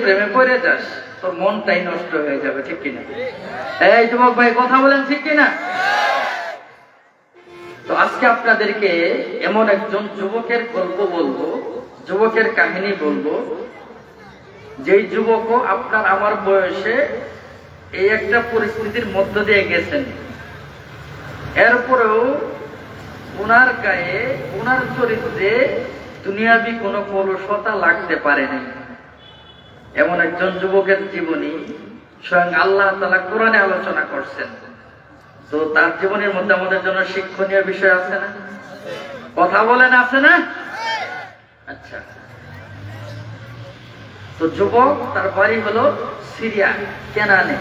প্রেমে পড়ে যাস, তোর মনটাই নষ্ট হয়ে যাবে, ঠিক কিনা? এই যুবক ভাই কথা বলেন, ঠিক কিনা? তো আজকে আপনাদেরকে এমন একজন যুবকের গল্প বলবো, যুবকের কাহিনী বলবো, যেই যুবকও আপনার আমার বয়সে এই একটা পরিস্থিতির মধ্য দিয়ে গেছেন, এরপরেও ওনার গায়ে, ওনার চরিত্রে দুনিয়াবি কোনো কলুষতা লাগতে পারেনি। এমন একজন যুবকের জীবনী স্বয়ং আল্লাহ তাআলা কোরআনে আলোচনা করছেন। তো তার জীবনের মধ্যে আমাদের জন্য শিক্ষণীয় বিষয় আছে না? কথা বলেন, আছে না? আচ্ছা, তো যুবক, তার বাড়ি হলো সিরিয়া, কেনানে।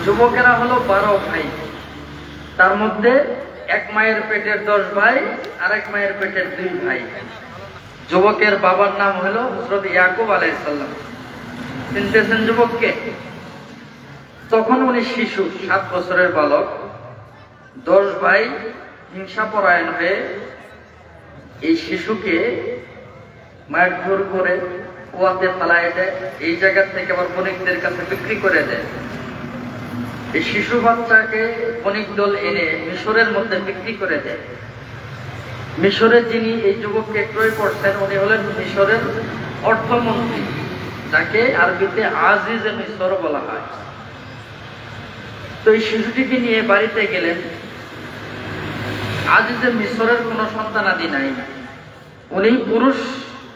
যুবকেরা হলো 12 ভাই, তার মধ্যে এক মায়ের পেটের 10 ভাই আর এক মায়ের পেটের 2 ভাই। যুবকের বাবার নাম হলো হযরত ইয়াকুব আলাইহিস সালাম। চিনতেছেন যুবককে? তখন উনি শিশু, 7 বছরের বালক। 10 ভাই হিংসাপরায়ণ হয়ে এই শিশুকে মারধর করে কুয়াতে ফেলায় দেয়, এই জায়গা থেকে আবার বণিকদের কাছে বিক্রি করে দেয়। এই শিশু বাচ্চাকে বণিক দল এনে মিশরের মধ্যে বিক্রি করে দেয়। মিশরে যিনি এই যুবককে ক্রয় করছেন উনি হলেন মিশরের অর্থমন্ত্রী, যাকে আরবিতে আজিজে মিশর বলা হয়। তো এই শিশুটিকে নিয়ে বাড়িতে গেলেন। আজিজে মিশরের কোন সন্তানাদি নাই, উনি পুরুষ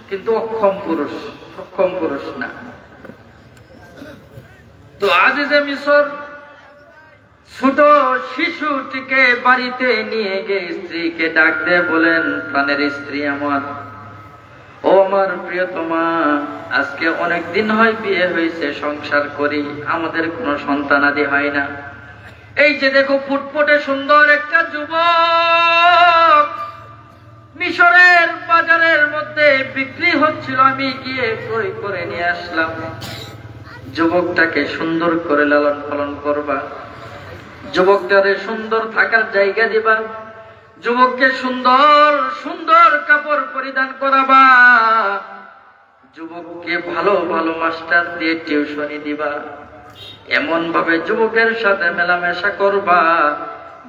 কিন্তু অক্ষম পুরুষ, সক্ষম পুরুষ না। তো আজিজে মিশর ছোট শিশুটিকে বাড়িতে নিয়ে গিয়ে স্ত্রীকে ডাক দিয়ে বলেন, প্রাণের স্ত্রী আমার, ও আমার প্রিয়তমা, আজকে অনেক দিন হয় বিয়ে হয়েছে, সংসার করি, আমাদের কোনো সন্তানাদি হয় না। এই যে দেখো ফুটফুটে সুন্দর একটা যুবক মিশরের বাজারের মধ্যে বিক্রি হচ্ছিল, আমি গিয়ে ক্রয় করে নিয়ে আসলাম। যুবকটাকে সুন্দর করে লালন পালন করবা, যুবকটারে সুন্দর থাকার জায়গা দিবা, যুবককে সুন্দর সুন্দর কাপড় পরিধান করাবা, যুবককে ভালো ভালো মাস্টার দিয়ে টিউশনি দিবা, এমন ভাবে যুবকের সাথে মেলামেশা করবা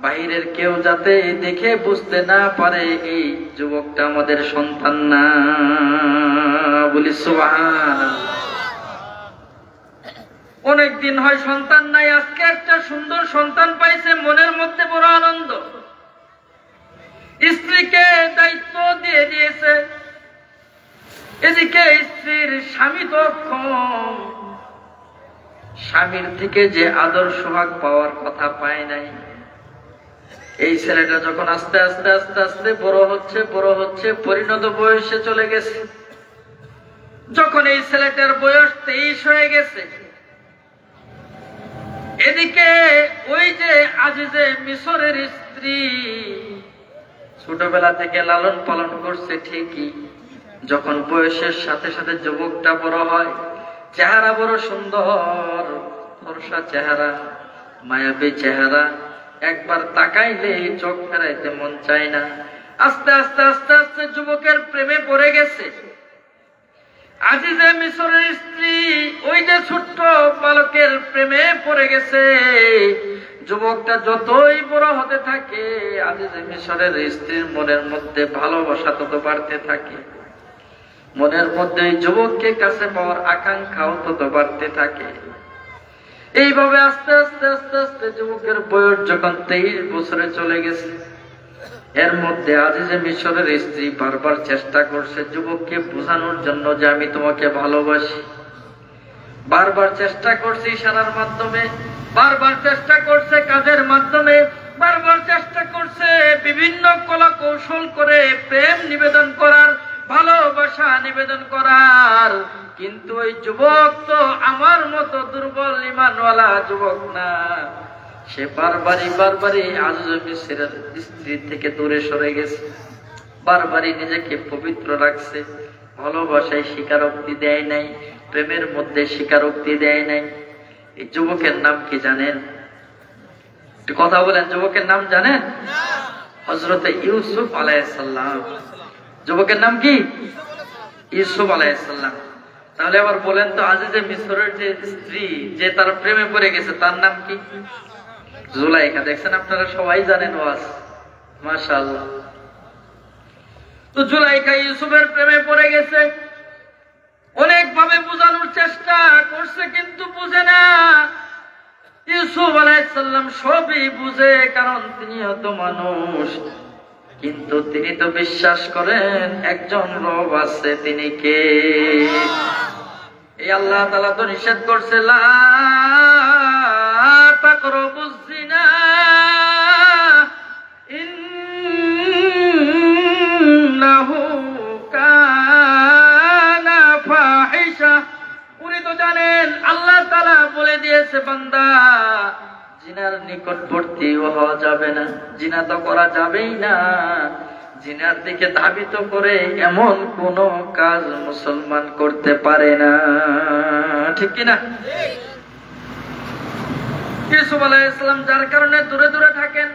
বাহিরের কেউ যাতে দেখে বুঝতে না পারে এই যুবকটা আমাদের সন্তান না। বলি সুবহানাল্লাহ। অনেকদিন হয় সন্তান নাই, আজকে একটা সুন্দর সন্তান পাইছে, মনের মধ্যে বড় আনন্দ। স্ত্রীকে দায়িত্ব দিয়ে দিয়েছে, এদিকে স্ত্রীর স্বামী তো কম, স্বামীর থেকে যে আদর সোহাগ পাওয়ার কথা পায় নাই। এই ছেলেটা যখন আস্তে আস্তে আস্তে আস্তে বড় হচ্ছে পরিণত বয়সে চলে গেছে। যখন এই ছেলেটার বয়স 23 হয়ে গেছে, এদিকে ওই যে আজিজে মিশরের স্ত্রী ছোটবেলা থেকে লালন পালন করছে ঠিকই, যখন বয়সের সাথে সাথে যুবকটা বড় হয়, চেহারা বড় সুন্দর, ফর্সা চেহারা, মায়াবী চেহারা, একবার তাকাইলে চোখ ফেরাইতে মন চায় না। আস্তে আস্তে আস্তে আস্তে যুবকের প্রেমে পড়ে গেছে। আজিজে মিশরের স্ত্রী ওই যে ছোট্ট বালকের প্রেমে পড়ে গেছে। যুবকটা যতই বড় হতে থাকে, আজিজে মিশরের স্ত্রীর মনের মধ্যে ভালোবাসা তত বাড়তে থাকে, মনের মধ্যে যুবককে কাছে পাওয়ার আকাঙ্ক্ষাও তত বাড়তে থাকে। এইভাবে আস্তে আস্তে আস্তে আস্তে যুবকের বয়স যখন 23 বছরে চলে গেছে, এর মধ্যে আজিজে মিশরের স্ত্রী বারবার চেষ্টা করছে যুবককে বোঝানোর জন্য যে আমি তোমাকে ভালোবাসি। বারবার চেষ্টা করছে ইশারার মাধ্যমে, বারবার চেষ্টা করছে কাজের মাধ্যমে, বারবার চেষ্টা করছে বিভিন্ন কলা কৌশল করে প্রেম নিবেদন করার, ভালোবাসা নিবেদন করার। কিন্তু ওই যুবক তো আমার মতো দুর্বল ঈমানওয়ালা যুবক না, সে বারবারই আজিজে মিশরের স্ত্রী থেকে দূরে সরে গেছে, বারবারই নিজেকে পবিত্র রাখছে, ভালোবাসায় স্বীকারোক্তি দেয় নাই, প্রেমের মধ্যে স্বীকারোক্তি দেয় নাই। এই যুবকের নাম কি জানেন? একটু কথা বলেন, যুবকের নাম জানেন? হযরত ইউসুফ আলাইহিস সালাম। যুবকের নাম কি? ইউসুফ আলাইহিস সালাম। তাহলে আবার বলেন তো, আজিজে মিসরের যে স্ত্রী, যে তার প্রেমে পড়ে গেছে, তার নাম কি? জুলাইখা। দেখছেন, আপনারা সবাই জানেন ওয়াজ, মাশাআল্লাহ। তো জুলাইখা ইউসুফের প্রেমে পড়ে গেছে, অনেক ভাবে বোঝানোর চেষ্টা করছে কিন্তু বুঝে না। ইউসুফ আলাইহিস সালাম সবই বুঝে, কারণ তিনিও তো মানুষ, কিন্তু তিনি তো বিশ্বাস করেন একজন রব আছে। তিনি কে? এই আল্লাহ তাআলা তো নিষেধ করছে, লা তাকরাবুজ জিনা ইন্নাহু কানা ফাহিশা। উনি তো জানেন, আল্লাহ তাআলা বলে দিয়েছে, বান্দা জিনার নিকটবর্তী হওয়া যাবে না, জিনা তো করা যাবেই না। জিনার দিকে ধাবিত করে এমন কোন কাজ মুসলমান করতে পারে না, ঠিক কিনা? ইউসুফ আলাইহিস সালাম যার কারণে দূরে দূরে থাকেন,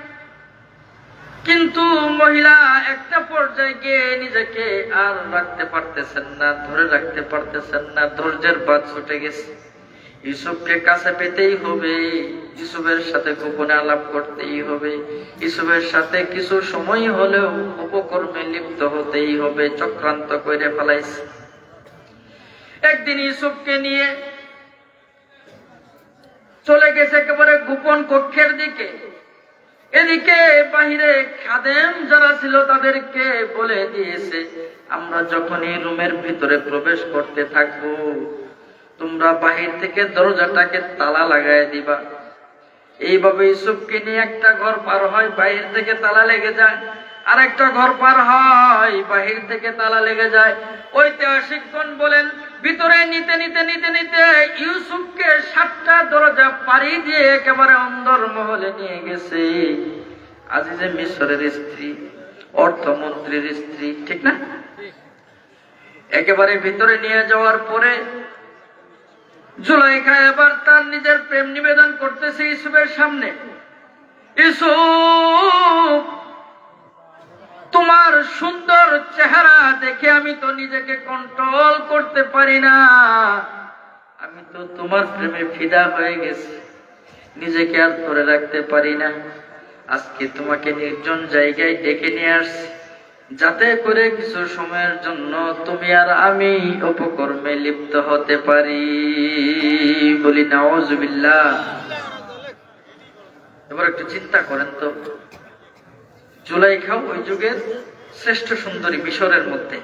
কিন্তু মহিলা একটা পর্যায়ে গিয়ে নিজেকে আর রাখতে পারতেছেন না, ধরে রাখতে পারতেছেন না, ধৈর্যের বাঁধ ছুটে গেছে। ইউসুফকে কাছে পেতেই হবে, ইউসুফের সাথে গোপনে আলাপ করতেই হবে, ইউসুফের সাথে কিছু সময় হলেও উপকর্মে লিপ্ত হতেই হবে। চক্রান্ত করে ফেলাইছে। একদিন ইউসুফকে নিয়ে চলে গেছে একেবারে গোপন কক্ষের দিকে। এদিকে বাহিরে খাদেম যারা ছিল তাদেরকে বলে দিয়েছে, আমরা যখনই রুমের ভিতরে প্রবেশ করতে থাকবো, তোমরা বাহির থেকে দরজাটাকে তালা লাগায় দিবা। এইভাবে ইউসুফকে নিয়ে একটা ঘর পার হয়, বাহির থেকে তালা লেগে যায়, আর একটা ঘর পার হয়, বাহির থেকে তালা লেগে যায়। ঐতিহাসিকগণ বলেন, ভিতরে নিতে নিতে নিতে নিতে ইউসুফকে 7টা দরজা পাড়ি দিয়ে একেবারে অন্দর মহলে নিয়ে গেছে। আজিজে মিসরের স্ত্রী, অর্থমন্ত্রীর স্ত্রী, ঠিক না? একেবারে ভিতরে নিয়ে যাওয়ার পরে জুলাইখা এবার তার নিজের প্রেম নিবেদন করতেছে ইউসুফের সামনে। ইউসুফ, তোমার সুন্দর চেহারা দেখে আমি তো নিজেকে কন্ট্রোল করতে পারি না, আমি তো তোমার প্রেমে ফিদা হয়ে গেছি, নিজেকে আর ধরে রাখতে পারি না। আজকে তোমাকে নির্জন জায়গায় ডেকে নিয়ে আসছি, যাতে করে কিছু সময়ের জন্য তুমি আর আমি উপকর্মে লিপ্ত হতে পারি। বলি নাউজুবিল্লাহ। এবার একটু চিন্তা করেন তো, জুলাইখা ওই যুগের শ্রেষ্ঠ সুন্দরী, মিশরের মধ্যে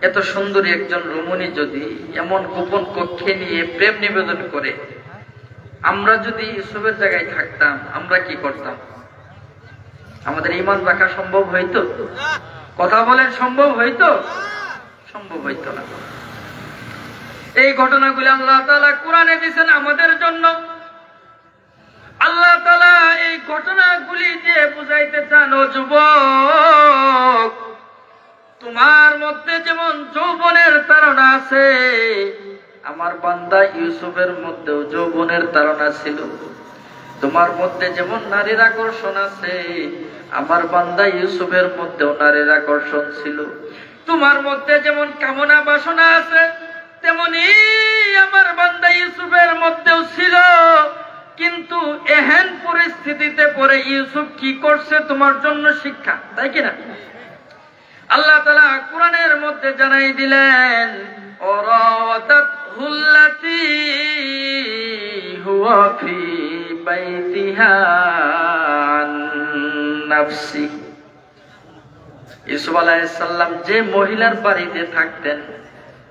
এত সুন্দরী একজন রমণী যদি এমন গোপন কক্ষে নিয়ে প্রেম নিবেদন করে, আমরা যদি ইউসুফের জায়গায় থাকতাম আমরা কি করতাম? আমাদের ঈমান রাখা সম্ভব হইতো? কথা বলেন, সম্ভব হইতো? সম্ভব হইতো না। এই ঘটনাগুলি আল্লাহ তাআলা কোরআনে দিয়েছেন আমাদের জন্য। আল্লাহ তাআলা এই ঘটনাগুলি দিয়ে বুঝাইতে চান, ও যুবক, তোমার মধ্যে যেমন যৌবনের তাড়না আছে, আমার বান্দা ইউসুফের মধ্যেও যৌবনের তাড়না ছিল। তোমার মধ্যে যেমন নারীর আকর্ষণ আছে, আমার বান্দা ইউসুফের মধ্যেও নারীর আকর্ষণ ছিল। তোমার মধ্যে যেমন কামনা বাসনা আছে, তেমনি আমার বান্দা ইউসুফের মধ্যেও ছিল। কিন্তু এহেন পরিস্থিতিতে পরে ইউসুফ কি করছে তোমার জন্য শিক্ষা, তাই কিনা? আল্লাহ তাআলা কোরআনের মধ্যে জানাই দিলেন, ওরাওয়াতাতহুল্লাতী হুয়া ফি বাইতিহা আন নাফসি। ইউসুফ আলাইহিস সালাম যে মহিলার বাড়িতে থাকতেন,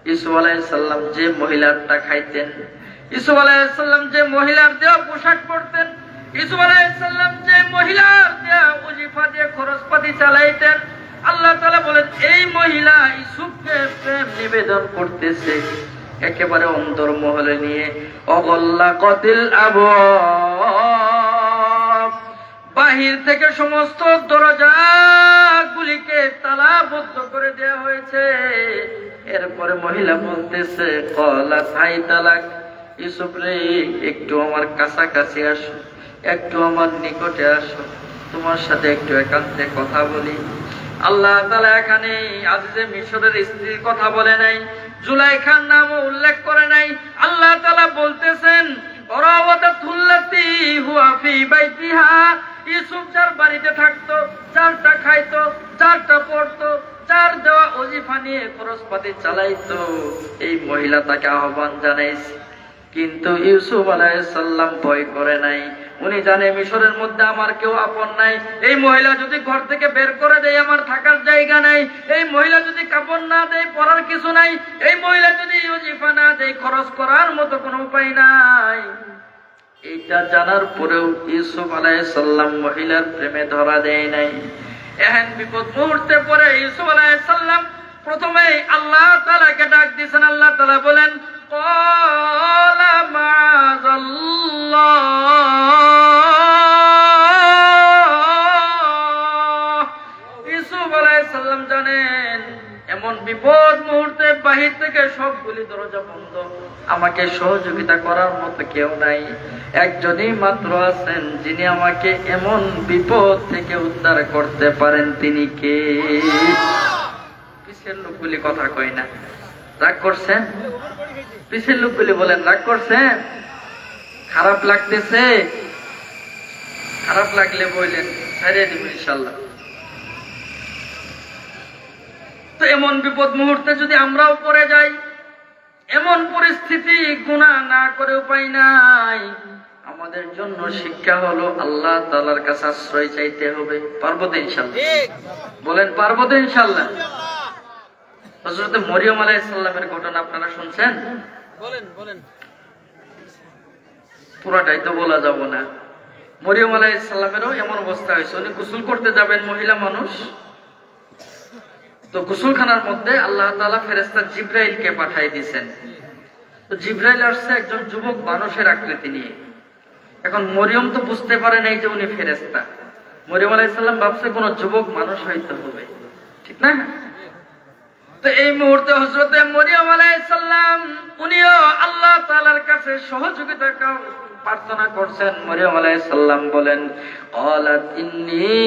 ইউসুফ আলাইহিস সালাম যে মহিলারটা খাইতেন, ইউসুফ আলাইহিস সালাম যে মহিলার দেওয়া পোশাক পরতেন, ইউসুফ আলাইহিস সালাম যে মহিলার দেওয়া ওজিফা দিয়ে খরচপাতি চালাইতেন, আল্লাহ তাআলা বলেন এই মহিলা ইউসুফকে প্রেম নিবেদন করতেছে একেবারে অন্তর্মহলে নিয়ে। অগল্লাকাতিল আবওয়াব, বাহির থেকে সমস্ত দরজাগুলিকে তালাবদ্ধ করে দেওয়া হয়েছে। এরপরে মহিলা বলতেছে, ক্বালাত হাইতা লাক, ইউসুফ রে একটু আমার কাছাকাছি আসো, একটু আমার নিকটে আসো, তোমার সাথে একটু একান্তে কথা বলি। আল্লাহ তাআলা এখানে আজিজে মিশরের স্ত্রীর কথা বলে নাই, জুলাইখার নামও উল্লেখ করে নাই। আল্লাহ তাআলা বলতেছেন ওরাওয়াদাতুল্লাতী হুয়া ফি বাইতিহা, ইউসুফ যার বাড়িতে থাকতো, যারটা খাইতো, যারটা পড়তো, যার দেওয়া ওজিফা নিয়ে খরচপাতি চালাইতো, এই মহিলা তাকে আহ্বান জানাইছে। কিন্তু ইউসুফ আলাইহিস সালাম ভয় করে নাই। উনি জানে মিশরের মধ্যে আমার কেউ আপন নাই। এই মহিলা যদি ঘর থেকে বের করে দেয় আমার থাকার জায়গা নাই, এই মহিলা যদি কাপড় না দেয় পরার কিছু নাই, এই মহিলা যদি ওজিফা না দেয় খরচ করার মতো কোনো উপায় নাই। এইটা জানার পরেও ইউসুফ আলাইহিস সালাম মহিলার প্রেমে ধরা দেয় নাই। এহেন বিপদ মুহূর্তে পরে ইউসুফ আলাইহিস সালাম প্রথমে আল্লাহ তাআলাকে ডাক দিয়েছেন। আল্লাহ তাআলা বলেন ক্বালা মাআযাল্লাহ। ইউসুফ আলাইহিস সালাম জানেন এমন বিপদ মুহূর্তে বাহির থেকে সবগুলি দরজা বন্ধ, আমাকে সহযোগিতা করার মতো কেউ নাই। একজনই মাত্র আছেন যিনি আমাকে এমন বিপদ থেকে উদ্ধার করতে পারেন, তিনি কে? পিছের লোকগুলি কথা কয় না, রাগ করছেন? পিছের লোকগুলি বলেন রাগ করছেন? খারাপ লাগতেছে? খারাপ লাগলে বললেন ছাড়িয়ে দিব ইনশাল্লাহ। তো এমন বিপদ মুহূর্তে যদি আমরাও পড়ে যাই, এমন পরিস্থিতি, গুনাহ না করে উপায় নাই, আমাদের জন্য শিক্ষা হলো আল্লাহ তাআলার কাছে আশ্রয় চাইতে হবে। পারবো তো ইনশাআল্লাহ? বলেন পারবো তো ইনশাআল্লাহ? হযরত মরিয়ম আলাইহিস সালামের ঘটনা আপনারা শুনছেন? বলেন বলেন। পুরাটাই তো বলা যাব না। মরিয়ম আলাইহিস সালামেরও এমন অবস্থা হয়েছে, উনি গোসল করতে যাবেন, মহিলা মানুষ। তো গোসলখানার মধ্যে আল্লাহ তাআলা ফেরেশতা জিবরাইলকে পাঠিয়ে দিয়েছেন। তো জিবরাইল আসছে একজন যুবক মানুষের আকৃতি নিয়ে। এখন মরিয়ম তো বুঝতে পারে নাই যে উনি ফেরেশতা। মরিয়ম আলাইহিস সালাম ভাবছে কোন যুবক মানুষ হইতে হবে, ঠিক না? তো এই মুহূর্তে হযরতে মরিয়ম আলাইহিস সালাম উনিও আল্লাহ তাআলার কাছে সহযোগিতা প্রার্থনা করছেন। মরিয়ম আলাইহিস সালাম বলেন ক্বালাত ইন্নী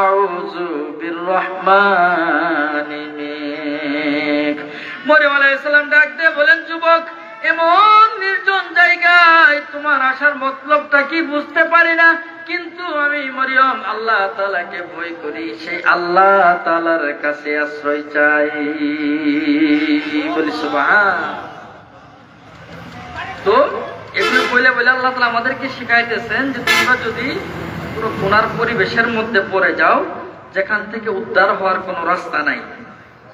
আউযু বিররহমানি মিনক। মরিয়ম আলাইহিস সালাম ডাক দিয়ে বলেন যুবক, এমন নির্জন জায়গায় তোমার আসার মতলবটা কি বুঝতে পারি না, কিন্তু আমি মরিয়ম আল্লাহ তাআলাকে ভয় করি, সেই আল্লাহ তাআলার কাছে আশ্রয় চাই। বলি সুবহান। তো এগুলো বলে বলে আল্লাহ তাআলা আমাদেরকে শিখাইতেছেন যে তোমরা যদি পুরো গুনার পরিবেশের মধ্যে পড়ে যাও, যেখান থেকে উদ্ধার হওয়ার কোনো রাস্তা নাই,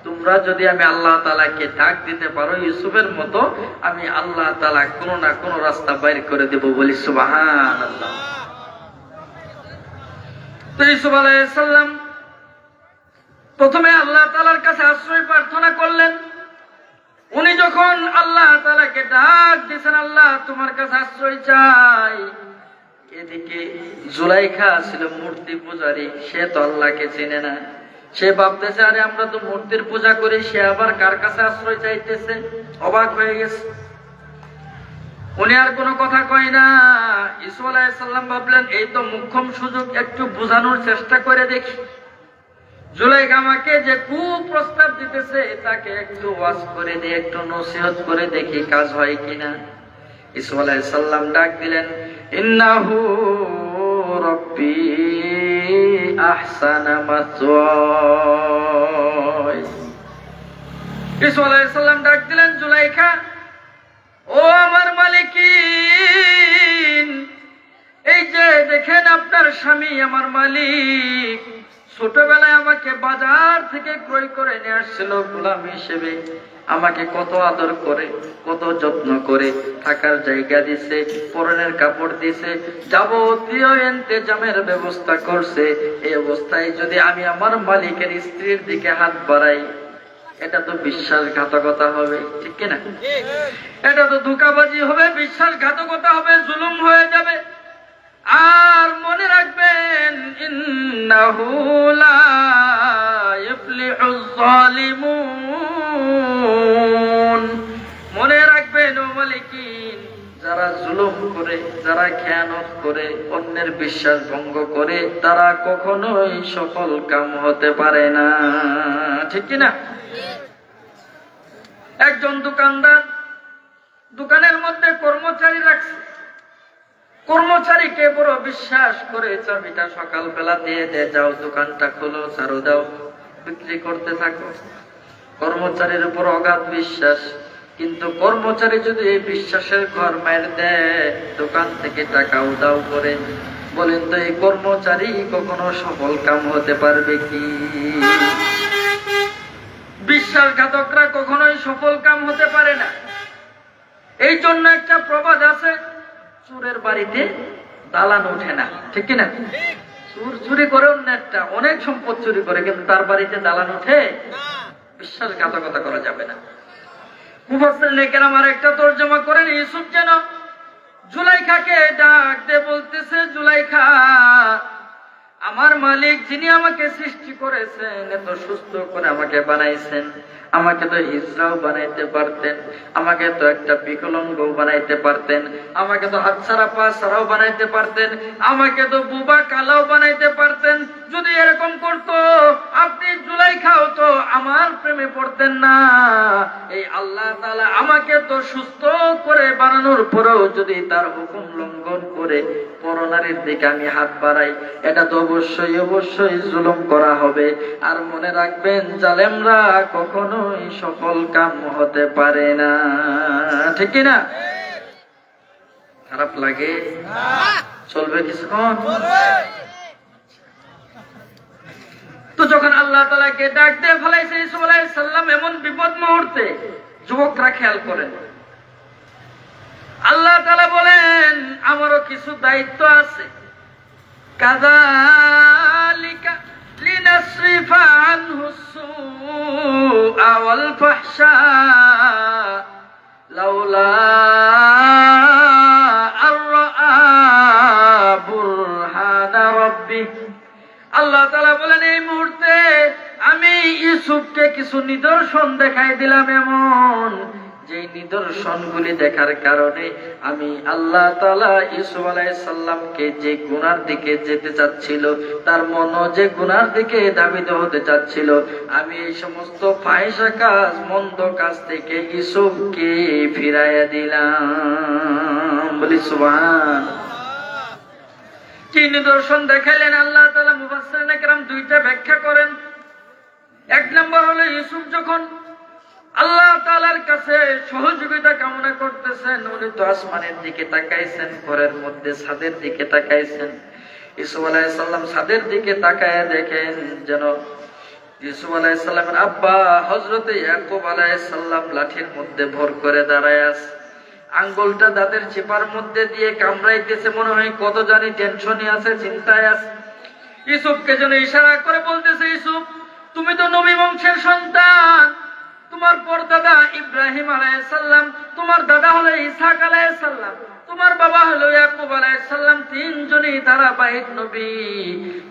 তোমরা যদি আমি আল্লাহ তাআলাকে ডাক দিতে পারো ইউসুফের মতো, আমি আল্লাহ তাআলা কোনো না কোনো রাস্তা বাইর করে দেব। বলি সুবহানাল্লাহ। তো ইউসুফ আলাইহিস সালাম প্রথমে আল্লাহ তাআলার কাছে আশ্রয় প্রার্থনা করলেন। উনি যখন আল্লাহ তাআলাকে ডাক দিয়েছেন, আল্লাহ তোমার কাছে আশ্রয় চাই, এদিকে জুলাইখা ছিল মূর্তি পূজারী, সে তো আল্লাহকে চেনে না। সে ভাবতেছে আরে আমরা তো মূর্তির পূজা করি, সে আবার কার কাছে আশ্রয় চাইতেছে? অবাক হয়ে গেছে। উনি আর কোনো কথা কয় না। ইউসুফ আলাইহিস সালাম ভাবলেন এই তো মুখ্যম সুযোগ, একটু বোঝানোর চেষ্টা করে দেখি। জুলাইখা আমাকে যে কুপ্রস্তাব দিতেছে তাকে একটু ওয়াজ করে দিয়ে, একটু নসিহত করে দেখি কাজ হয় কিনা। ইউসুফ আলাইহিস সালাম ডাক দিলেন ইন্নাহু রাব্বি আহসানা মাসওয়াই। ইউসুফ আলাইহিস সালাম ডাক দিলেন জুলাইখা, ও আমার মালিকিন, এই যে দেখেন আপনার স্বামী আমার মালিক ছোটবেলায় আমাকে বাজার থেকে ক্রয় করে নিয়ে আসছিল গোলাম হিসেবে, আমাকে কত আদর করে, কত যত্ন করে, থাকার জায়গা দিছে, পরনের কাপড় দিছে, যাবতীয় ইন্তেজামের ব্যবস্থা করছে। এই অবস্থায় যদি আমি আমার মালিকের স্ত্রীর দিকে হাত বাড়াই, এটা তো বিশ্বাসঘাতকতা হবে, ঠিক কিনা? এটা তো ধোঁকাবাজি হবে, বিশ্বাসঘাতকতা হবে, জুলুম হয়ে যাবে। আর মনে রাখবেন ইন্নাহু লা ইফলিহুজ জালিমুন। মনে রাখবেন ও মালিকিন, যারা জুলুম করে, যারা খেয়ানত করে, অন্যের বিশ্বাস ভঙ্গ করে, তারা কখনোই সফল কাম হতে পারে না। ঠিক কিনা? একজন দোকানদার দোকানের মধ্যে কর্মচারী রাখছে, কর্মচারীকে বড় বিশ্বাস করে চাবিটা সকালবেলা দিয়ে দেয়, যাও দোকানটা খোলো, চারু দাও, বিক্রি করতে থাকো। কর্মচারীর উপর অগাধ বিশ্বাস, কিন্তু কর্মচারী যদি এই বিশ্বাসের ঘর মার দেয়, দোকান থেকে টাকা উধাও করে, বলেন তো এই কর্মচারী কখনো সফল কাম হতে পারবে কি? বিশ্বাসঘাতকরা কখনোই সফল কাম হতে পারে না। এই জন্য একটা প্রবাদ আছে, চোরের বাড়িতে দালান ওঠে না। ঠিক কিনা? চোর চুরি করে অন্যটা অনেক সম্পদ চুরি করে, কিন্তু তার বাড়িতে দালান ওঠে? বিশ্বাসঘাতকতা করা যাবে না। মুফাসসিরিনে কেরাম আর একটা তরজমা করেন, ইউসুফ যেন জুলাইখাকে ডাক দিয়ে বলতেছে, জুলাইখা, আমার মালিক যিনি আমাকে সৃষ্টি করেছেন, এত সুস্থ করে আমাকে বানাইছেন, আমাকে তো হিজড়াও বানাইতে পারতেন, আমাকে তো একটা বিকলাঙ্গ বানাইতে পারতেন, আমাকে তো হাত ছাড়া পা ছাড়াও বানাইতে পারতেন, আমাকে তো বুবা কালাও বানাইতে পারতেন। যদি এরকম করতো, আপনি জুলাইখাও তো আমার প্রেমে পড়তেন না। এই আল্লাহ তাআলা আমাকে তো সুস্থ করে বানানোর পরেও যদি তার হুকুম লঙ্ঘন করে পরনারীর দিকে আমি হাত বাড়াই, এটা তো অবশ্যই অবশ্যই জুলুম করা হবে। আর মনে রাখবেন, জালেমরা কখনোই সফল কাম হতে পারে না। ঠিক না? খারাপ লাগে? চলবে কিছুক্ষণ? তো যখন আল্লাহ তাআলাকে ডাক দিয়ে ফেলাইছে ইউসুফ আলাইহিস সালাম এমন বিপদ মুহূর্তে, যুবকরা খেয়াল করেন, আল্লাহ তাআলা বলেন আমারও কিছু দায়িত্ব আছে। কাযালিকা লিনাসরিফা আনহু সুআ ওয়াল ফাহশা লাউলা আরআ বুরহানা রাব্বি। আল্লাহ তাআলা বলেন এই মুহূর্তে আমি ইউসুফকে কিছু নিদর্শন দেখাই দিলাম, এমন যে নিদর্শনগুলি দেখার কারণে আমি আল্লাহ তাআলা ইউসুফ আলাইহিস সালামকে যে গুনার দিকে যেতে চাচ্ছিল, তার মন যে গুনার দিকে ধাবিত হতে চাচ্ছিল, আমি এই সমস্ত ফাহিশা কাজ, মন্দ কাজ থেকে ইউসুফকে ফিরাইয়া দিলাম। বলি সুবহান। কি নিদর্শন দেখাইলেন আল্লাহ তাআলা? মুফাসসিরিনে কেরাম দুইটা ব্যাখ্যা করেন। এক নম্বর হলো, ইউসুফ যখন আল্লাহ তাআলার কাছে সহযোগিতা কামনা করতেছেন, উনি তো আসমানের দিকে তাকাইছেন, ঘরের মধ্যে ছাদের দিকে তাকাইছেন। ইউসুফ আলাইহিস সালাম ছাদের দিকে তাকায় দেখেন যেন ইউসুফ আলাইহিস সালামের আব্বা হযরত ইয়াকুব আলাইহিস সালাম লাঠির মধ্যে ভর করে দাঁড়ায় আছে, আঙ্গুলটা দাঁতের চিপার মধ্যে দিয়ে কামড়াইতেছে, মনে হয় কত জানি টেনশনে আছে, চিন্তায় আছে। ইউসুফকে যেন ইশারা করে বলতেছে, ইউসুফ তুমি তো নবী বংশের সন্তান, তোমার পরদাদা ইব্রাহিম আলাইহিস সালাম, তোমার দাদা হলো ইসহাক আলাইহিস সালাম, তোমার বাবা হলো ইয়াকুব আলাইহিস সালাম, তিনজনই ধারাবাহিক নবী।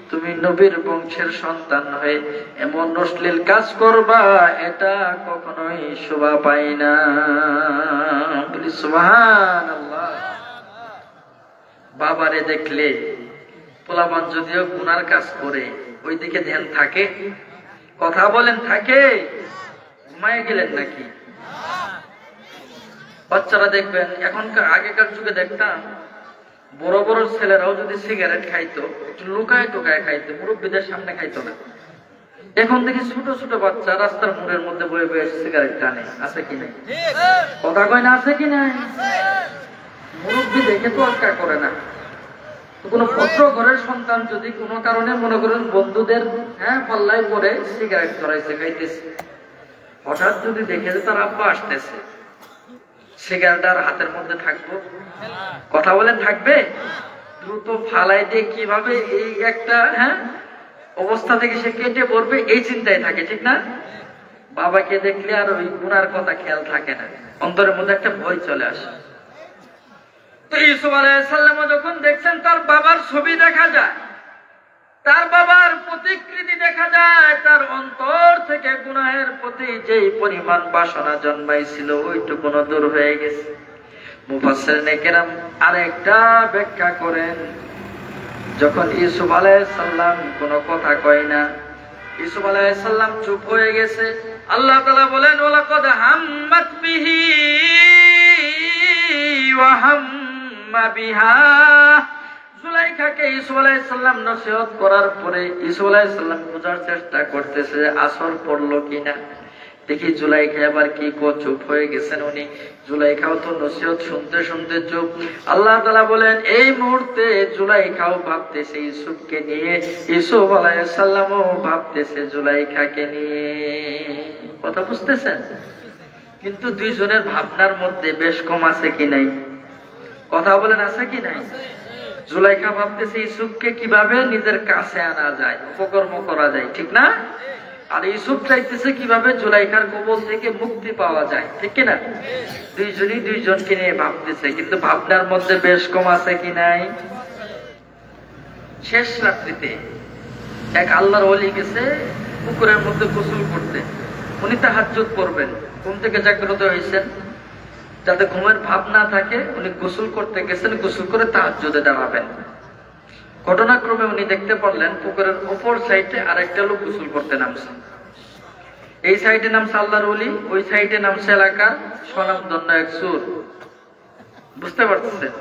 তুমি নবীর বংশের সন্তান হয়ে এমন অশ্লীল কাজ করবা, এটা কখনোই শোভা পায় না। বলি সুবহানাল্লাহ। বাবারে দেখলে পোলাপান যদিও গুনার কাজ করে, ওই দিকে ধ্যান থাকে? কথা বলেন, থাকে? ঘুমায় গেলেন নাকি? বাচ্চারা দেখবেন, এখনকার আগেকার যুগে দেখতাম বড় বড় ছেলেরাও যদি সিগারেট খাইতো, একটু লুকায় টুকায় খাইতো, মুরব্বীদের সামনে খাইতো না। এখন দেখি ছোট ছোট বাচ্চা রাস্তার মোড়ের মধ্যে বয়ে বয়ে সিগারেট টানে। আছে কি নাই? কথা কয় না, আছে কি নাই? মুরব্বী দেখে তো আটকা করে না। কোন ভদ্র ঘরের সন্তান যদি কোনো কারণে মনে করেন বন্ধুদের পাল্লায় পরে সিগারেট ধরাইছে, খাইতেছে, হঠাৎ যদি দেখে যে তার আব্বা আসতেছে, সিগারেটার হাতের মধ্যে থাকবো? কথা বলেন, থাকবে? দ্রুত ফালাই দিয়ে কিভাবে এই একটা অবস্থা থেকে সে কেটে পড়বে, এই চিন্তায় থাকে। ঠিক না? বাবাকে দেখলে আর ওই গুনার কথা খেয়াল থাকে না, অন্তরের মধ্যে একটা ভয় চলে আসে। তো ইউসুফ আলাইহিস সালাম যখন দেখছেন তার বাবার ছবি দেখা যায়, তার বাবার প্রতিকৃতি দেখা যায়, তার অন্তর থেকে গুনাহের প্রতি যেই পরিমাণ বাসনা জন্মাইছিল ওইটুকুনো দূর হয়ে গেছে। মুফাসসিরিনে কেরাম আরেকটা ব্যাখ্যা করেন, যখন ইউসুফ আলাইহিস সালাম কোনো কথা কয় না, ইউসুফ আলাইহিস সালাম চুপ হয়ে গেছে, আল্লাহ তাআলা বলেন ওয়ালাকাদ হাম্মাত বিহি ওয়া হাম্মা বিহা। জুলাইখাকে ইউসুফ আলাইহিস সালাম নসিহত করার পরে ইউসুফ আলাইহিস সালাম বোঝার চেষ্টা করতেছে আসর পড়লো কিনা। দেখি জুলাইখা এবার কি চুপ হয়ে গেছেন উনি। জুলাইখাও তো নসিহত শুনতে শুনতে চুপ। আল্লাহ তাআলা বলেন এই মুহূর্তে জুলাইখাও ভাবতেছে ইউসুফকে নিয়ে, ইউসুফ আলাইহিস সালামও ভাবতেছে জুলাইখাকে নিয়ে। কথা বুঝতেছেন? কিন্তু দুইজনের ভাবনার মধ্যে বেশ কম আছে কি নাই? কথা বলেন আছে কি নাই? জুলাইখা ভাবতেছে ইউসুফকে কিভাবে নিজের কাছে আনা যায়, উপকর্ম করা যায়, ঠিক না? আর ইউসুফ চাইতেছে কিভাবে জুলাইখার কবল থেকে মুক্তি পাওয়া যায়, ঠিক কিনা? দুইজনই দুইজনকে নিয়ে ভাবতেছে, কিন্তু ভাবনার মধ্যে বেশ কম আছে কি নাই? শেষ রাত্রিতে এক আল্লাহর ওলি গেছে পুকুরের মধ্যে গোসল করতে। উনি তাহাজ্জুদ পড়বেন, ঘুম থেকে জাগ্রত হয়েছেন, যাতে ঘুমের ভাব না থাকে উনি গোসল করতে গেছেন, গোসল করে তাহাজ্জুদে দাঁড়াবেন। ঘটনাক্রমে উনি দেখতে পারলেন পুকুরের অপর সাইডে আরেকটা লোক গোসল করতে নামছে। এই সাইডে নামছে আল্লাহর ওলি, ওই সাইডে নামছে এলাকার স্বনামধন্য এক চোর। বুঝতে পারতেছেন?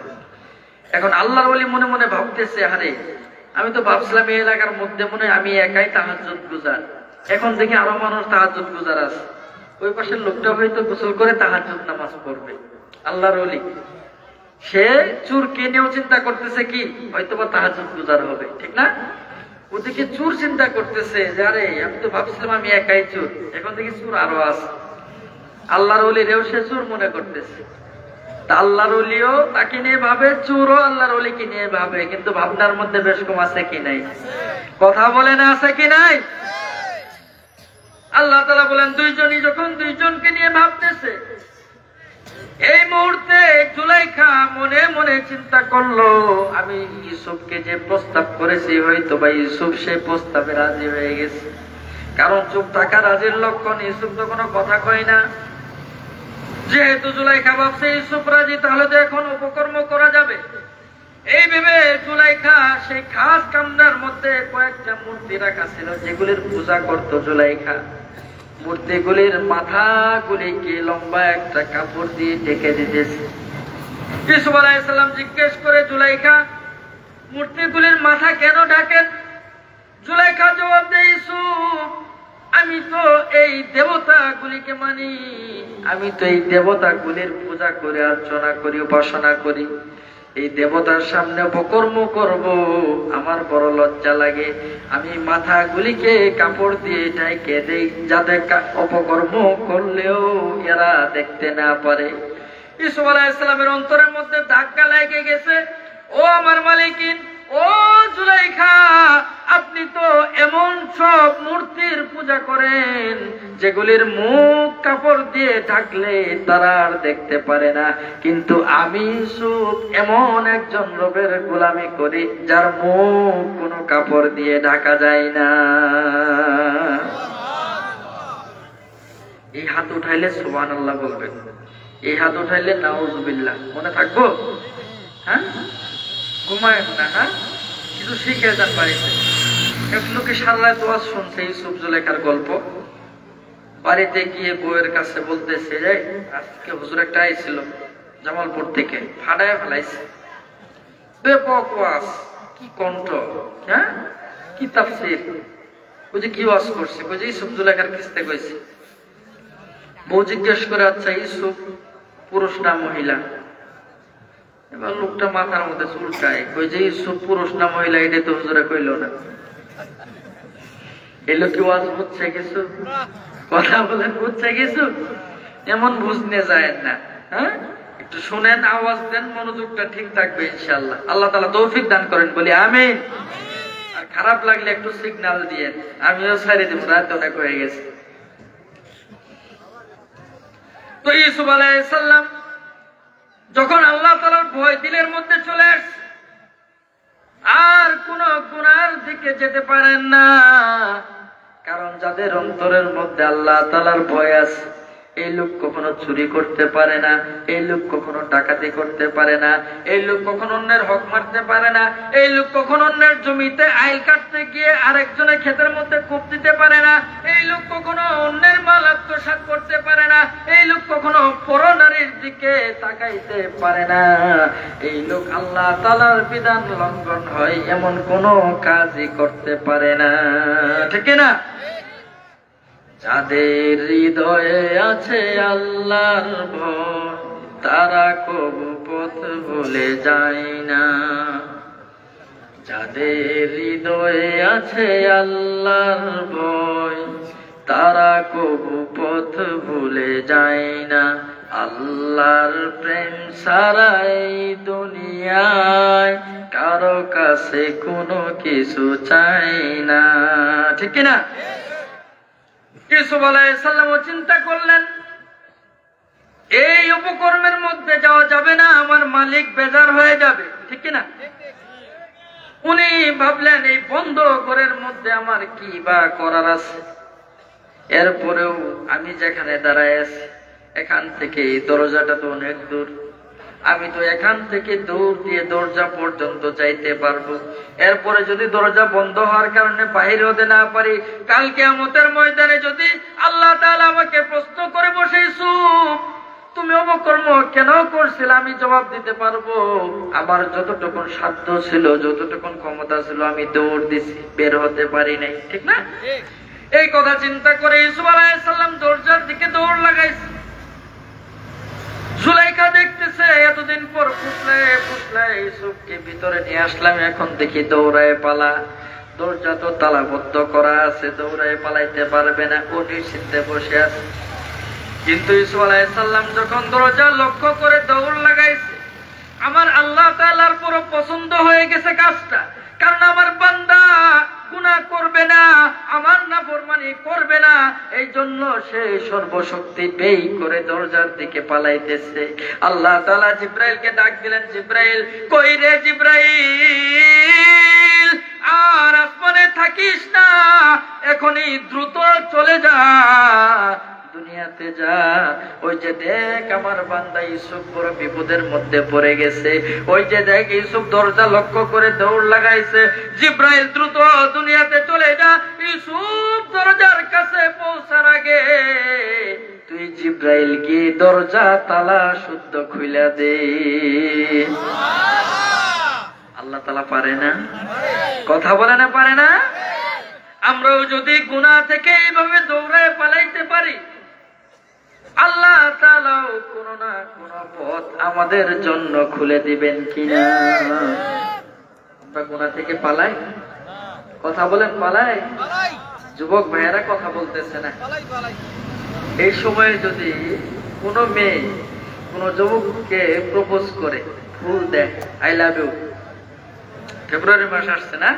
এখন আল্লাহর ওলি মনে মনে ভাবতেছে, আরে আমি তো ভাবছিলাম এই এলাকার মধ্যে মনে আমি একাই তাহাজ্জুদ গুজার, এখন দেখি আরো মানুষ তাহাজ্জুদ গুজার আছে, ওই পাশের লোকটা হয়তো গোসল করে তাহাজ্জুদ নামাজ পড়বে। আল্লাহর ওলি সে চোরকে নিয়েও চিন্তা করতেছে কি হয়তোবা তাহাজ্জুদ গুজার হবে, ঠিক না? ওদিকে চোর চিন্তা করতেছে যে আরে আমি তো ভাবছিলাম আমি একাই চোর, এখন দেখি চোর আরো আছে। আল্লাহর ওলিরেও সে চোর মনে করতেছে। তা আল্লাহর ওলিও তাকে নিয়ে ভাবে, চোরও আল্লাহর ওলিকে নিয়ে ভাবে, কিন্তু ভাবনার মধ্যে বেশ কম আছে কি নাই? কথা বলে না আছে কি নাই? আল্লাহ তাআলা বলেন দুইজনই যখন দুইজনকে নিয়ে ভাবতেছে, এই মুহূর্তে জুলাইখা মনে মনে চিন্তা করলো আমি ইউসুফকে যে প্রস্তাব করেছি হয়তো বা ইউসুফ সেই প্রস্তাবে রাজি হয়ে গেছে। কারণ চুপ থাকা রাজির লক্ষণ, ইউসুফ তো কোনো কথা কয় না। যেহেতু জুলাইখা ভাবছে ইউসুফ রাজি, তাহলে তো এখন উপকর্ম করা যাবে। এই ভেবে জুলাইখা সেই খাস কামরার মধ্যে কয়েকটা মূর্তি রাখা ছিল যেগুলির পূজা করত জুলাইখা। মূর্তিগুলির মাথাগুলিকে লম্বা একটা কাপড় দিয়ে ঢেকে দিতেছে। ইউসুফ আলাইহিস সালাম জিজ্ঞেস করে জুলাইখা মূর্তিগুলির মাথা কেন ঢাকেন? জুলাইখা জবাব দেয় ইউসুফ আমি তো এই দেবতাগুলিকে মানি, আমি তো এই দেবতাগুলির পূজা করে অর্চনা করি, উপাসনা করি। এই দেবতার সামনে অপকর্ম করব আমার বড় লজ্জা লাগে। আমি মাথাগুলিকে কাপড় দিয়ে ঢেকে দেই যাতে অপকর্ম করলেও এরা দেখতে না পারে। ইউসুফ আলাইহিস সালামের অন্তরের মধ্যে ধাক্কা লেগে গেছে, ও আমার মালিকিন, ও জুলাইখা, আপনি তো এমন সব মূর্তির পূজা করেন যেগুলির মুখ কাপড় দিয়ে ঢাকলে তারা আর দেখতে পারে না, কিন্তু আমি ইউসুফ এমন একজন রবের গোলামি করি যার মুখ কোনো কাপড় দিয়ে ঢাকা যায় না। এই হাত উঠাইলে সুবহানাল্লাহ বলবেন, এই হাত উঠাইলে নাউজুবিল্লাহ। মনে থাকবো? হ্যাঁ, ঘুমায়েন না, হ্যাঁ, কিছু শিখে যান বাড়িতে। এক লোকে সারা রাত ওয়াজ শুনছে ইউসুফ জুলাইখার গল্প, বাড়িতে গিয়ে বউয়ের কাছে বলতেছে যে আজকে হুজুর একটা আইছিল জামালপুর থেকে, ফাটায় ফেলাইছে, ব্যাপক ওয়াজ, কি কণ্ঠ, হ্যাঁ, কি তাফসীর। ওই যে কি ওয়াজ করছে, ওই যে ইউসুফ জুলাইখার কিস্তে কইছে। বউ জিজ্ঞেস করে আচ্ছা ইউসুফ পুরুষ না মহিলা? এবার লোকটা মাথার মধ্যে চুলকায়, কই যে ইউসুফ পুরুষ না মহিলা এটা তো হুজুরে কইল না। এলো কি ওয়াজ বুঝছে কিছু? কথা বলেন, বুঝছে কিছু? এমন বুঝনে যায় না, হ্যাঁ, একটু শুনেন, আওয়াজ দেন, মনোযোগটা ঠিক থাকবে ইনশাআল্লাহ। আল্লাহ তাআলা তৌফিক দান করেন, বলি আমিন। আর খারাপ লাগলে একটু সিগন্যাল দিয়েন, আমিও ছেড়ে দেব, রাত অনেক হয়ে গেছে। তো ইউসুফ আলাইহিস সালাম যখন আল্লাহ তাআলার ভয় দিলের মধ্যে চলে আসছে, আর কোন গুনার দিকে যেতে পারেন না, কারণ যাদের অন্তরের মধ্যে আল্লাহ তাআলার ভয় আছে এই লোক কখনো চুরি করতে পারে না, এই লোক কখনো ডাকাতি করতে পারে না, এই লোক কখনো অন্যের হক মারতে পারে না, এই লোক কখনো অন্যের জমিতে আইল কাটতে গিয়ে আরেকজনের ক্ষেতের মধ্যে কূপ দিতে পারে না, এই লোক কখনো অন্যের মাল আত্মসাৎ করতে পারে না, এই লোক কখনো পরনারীর দিকে তাকাইতে পারে না, এই লোক আল্লাহ তাআলার বিধান লঙ্ঘন হয় এমন কোনো কাজই করতে পারে না। ঠিক না? যাদের হৃদয়ে আছে আল্লাহর ভয় তারা কবু পথ ভুলে যায় না। যাদের হৃদয়ে আছে আল্লাহর ভয় তারা কবু পথ ভুলে যায় না। আল্লাহর প্রেম ছাড়া এই দুনিয়ায় কারো কাছে কোনো কিছু চাই না। ঠিক না? ইউসুফ আলাইহিস সালাম চিন্তা করলেন এই উপকর্মের মধ্যে যাওয়া যাবে না, আমার মালিক বেজার হয়ে যাবে। ঠিক না? উনি ভাবলেন এই বন্ধ ঘরের মধ্যে আমার কি বা করার আছে। এরপরেও আমি যেখানে দাঁড়ায় আছি এখান থেকে দরজাটা তো অনেক দূর, আমি তো এখান থেকে দৌড় দিয়ে দরজা পর্যন্ত যাইতে পারবো। এরপরে যদি দরজা বন্ধ হওয়ার কারণে বাহির হতে না পারি, কাল কিয়ামতের ময়দানে যদি আল্লাহ তাআলা আমাকে প্রশ্ন করে বসে ইউসুফ তুমি অপকর্ম কেন করছিলে, আমি জবাব দিতে পারবো আমার যতটুকুন সাধ্য ছিল, যতটুকুন ক্ষমতা ছিল আমি দৌড় দিছি, বের হতে পারি নাই। ঠিক না? এই কথা চিন্তা করে ইউসুফ আলাইহিস সালাম দরজার দিকে দৌড় লাগাইছে। সুলাইখা দেখতেছে এতদিন পর ফুসলায় ইউসুফকে ভিতরে নিয়ে আসলাম, এখন দেখি দৌড়ায় পালা। দরজা তো তালাবদ্ধ করা আছে, দৌড়ায় পালাইতে পারবে না, ও নিশ্চিন্তে বসে আছে। কিন্তু ইউসুফ আলাইহিস সালাম যখন দরজা লক্ষ্য করে দৌড় লাগাইছে, আমার আল্লাহ তাআলার পুরো পছন্দ হয়ে গেছে কাজটা। কারণ আমার বান্দা গুনাহ করবে না, আমার নাফরমানি করবে না, এই জন্য সে সর্বশক্তি ব্যয় করে দরজার দিকে পালাইতেছে। আল্লাহ তাআলা জিব্রাইলকে ডাক দিলেন, জিব্রাইল কই রে জিব্রাইল, আর আসমানে থাকিস না, এখনই দ্রুত চলে যা, দুনিয়াতে যা। ওই যে দেখ আমার বান্দা ইউসুফ বড় বিপদের মধ্যে পড়ে গেছে, ওই যে দেখ ইউসুফ দরজা লক্ষ্য করে দৌড় লাগাইছে। জিব্রাইল দ্রুত দুনিয়াতে চলে যা, ইউসুফ দরজার কাছে পৌঁছার আগে তুই জিব্রাইল গিয়ে দরজা তালা শুদ্ধ খুইলা দে। আল্লাহ তাআলা পারে না? কথা বলে না পারে না? আমরাও যদি গুনাহ থেকে এইভাবে দৌড়ায় পালাইতে পারি, আল্লাহ তাআলাও কোনো না কোনো পথ আমাদের জন্য খুলে দিবেন কিনা। আমরা গুনাহ থেকে পালাই? কথা বলেন পালাই? যুবক ভাইয়েরা কথা বলতেছে না। এই সময়ে যদি কোনো মেয়ে কোনো যুবককে প্রপোজ করে, ফুল দেয়, আই লাভ ইউ, ফেব্রুয়ারি মাস আসছে না,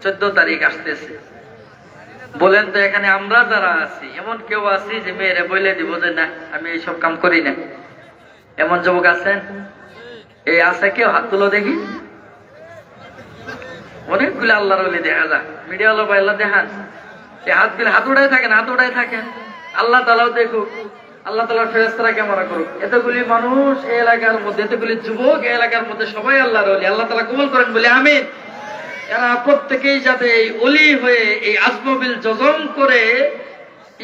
14 তারিখ আসতেছে, বলেন তো এখানে আমরা যারা আছি এমন কেউ আছি যে মেয়েরে বলে দিব যে না আমি এইসব কাম করি না? এমন যুবক আছেন? এই আছে কেউ? হাত তুলো দেখি। অনেকগুলো আল্লাহর ওলি দেখা যায়, মিডিয়া আলো বাইল্লা দেখান, এই হাতগুলো হাত উড়াই থাকেন, হাত উড়াই থাকেন। আল্লাহ তাআলাও দেখুক, আল্লাহ তাআলার ফেরেশতারা ক্যামেরা করুক। এতগুলি মানুষ এই এলাকার মধ্যে, এতগুলি যুবক এই এলাকার মধ্যে, সবাই আল্লাহর ওলি, আল্লাহ তাআলা কবুল করেন বলে আমিন। এরা প্রত্যেকেই যাতে এই ওলি হয়ে এই আজমবিল জজম করে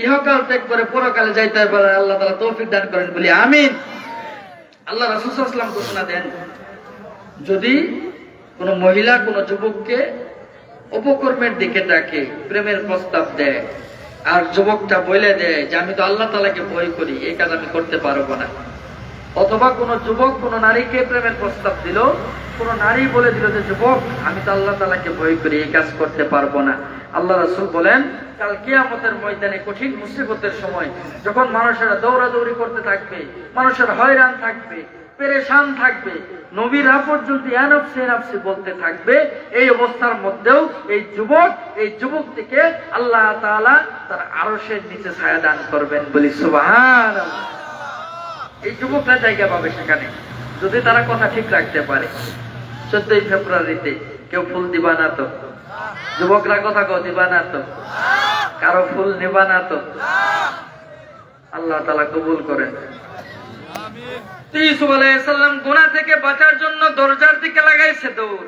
ইহকাল ত্যাগ করে পরকালে যাইতে পারে, আল্লাহ তাআলা তৌফিক দান করেন বলি আমিন। আল্লাহ রাসূল সাল্লাল্লাহু আলাইহি ওয়াসাল্লাম ঘোষণা দেন, যদি কোন মহিলা কোন যুবককে অপকর্মের দিকে ডাকে, প্রেমের প্রস্তাব দেয়, আর যুবকটা বলে দেয় যে আমি তো আল্লাহ তাআলাকে ভয় করি, এই কাজ আমি করতে পারবো না, অথবা কোন যুবক কোন নারীকে প্রেমের প্রস্তাব দিল, কোন নারী বলে দিল যে যুবক আমি তো আল্লাহ তাআলাকে ভয় করি, এই কাজ করতে পারবো না, আল্লাহ রাসূল বলেন কাল কিয়ামতের ময়দানে কঠিন মুসিবতের সময় যখন মানুষেরা দৌড়াদৌড়ি করতে থাকবে, মানুষের হয়রান থাকবে, পেরেশান থাকবে, নবীরা পর্যন্ত ইয়া নাফসি ইয়া নাফসি বলতে থাকবে, এই অবস্থার মধ্যেও এই যুবকটিকে আল্লাহ তাআলা তার আরশের নিচে ছায়া দান করবেন বলি সুবহানাল্লাহ। এই যুবকরা জায়গা পাবে সেখানে যদি তারা কথা ঠিক রাখতে পারে। 14 ফেব্রুয়ারিতে কেউ ফুল দিবা না তো? যুবকরা কথা কও, দিবা না তো? কারো ফুল নিবা না তো? আল্লাহ তাআলা কবুল করেন। ইউসুফ আলাইহিস সালাম গুনাহ থেকে বাঁচার জন্য দরজার দিকে লাগাইছে দৌড়।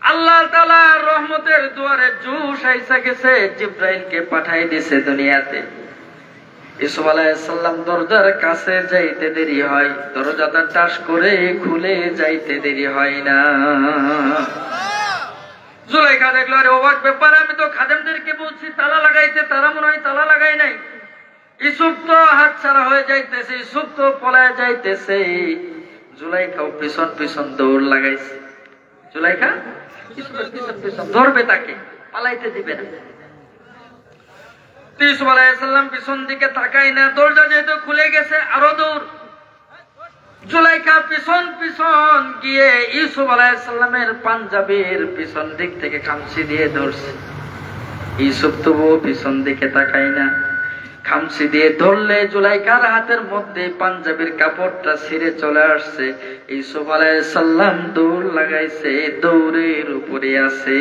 আল্লাহ তাআলা রহমতের দুয়ারে জোশ আইসা গেছে, জিবরাইলকে পাঠাই দিয়েছে দুনিয়াতে। ইউসুফ আলাইহিস সালাম দরজার কাছে যাইতে দেরি হয়, দরজাটা টাস করে খুলে যাইতে দেরি হয় না। জুলাইখা দেখলো, আরে অবাক ব্যাপার, আমি তো খাদেমদেরকে বলছি তালা লাগাইতে, তারা মনে হয় তালা লাগাই নাই। ইউসুফ তো হাত ছাড়া হয়ে যাইতেছে, ইউসুফ তো পলায় যাইতেছে। জুলাইখাও পিছন পিছন দৌড় লাগাইছে। জুলাইখা ইউসুফের পিছন পিছন ধরবে, তাকে পালাইতে দিবে না। ইউসুফ আলাইহিস সালাম পিছন দিকে তাকাই না, দরজা যেহেতু খুলে গেছে আরো দৌড়। জুলাইখা পিছন পিছন গিয়ে ইউসুফ আলাইহিস সালামের পাঞ্জাবির পিছন দিক থেকে খামচি দিয়ে ধরছে। ইউসুফ তবুও পিছন দিকে তাকাই না, খামচি দিয়ে ধরলে জুলাইখার হাতের মধ্যে পাঞ্জাবির কাপড়টা ছিঁড়ে চলে আসছে। ইউসুফ আলাইহিস সালাম দৌড় লাগাইছে, দৌড়ের উপরে আছে।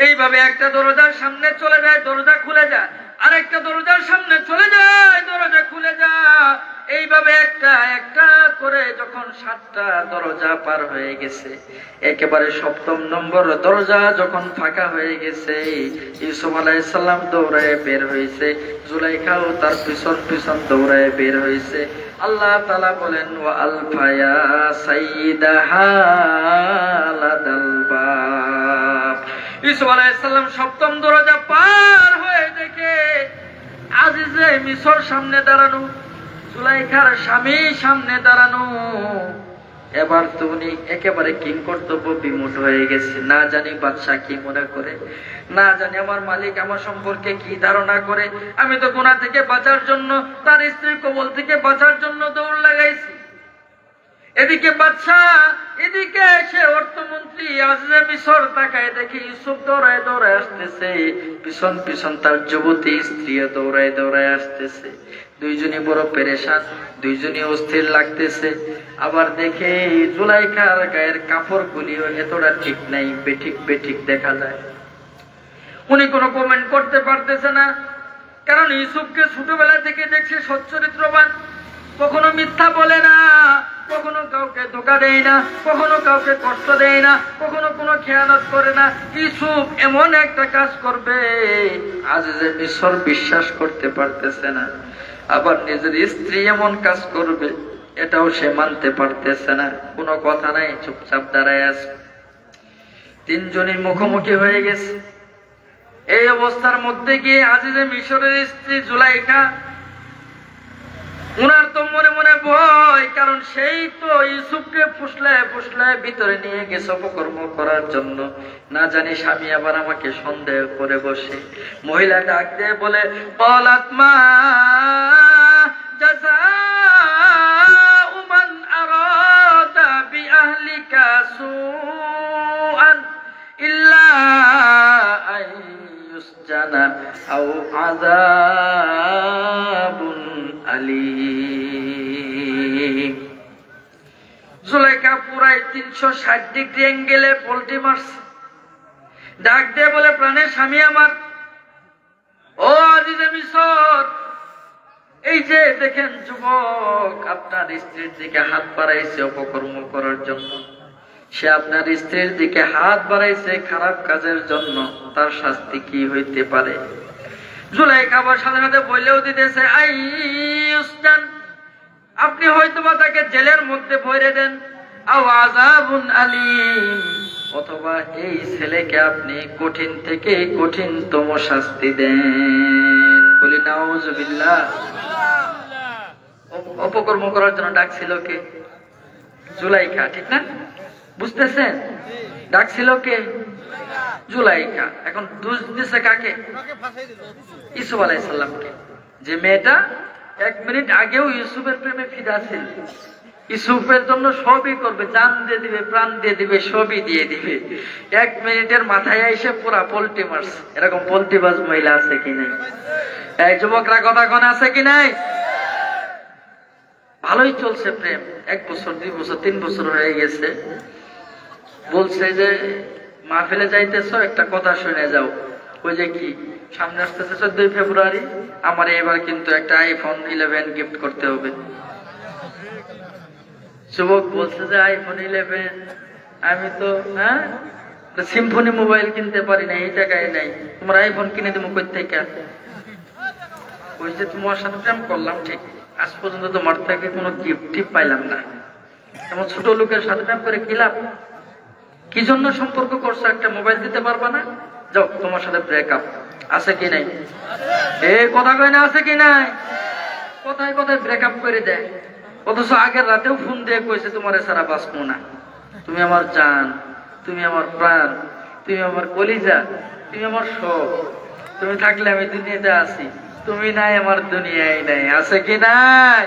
এইভাবে একটা দরজার সামনে চলে যায়, দরজা খুলে যায়, আরেকটা দরজার সামনে চলে যায়, দরজা খুলে যায়। এইভাবে একটা একটা করে যখন 7টা দরজা পার হয়ে গেছে, একেবারে 7ম নম্বর দরজা যখন ফাঁকা হয়ে গেছে, ইউসুফ আলাইহিস সালাম দৌড়ায় বের হয়েছে, জুলাইখাও তার পিছন পিছন দৌড়ায় বের হয়েছে। আল্লাহ তাআলা বলেন, ওয়া আলফায়া সাইয়্যিদাহা লাদাল বাব। ইউসুফ আলাইহিস সালাম 7ম দরজা পার হয়ে দেখে আজিজে মিশর সামনে দাঁড়ানো, জুলাইখার স্বামী সামনে দাঁড়ানো। এবার তো উনি একেবারে কিংকর্তব্য বিমূঢ় হয়ে গেছে। না জানি বাদশা কি মনে করে, না জানি আমার মালিক আমার সম্পর্কে কি ধারণা করে। আমি তো গুনাহ থেকে বাঁচার জন্য, তার স্ত্রীর কবল থেকে বাঁচার জন্য দৌড় লাগাইছি। এদিকে বাদশা, এদিকে সে অর্থমন্ত্রী আজিজে মিশর তাকায় দেখে ইউসুফ দৌড়ায় দৌড়ায় আসতেছে, পিছন পিছন তার যুবতী স্ত্রীও দৌড়ায় দৌড়ায় আসতেছে। দুইজনই বড় পেরেশান, দুইজনই অস্থির লাগতেছে। আবার দেখে জুলাইখার গায়ের কাপড়গুলিও এতটা ঠিক নাই, বেঠিক বেঠিক দেখা যায়। উনি কোনো কমেন্ট করতে পারতেছে না, কারণ ইউসুফকে ছোটবেলা থেকে দেখছে সচ্চরিত্রবান, কখনো মিথ্যা বলে না, কখনো কাউকে ধোঁকা দেয় না, কখনো কাউকে কষ্ট দেয় না, কখনো কোনো খেয়ানত করে না। ইউসুফ এমন একটা কাজ করবে আজিজে মিশর বিশ্বাস করতে পারতেছে না। আবার নিজের স্ত্রী এমন কাজ করবে এটাও সে মানতে পারতেছে না। কোনো কথা নাই, চুপচাপ দাঁড়ায় আছে। তিনজনই মুখোমুখি হয়ে গেছে। এই অবস্থার মধ্যে গিয়ে আজিজে মিশরের স্ত্রী জুলাইখা, উনার তো মনে মনে ভয়, কারণ সেই তো ইউসুফকে ফুসলে ফুসলে ভিতরে নিয়ে গেছে অপকর্ম করার জন্য। না জানি স্বামী আবার আমাকে সন্দেহ করে বসে। মহিলা ডাক দিয়ে বলে, ক্বালাত মা জাযাউ মান আরাদা বিআহলিকা সুআন ইল্লা আন ইউসজানা আও আযাবুন আলীম। জুলাইখা পুরাই 360 ডিগ্রি অ্যাঙ্গেলে পল্টি মারছে। ডাক দিয়ে বলে, প্রাণের স্বামী আমার, ও আজিজে মিশর, এই যে দেখেন যুবক আপনার স্ত্রীর দিকে হাত বাড়াইছে অপকর্ম করার জন্য। সে আপনার স্ত্রীর দিকে হাত বাড়াইছে খারাপ কাজের জন্য, তার শাস্তি কি হইতে পারে? জুলাইখা আবার সাথে সাথে বলেও দিতেছে, আইয়ুসজান, আপনি হয়তোবা তাকে জেলের মধ্যে ভরে দেন, আও আযাবুন আলীম, অথবা এই ছেলেকে আপনি কঠিন থেকে কঠিনতম শাস্তি দেন। বলি নাউযুবিল্লাহ। অপকর্ম করার জন্য ডাকছিল কে? জুলাইখা, ঠিক না? বুঝতেছেন? ডাকছিল কে? জুলাইখা। এখন দোষ দিছে কাকে? ইউসুফ আলাইহিস সালামকে। যে মেয়েটা 1 মিনিট আগেও ইউসুফের প্রেমে ফিদা ছিল, ইউসুফের জন্য সবই করবে, জান দিয়ে দিবে, প্রাণ দিয়ে দিবে, সবই দিয়ে দিবে। 1 মিনিটের মাথায় এসে পুরা পল্টি মারছে। এরকম পল্টিবাজ মহিলা আছে কি নাই? এই যুবকরা কথা কোন আছে কি নাই? ভালোই চলছে প্রেম, 1 বছর 2 বছর 3 বছর হয়ে গেছে। বলছে যে মাহফিলে যাইতেছ, একটা কথা শুনে যাও। ওই যে কি সামনে আসতেছে 14 ফেব্রুয়ারি, আমার এবার কিন্তু একটা আইফোন 11 গিফট করতে হবে। যুবক বলছে যে আইফোন 11, আমি তো সিম্ফনি মোবাইল কিনতে পারি না, এই টাকায় নাই, তোমার আইফোন কিনে দেবো কই থেকে? ওই যে তোমার সাথে প্রেম করলাম ঠিক, আজ পর্যন্ত তোমার থেকে কোনো গিফট পাইলাম না, এমন ছোট লোকের সাথে প্রেম করে কি লাভ? কি জন্য সম্পর্ক করছো? একটা মোবাইল দিতে পারবা না? যাও, তোমার সাথে ব্রেকআপ। আছে কি নাই? এই কথা কয় না, আছে কি নাই? কোথায় কোথায় ব্রেকআপ করে দেয়, অথচ আগের রাতেও ফোন দিয়ে কইছে তোমার সারা বাঁচবো না, তুমি আমার জান, তুমি আমার প্রাণ, তুমি আমার কলিজা, তুমি আমার সব, তুমি থাকলে আমি দুনিয়াতে আছি, তুমি নাই আমার দুনিয়ায় নাই। আছে কি নাই?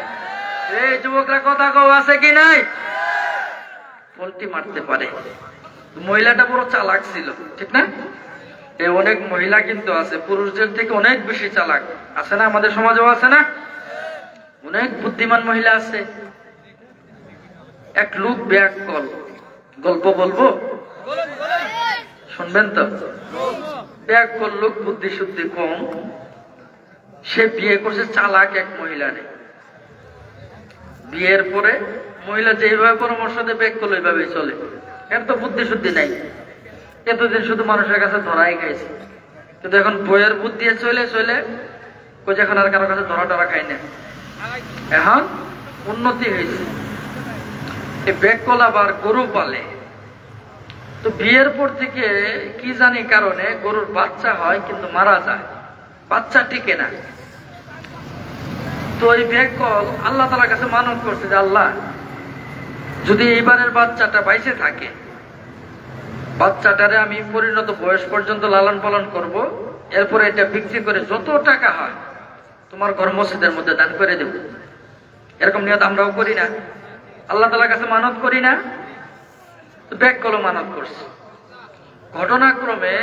এই যুবকরা কথা কও, আছে কি নাই? পল্টি মারতে পারে। মহিলাটা বড় চালাক ছিল, ঠিক না? এই অনেক মহিলা কিন্তু আছে পুরুষদের থেকে অনেক বেশি চালাক, আছে না? আমাদের সমাজেও আছে না? অনেক বুদ্ধিমান মহিলা আছে। এক লোক ব্যাক কল, গল্প বলবো, শুনবেন তো? ব্যাক কল লোক, বুদ্ধি শুদ্ধি কম, সে বিয়ে করছে চালাক এক মহিলা নেই। বিয়ের পরে মহিলা যেভাবে পরামর্শ দেবে ব্যাক কল ওইভাবেই চলে, এর তো বুদ্ধি শুদ্ধি নাই। এতদিন শুধু মানুষের কাছে ধরাই খাইছে, কিন্তু এখন বইয়ের বুদ্ধি চলে চলে ওই এখন আর কারো কাছে ধরা টরা খাই না, এখন উন্নতি হয়েছে। এই ব্যাককল আবার গরু পালে, তো বিয়ের পর থেকে কি জানি কারণে গরুর বাচ্চা হয় কিন্তু মারা যায়, বাচ্চা টিকে না। তো এই ব্যাককল আল্লাহ তাআলার কাছে মানত করছে যে আল্লাহ, যদি এইবারের বাচ্চাটা বাইসে থাকে, বাচ্চাটারে আমি পরিণত বয়স পর্যন্ত লালন পালন করব, এরপরে এটা বিক্রি করে যত টাকা হয় তোমার ঘর মসজিদের মধ্যে দান করে দেব। এরকম নিয়ত আমরাও করি না? আল্লাহ তাআলার কাছে মানত করি না? তো ব্যাককল মানত করছে। ঘটনাক্রমে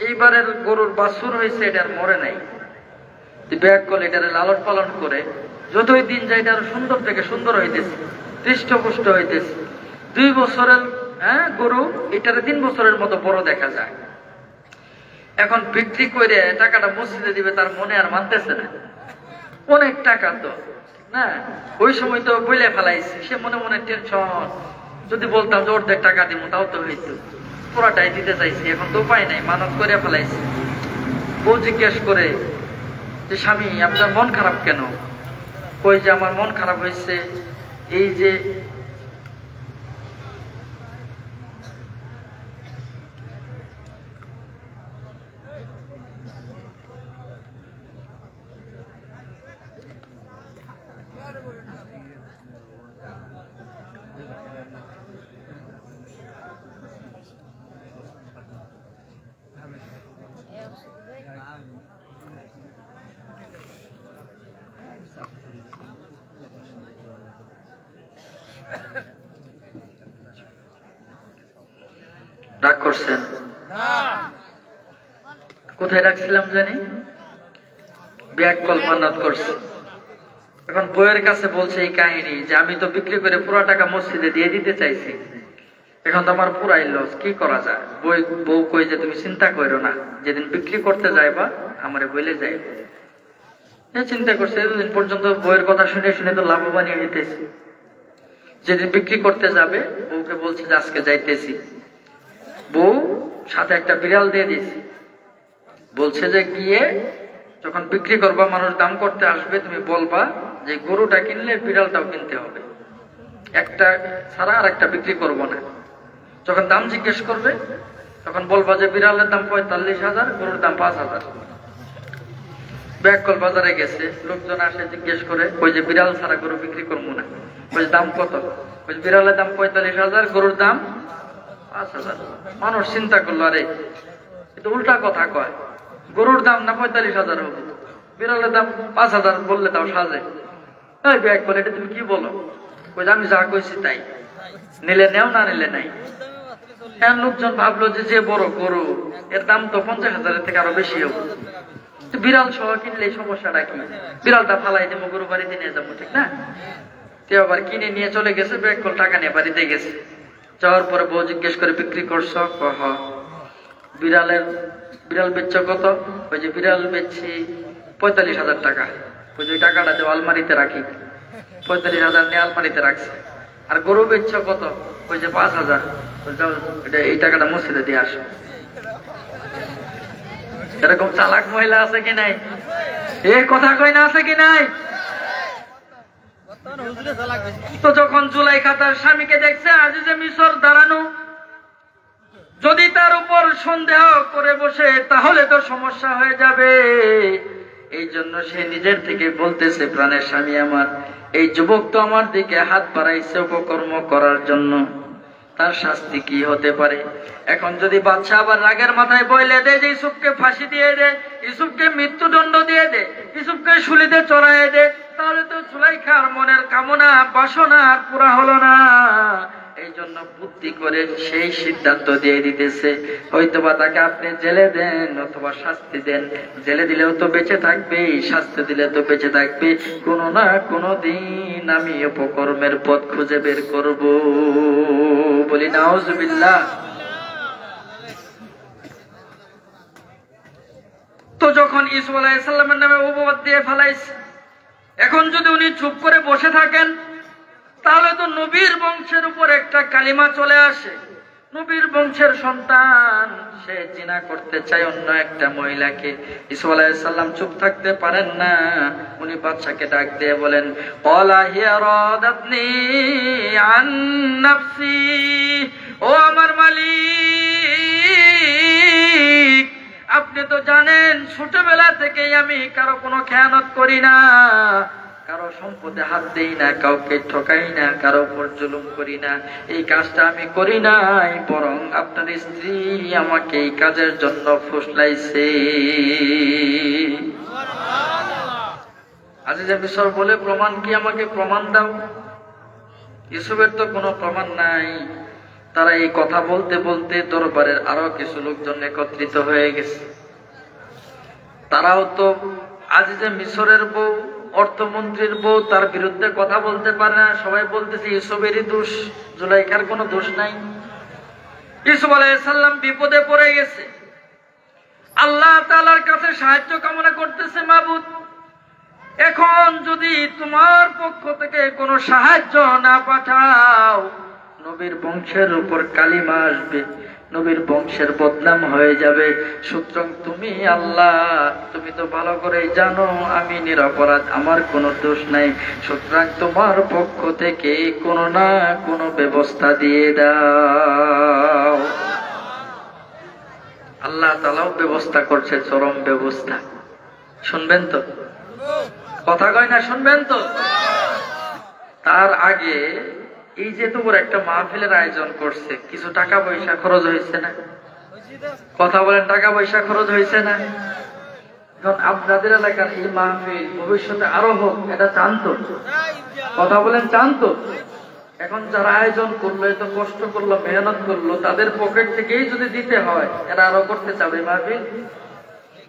এইবারের গরুর বাছুর হয়েছে, এটা আর মরে নাই। ব্যাককল এটারে লালন পালন করে যতই দিন যায় এটা আরো সুন্দর থেকে সুন্দর হইতেছে, হৃষ্টপুষ্ট হইতেছে। 2 বছরের গরু এটারে 3 বছরের মতো বড় দেখা যায়। এখন বিক্রি করে টাকাটা মসজিদে দিবে, তার মনে আর মানতেছে না, অনেক টাকা তো না। ওই সময় তো বইলে ফেলাইছি, সে মনে মনে টেনশন, যদি বলতাম যে অর্ধেক টাকা দিব তাও তো হইতো, পুরাটাই দিতে চাইছি, এখন তো উপায় নাই, মানত করে ফেলাইছি। বউ জিজ্ঞেস করে যে স্বামী আপনার মন খারাপ কেন? কই যে আমার মন খারাপ হয়েছে এই যে রাগ করছেন? কোথায় রাখছিলাম জানি? ব্যাককল মান্নাত করছে। এখন বউয়ের কাছে বলছে এই কাহিনী যে আমি তো বিক্রি করে পুরো টাকা মসজিদে দিয়ে দিতে চাইছি, এখন তো আমার পুরাই লস, কি করা যায়? বউ কই যে তুমি চিন্তা করো না, যেদিন বিক্রি করতে যাইবা আমারে বলে যাইবে। চিন্তা করছে এতদিন পর্যন্ত বউয়ের কথা শুনে শুনে তো লাভবান হইতেছে। যেদিন বিক্রি করতে যাবে বউকে বলছে যে আজকে যাইতেছি। বউ সাথে একটা বিড়াল দিয়ে দিয়েছে, বলছে যে গিয়ে যখন বিক্রি করবা, মানুষ দাম করতে আসবে, তুমি বলবা যে গরুটা কিনলে বিড়ালটাও কিনতে হবে, একটা ছাড়া আর একটা বিক্রি করবো না। যখন দাম জিজ্ঞেস করবে তখন বলবা যে বিড়ালের দাম 45,000, গরুর দাম 5,000। ব্যাককল বাজারে গেছে, লোকজন আসে জিজ্ঞেস করে ওই যে বিড়াল ছাড়া গরু বিক্রি করবো না, ওই দাম কত? ওই বিড়ালের দাম 45,000, গরুর দাম 5,000। মানুষ চিন্তা করলো আরে এটা উল্টা কথা কয়, গরুর দাম না 45,000 হবে, বিড়ালের দাম 5,000 বললে তাও সাজে। এই ব্যাককল এটা তুমি কি বলো? ওই আমি যা কইছি তাই, নিলে নেও না নিলে নাই। এখন লোকজন ভাবলো যে বড় গরু এর দাম তো 50,000 থেকে আরো বেশি হবে, বিড়াল সহ কিনলে সমস্যাটা কি? বিড়ালটা ফালাই দেবো, গরু বাড়িতে নিয়ে যাবো, ঠিক না? কেউ আবার কিনে নিয়ে চলে গেছে, ব্যাককল টাকা নিয়ে বাড়িতে গেছে। যাওয়ার পরে বউ জিজ্ঞেস করে বিক্রি করছো? বিড়াল বেচছো কত? ওই যে বিড়াল বেচছি 45,000 টাকা। ওই যে টাকাটা যে আলমারিতে রাখি, 45,000 নিয়ে আলমারিতে রাখছে। আর গরু বেচছো কত? ওই যে 5,000। এই টাকাটা মসজিদে দিয়ে আসো। এরকম চালাক মহিলা আছে কি নাই? এই কথা কই না, আছে কি নাই? তো যখন জুলাইখা তার স্বামীকে দেখছে আজিজে মিশর দাঁড়ানো, যদি তার উপর সন্দেহ করে বসে তাহলে তো সমস্যা হয়ে যাবে। এই জন্য সে নিজের থেকে বলতেছে, প্রাণের স্বামী আমার, এই যুবক তো আমার দিকে হাত বাড়াইছে অপকর্ম করার জন্য, তার শাস্তি কি হতে পারে? এখন যদি বাদশা আবার রাগের মাথায় বইলে দেয় যে ইউসুফকে ফাঁসি দিয়ে দে, ইউসুফকে মৃত্যুদণ্ড দিয়ে দে, ইউসুফকে শুলিতে চড়াইয়ে দে, তাহলে তো জুলাইখার মনের কামনা বাসনা আর পুরা হলো না। এই জন্য বুদ্ধি করে সেই সিদ্ধান্ত দিয়ে দিতেছে, হয়তোবা তাকে আপনি জেলে দেন অথবা শাস্তি দেন। জেলে দিলেও তো বেঁচে থাকবে, শাস্তি দিলে তো বেঁচে থাকবে। কোনো না কোনো দিন আমি অপকর্মের পথ খুঁজে বের করব। বলি নাউজুবিল্লাহ। তো যখন ইউসুফ আলাইহিস সালামের নামে অপবাদ দিয়ে ফেলাইছে, এখন যদি উনি চুপ করে বসে থাকেন তাহলে তো নবীর বংশের উপর একটা কালিমা চলে আসে। নবীর বংশের সন্তান সে জিনা করতে চায় অন্য একটা মহিলাকে। ইউসুফ আলাইহিস সালাম চুপ থাকতে পারেন না, উনি বাদশাকে ডাক দিয়ে বলেন, ক্বালা হিয়া রাদাতনি আন নাফসি, ও আমার মালিক, আপনি তো জানেন ছোটবেলা থেকেই আমি কারো কোনো খেয়ানত করি না, কারো সম্পদে হাত দেই না, কাউকে ঠকাই না, কারো উপর জুলুম করি না। এই কাজটা আমি করি নাই, বরং আপনার স্ত্রী আমাকে এই কাজের জন্য ফুসলাইছে। আজিজে মিশর বলে, প্রমাণ কি? আমাকে প্রমাণ দাও। ইউসুফের তো কোনো প্রমাণ নাই। তারা এই কথা বলতে বলতে দরবারের আরো কিছু লোকজন একত্রিত হয়ে গেছে। তারাও তো আজিজে মিশরের বউ, অর্থমন্ত্রীর বউ, তার বিরুদ্ধে কথা বলতে পারে না। সবাই বলতেছে ইউসুফেরই দোষ, জুলাইখার কোনো দোষ নাই। ইউসুফ আলাইহিস সালাম বিপদে পড়ে গেছে, আল্লাহ তাআলার কাছে সাহায্য কামনা করতেছে, মাবুদ এখন যদি তোমার পক্ষ থেকে কোনো সাহায্য না পাঠাও, নবীর বংশের উপর কালিমা আসবে, নবীর বংশের বদনাম হয়ে যাবে। সুতরাং তুমি আল্লাহ, তুমি তো ভালো করেই জানো আমি নিরপরাধ, আমার কোনো দোষ নাই। সুতরাং তোমার পক্ষ থেকে কোনো না কোনো ব্যবস্থা দিয়ে দাও। আল্লাহ তাআলাও ব্যবস্থা করছে, চরম ব্যবস্থা। শুনবেন তো? কথা কয় না, শুনবেন তো? তার আগে এই যে তোমার একটা মাহফিলের আয়োজন করছে, কিছু টাকা পয়সা খরচ হয়েছে না? কথা বলেন, টাকা পয়সা খরচ হয়েছে না? এখন আপনাদের এলাকার এই মাহফিল ভবিষ্যতে আরো হোক, এটা চান তো? কথা বলেন, চান তো? এখন যারা আয়োজন করলো, এত কষ্ট করলো, মেহনত করলো, তাদের পকেট থেকেই যদি দিতে হয়, এরা আরো করতে চাবে মাহফিল।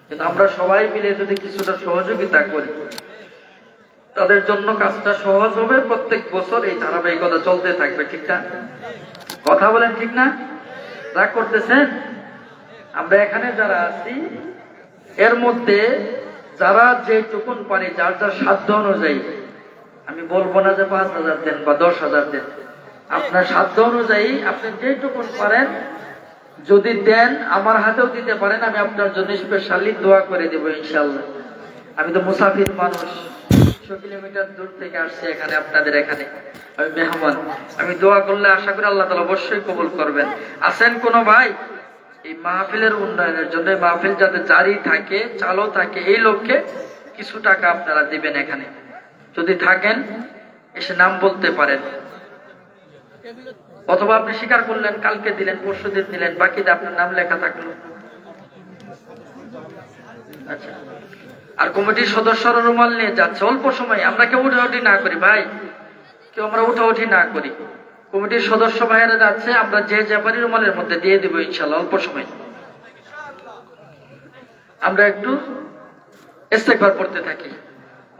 কিন্তু আমরা সবাই মিলে যদি কিছুটা সহযোগিতা করি, তাদের জন্য কাজটা সহজ হবে। প্রত্যেক বছর এই ধারাবাহিকতা চলতে থাকবে, ঠিক না? কথা বলেন, ঠিক না? রাগ করতেছেন? আমরা এখানে যারা আছি এর মধ্যে যারা যেটুকুন পারি, যার যার সাধ্য অনুযায়ী, আমি বলবো না যে 5,000 দেন বা 10,000 দেন, আপনার সাধ্য অনুযায়ী আপনি যেটুকুন পারেন যদি দেন, আমার হাতেও দিতে পারেন, আমি আপনার জন্য স্পেশালি দোয়া করে দেব ইনশাআল্লাহ। আমি তো মুসাফির মানুষ, 100 কিলোমিটার দূর থেকে আসছি এখানে, আপনাদের এখানে আমি মেহমান। আমি দোয়া করলে আশা করি আল্লাহ তাআলা অবশ্যই কবুল করবেন। আছেন কোনো ভাই এই মাহফিলের উন্নয়নের জন্য, মাহফিল যাতে জারি থাকে, চালু থাকে, এই লক্ষ্যে কিছু টাকা আপনারা দিবেন। এখানে যদি থাকেন এসে নাম বলতে পারেন, অথবা আপনি স্বীকার করলেন, কালকে দিলেন, পরশু দিন দিলেন, বাকিটা আপনার নাম লেখা থাকলো। আচ্ছা, আর কমিটির সদস্যরা রুমাল নিয়ে যাচ্ছে অল্প সময়। আমরা কেউ উঠাউঠি না করি ভাই, কেউ আমরা উঠাউঠি না করি। কমিটির সদস্য ভাইয়েরা যাচ্ছে, আমরা যে পারি রুমালের মধ্যে দিয়ে দিব ইনশাআল্লাহ অল্প সময়। আমরা একটু ইস্তেগফার পড়তে থাকি।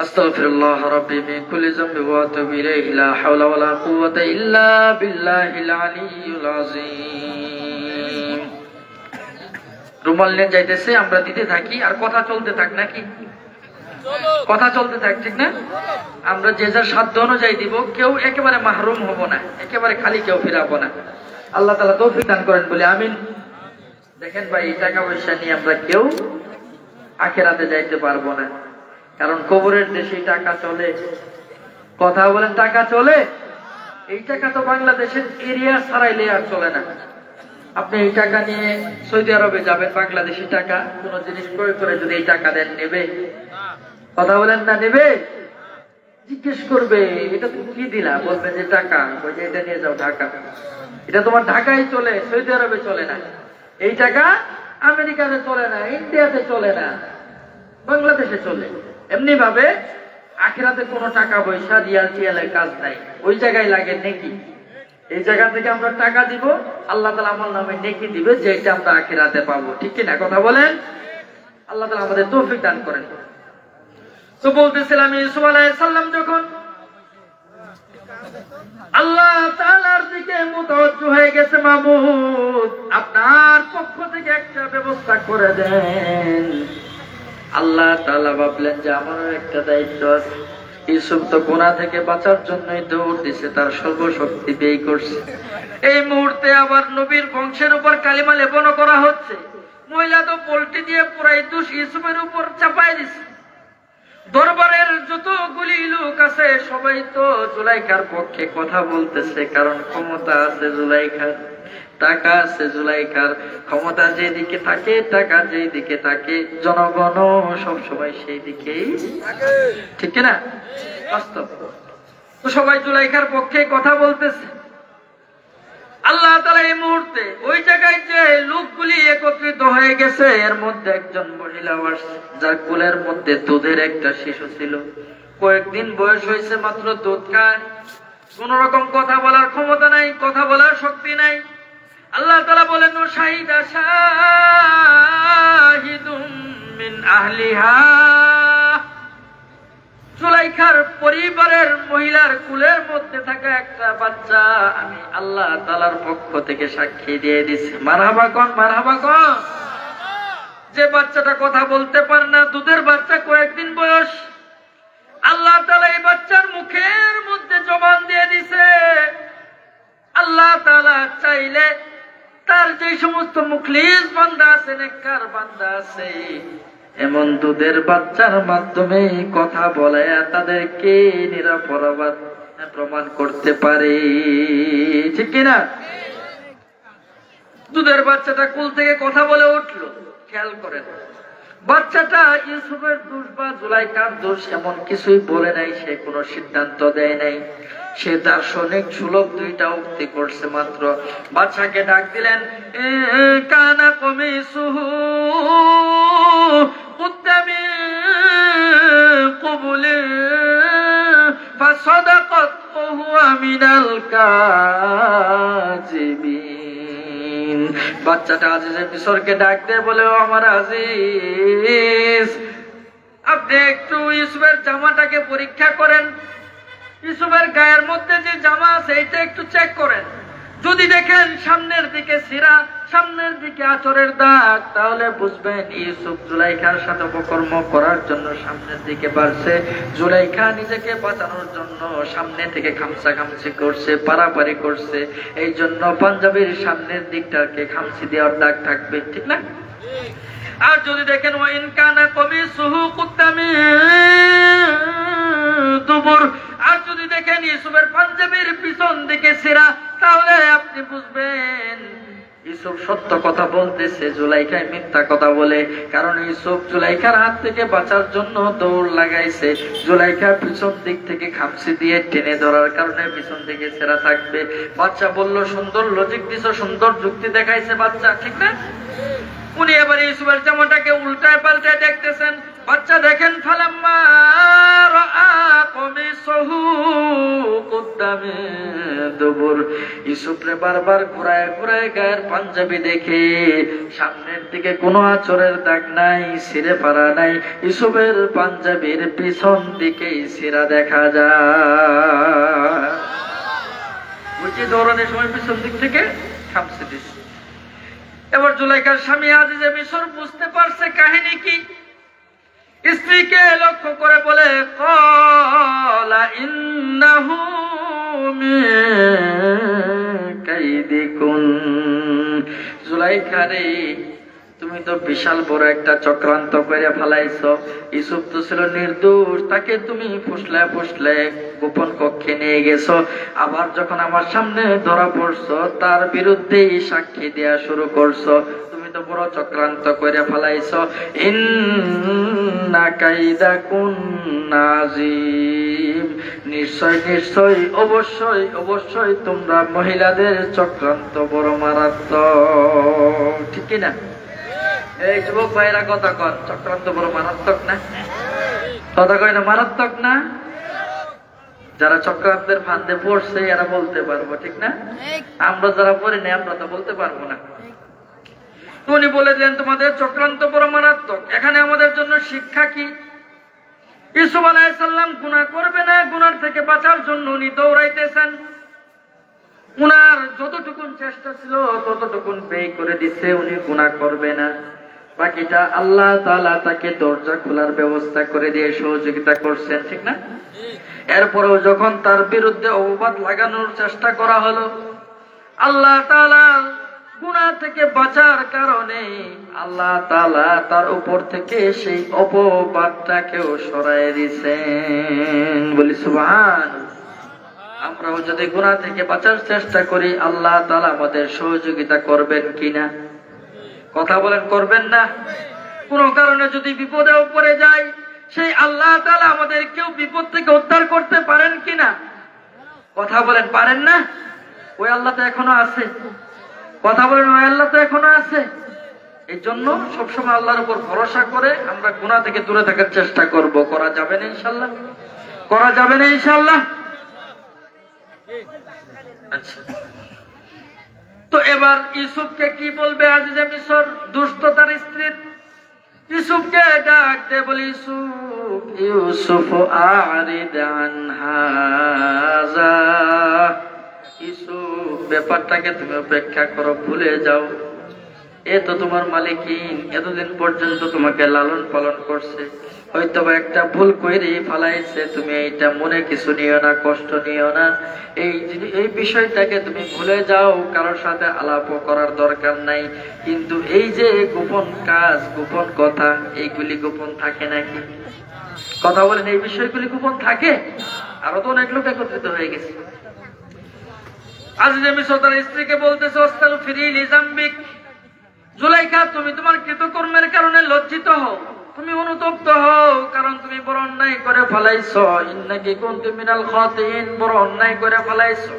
আস্তাগফিরুল্লাহ রাব্বি মিন কুল্লি যামবি ওয়া আতুবু ইলাইহি, লা হাওলা ওয়া লা কুওয়াতা ইল্লা বিল্লাহিল আলিয়্যিল আযীম। রুমাল নিয়ে যাইতেছে, আমরা দিতে থাকি, আর কথা চলতে থাক নাকি? কথা চলতে থাক, ঠিক না? আমরা যে যার সাধ্য অনুযায়ী দিব, কেউ একেবারে মাহরুম হব না, একেবারে খালি কেউ ফিরাবো না। আল্লাহ তাআলা তৌফিক দান করেন বলে আমিন। দেখেন ভাই, এই টাকা পয়সা নিয়ে আমরা কেউ আখিরাতে যাইতে পারবো না, কারণ কবরের দেশে টাকা চলে। কথা বলেন, টাকা চলে? এই টাকা তো বাংলাদেশের এরিয়া ছাড়াইলে আর চলে না। আপনি এই টাকা নিয়ে সৌদি আরবে যাবেন, বাংলাদেশি টাকা, কোন জিনিস ক্রয় করে যদি এই টাকা দেন, নেবে? কথা বলেন না, নেবে? জিজ্ঞেস করবে এটা তুমি কি দিলা, বলবে যে টাকা, বলবে এটা নিয়ে যাও ঢাকা। এটা তোমার ঢাকায় চলে, সৌদি আরবে চলে না। এই টাকা আমেরিকাতে চলে না, ইন্ডিয়াতে চলে না, বাংলাদেশে চলে। এমনি ভাবে আখিরাতে কোনো টাকা পয়সা রিয়াল টিয়ালের কাজ নাই, ওই জায়গায় লাগে নেকি। এই জায়গা থেকে আমরা টাকা দিব, আল্লাহ তাআলা আমার নামে নেকি দিবে, যেটা আমরা আখিরাতে পাবো, ঠিক কি না? কথা বলেন। আল্লাহ তাআলা আমাদের তৌফিক দান করেন। তো বলতেছিলাম, ইউসুফ আলাইহিস সালাম যখন আল্লাহ তাআলার দিকে মুতাওয়াজ্জিহ হয়ে গেছে, মাবুদ আপনার পক্ষ থেকে একটা ব্যবস্থা করে দেন। আল্লাহ তাআলা ভাবলেন যে আমারও একটা দায়িত্ব আছে। ইউসুফ তো গুনাহ থেকে বাঁচার জন্যই দৌড় দিছে, তার সর্বশক্তি ব্যয় করছে। এই মুহূর্তে আবার নবীর বংশের উপর কালিমা লেপন করা হচ্ছে। মহিলা তো পোল্ট্রি দিয়ে পুরাই দোষ ইউসুফের উপর চাপাই দিছে। দরবারের যতগুলি লোক আছে সবাই তো জুলাইখার পক্ষে কথা বলতেছে, কারণ ক্ষমতা আছে জুলাইখার, টাকা আছে জুলাইখার। ক্ষমতা যেদিকে থাকে, টাকা যেদিকে থাকে, জনগণ সবসময় সেই দিকেই, ঠিক না? বাস্তব। তো সবাই জুলাইখার পক্ষে কথা বলতেছে। আল্লাহ তাআলা এই মুহূর্তে ওই জায়গায় যে লোকগুলি একত্রিত হয়ে গেছে, এর মধ্যে একজন মহিলা আসছে, যার কোলের মধ্যে দুধের একটা শিশু ছিল। কয়েকদিন বয়স হয়েছে মাত্র, দুধ খায়, কোন রকম কথা বলার ক্ষমতা নাই, কথা বলার শক্তি নাই। আল্লাহ তাআলা বলেন, শাহিদা শাহিদুম মিন আহলিহা, জুলাইখার পরিবারের মহিলার কুলের মধ্যে থাকা একটা বাচ্চা আমি আল্লাহ তাআলার পক্ষ থেকে সাক্ষী দিয়ে দিছি। মারহাবা কোন, মারহাবা কোন। যে বাচ্চাটা কথা বলতে পারে না, দুধের বাচ্চা, কয়েকদিন বয়স, আল্লাহ তাআলা এই বাচ্চার মুখের মধ্যে জবান দিয়ে দিছে। আল্লাহ তাআলা চাইলে তার যে সমস্ত মুখলিস বান্দা আছে, নেককার বান্দা আছে, এমন দুধের বাচ্চার মাধ্যমে কথা বলায় তাদেরকে নিরপরাধ প্রমাণ করতে পারে, ঠিক কিনা? দুধের বাচ্চাটা কুল থেকে কথা বলে উঠলো। খেয়াল করেন, বাচ্চাটা ইউসুফের দোষ বা জুলাইখার দোষ এমন কিছুই বলে নাই, সে কোনো সিদ্ধান্ত দেয় নাই, সে দার্শনিক সুলভ দুইটা উক্তি করছে মাত্র। বাচ্চাকে ডাক দিলেন, কানা কমিসুহু কুদ্দামি কুবুলি ফাসাদাকাত ওয়া হুয়া মিনাল কাযিবিন। বাচ্চাটা আজিজের মিশরকে ডাক দিয়ে বলে, ও আমার আজিজ, আপনি একটু ইউসুফের জামাটাকে পরীক্ষা করেন, ইউসুফের গায়ের মধ্যে যে জামা আছে এটা একটু চেক করেন। যদি দেখেন সামনের দিকে ছিঁড়া, সামনের দিকে আঁচড়ের দাগ, তাহলে বুঝবেন ইউসুফ জুলাইখার সাথে অপকর্ম করার জন্য সামনের দিকে বাড়ছে। জুলাইখা নিজেকে বাঁচানোর জন্য সামনে থেকে খামসা খামসি করছে, পারাপারি করছে, এই জন্য পাঞ্জাবির সামনের দিকটাকে খামসি দেওয়ার দাগ থাকবে, ঠিক না? আর যদি দেখেন ওয়াইন কানা কমিসুহু কুদ্দামি দুবুর, আর যদি দেখেন ইউসুফের পাঞ্জাবির পিছন দিকে ছেঁড়া, তাহলে আপনি বুঝবেন ইউসুফ সত্য কথা বলতেছে, জুলাইখায় মিথ্যা কথা বলে। কারণ ইউসুফ জুলাইখার হাত থেকে বাঁচার জন্য দৌড় লাগাইছে, জুলাইখার পিছন দিক থেকে খামসি দিয়ে টেনে ধরার কারণে পিছন দিকে ছেঁড়া থাকবে। বাচ্চা বলল, সুন্দর লজিক দিছো, সুন্দর যুক্তি দেখাইছে বাচ্চা, ঠিক না? উনি এবার ইউসুফের জামাটাকে উল্টায় পাল্টায় দেখতেছেন। বাচ্চা দেখেন, ফালাম্মা রাআ কমিসহু কুদ্দামি দুবুর, ইউসুফরে বারবার ঘুরায় ঘুরায় গায়ের পাঞ্জাবি দেখে, সামনের দিকে কোনো আঁচড়ের দাগ নাই, ছিঁড়ে পারা নাই, ইউসুফের পাঞ্জাবির পিছন দিকেই ছিঁড়া দেখা যায়। বুঝি দৌড়ানোর সময় পিছন দিক থেকে খামসে দিচ্ছে। এবার জুলাইখার স্বামী আজিজে মিশর বুঝতে পারছে কাহিনী কি। স্ত্রীকে লক্ষ্য করে বলে, ক্বালা ইন্নাহু মিন কাইদিকুন, জুলাইখা রে তুমি তো বিশাল বড় একটা চক্রান্ত করে ফেলাইছো। ইউসুফ তো ছিল নির্দোষ, তাকে তুমি ফুসলে ফুসলে গোপন কক্ষে নিয়ে গেছো, আবার যখন আমার সামনে ধরা পড়ছো তার বিরুদ্ধেই সাক্ষী দেয়া শুরু করছো। তুমি তো বড় চক্রান্ত করে ফেলাইছো। ইন্না কাইদাকুন্না আযীম, নিশ্চয় নিশ্চয় অবশ্যই অবশ্যই তোমরা মহিলাদের চক্রান্ত বড় মারাত্মক। ঠিক না? এই যুবক ভাইরা কথা কর, চক্রান্ত বড় মারাত্মক না? কথা কয় না মারাত্মক না? যারা চক্রান্তের ফাঁদে পড়ছে এরা বলতে পারবো, ঠিক না? আমরা যারা পড়ি না আমরা তো বলতে পারবো না। উনি বলে দেন তোমাদের চক্রান্ত বড় মারাত্মক। এখানে আমাদের জন্য শিক্ষা কি? ইউসুফ আলাইহিস সালাম গুনাহ করবে না, গুনার থেকে বাঁচার জন্য উনি দৌড়াইতেছেন। উনার যতটুকুন চেষ্টা ছিল ততটুকুন ব্যয় করে দিচ্ছে, উনি গুনাহ করবে না। বাকিটা আল্লাহ তাআলা তাকে দরজা খোলার ব্যবস্থা করে দিয়ে সহযোগিতা করছেন, ঠিক না? এরপরেও যখন তার বিরুদ্ধে অপবাদ লাগানোর চেষ্টা করা হলো, আল্লাহ তাআলা গুনাহ থেকে বাঁচার কারণে আল্লাহ তাআলা তার উপর থেকে সেই অপবাদটাকেও সরায় দিয়েছেন। বলি সুবহানাল্লাহ। আমরাও যদি গুনাহ থেকে বাঁচার চেষ্টা করি আল্লাহ তাআলা আমাদের সহযোগিতা করবেন কিনা? কথা বলেন, করবেন না? কোন কারণে যদি বিপদেও পড়ে যায় সেই আল্লাহ তাআলা আমাদের কেউ বিপদ থেকে উদ্ধার করতে পারেন কিনা? কথা বলেন, পারেন না? ওই আল্লাহ তো এখনো আছে। কথা বলেন, ওই আল্লাহ তো এখনো আছে। এই জন্য সবসময় আল্লাহর উপর ভরসা করে আমরা গুনাহ থেকে দূরে থাকার চেষ্টা করব। করা যাবে না ইনশাআল্লাহ? করা যাবে না ইনশাআল্লাহ? আচ্ছা, তো এবার ইউসুফকে কি বলবে আজিজে মিশর, দুষ্ট তার স্ত্রীর? ইউসুফকে ডাক দে, বলি ইউসুফ, ইউসুফ আরিদ আন হাযা, ইউসুফ ব্যাপারটাকে তুমি উপেক্ষা করো, ভুলে যাও। এ তো তোমার মালিকিন, এতদিন পর্যন্ত তোমাকে লালন পালন করছে, হয়তো বা একটা ভুল করে ফেলাইছে, তুমি এইটা মনে কিছু নিও না, কষ্ট নিও না। এই বিষয়টাকে তুমি ভুলে যাও, কারোর সাথে আলাপ করার দরকার নাই। কিন্তু এই যে গোপন কাজ, গোপন কথা, এইগুলি গোপন থাকে নাকি? কথা বলেন, এই বিষয়গুলি গোপন থাকে? আরো তো অনেক লোক একত্রিত হয়ে গেছে। আজিজে মিশর তার স্ত্রীকে বলতেছে, আস্তাগফিরি লিযামবিক, জুলাইখা তুমি তোমার কৃতকর্মের কারণে লজ্জিত হও, তুমি অনুতপ্ত হও, কারণ তুমি বড় অন্যায় করে ফেলাইছো। ইন্নাকি কুনতু মিনাল খাতিইন, বড় অন্যায় করে ফেলাইছো।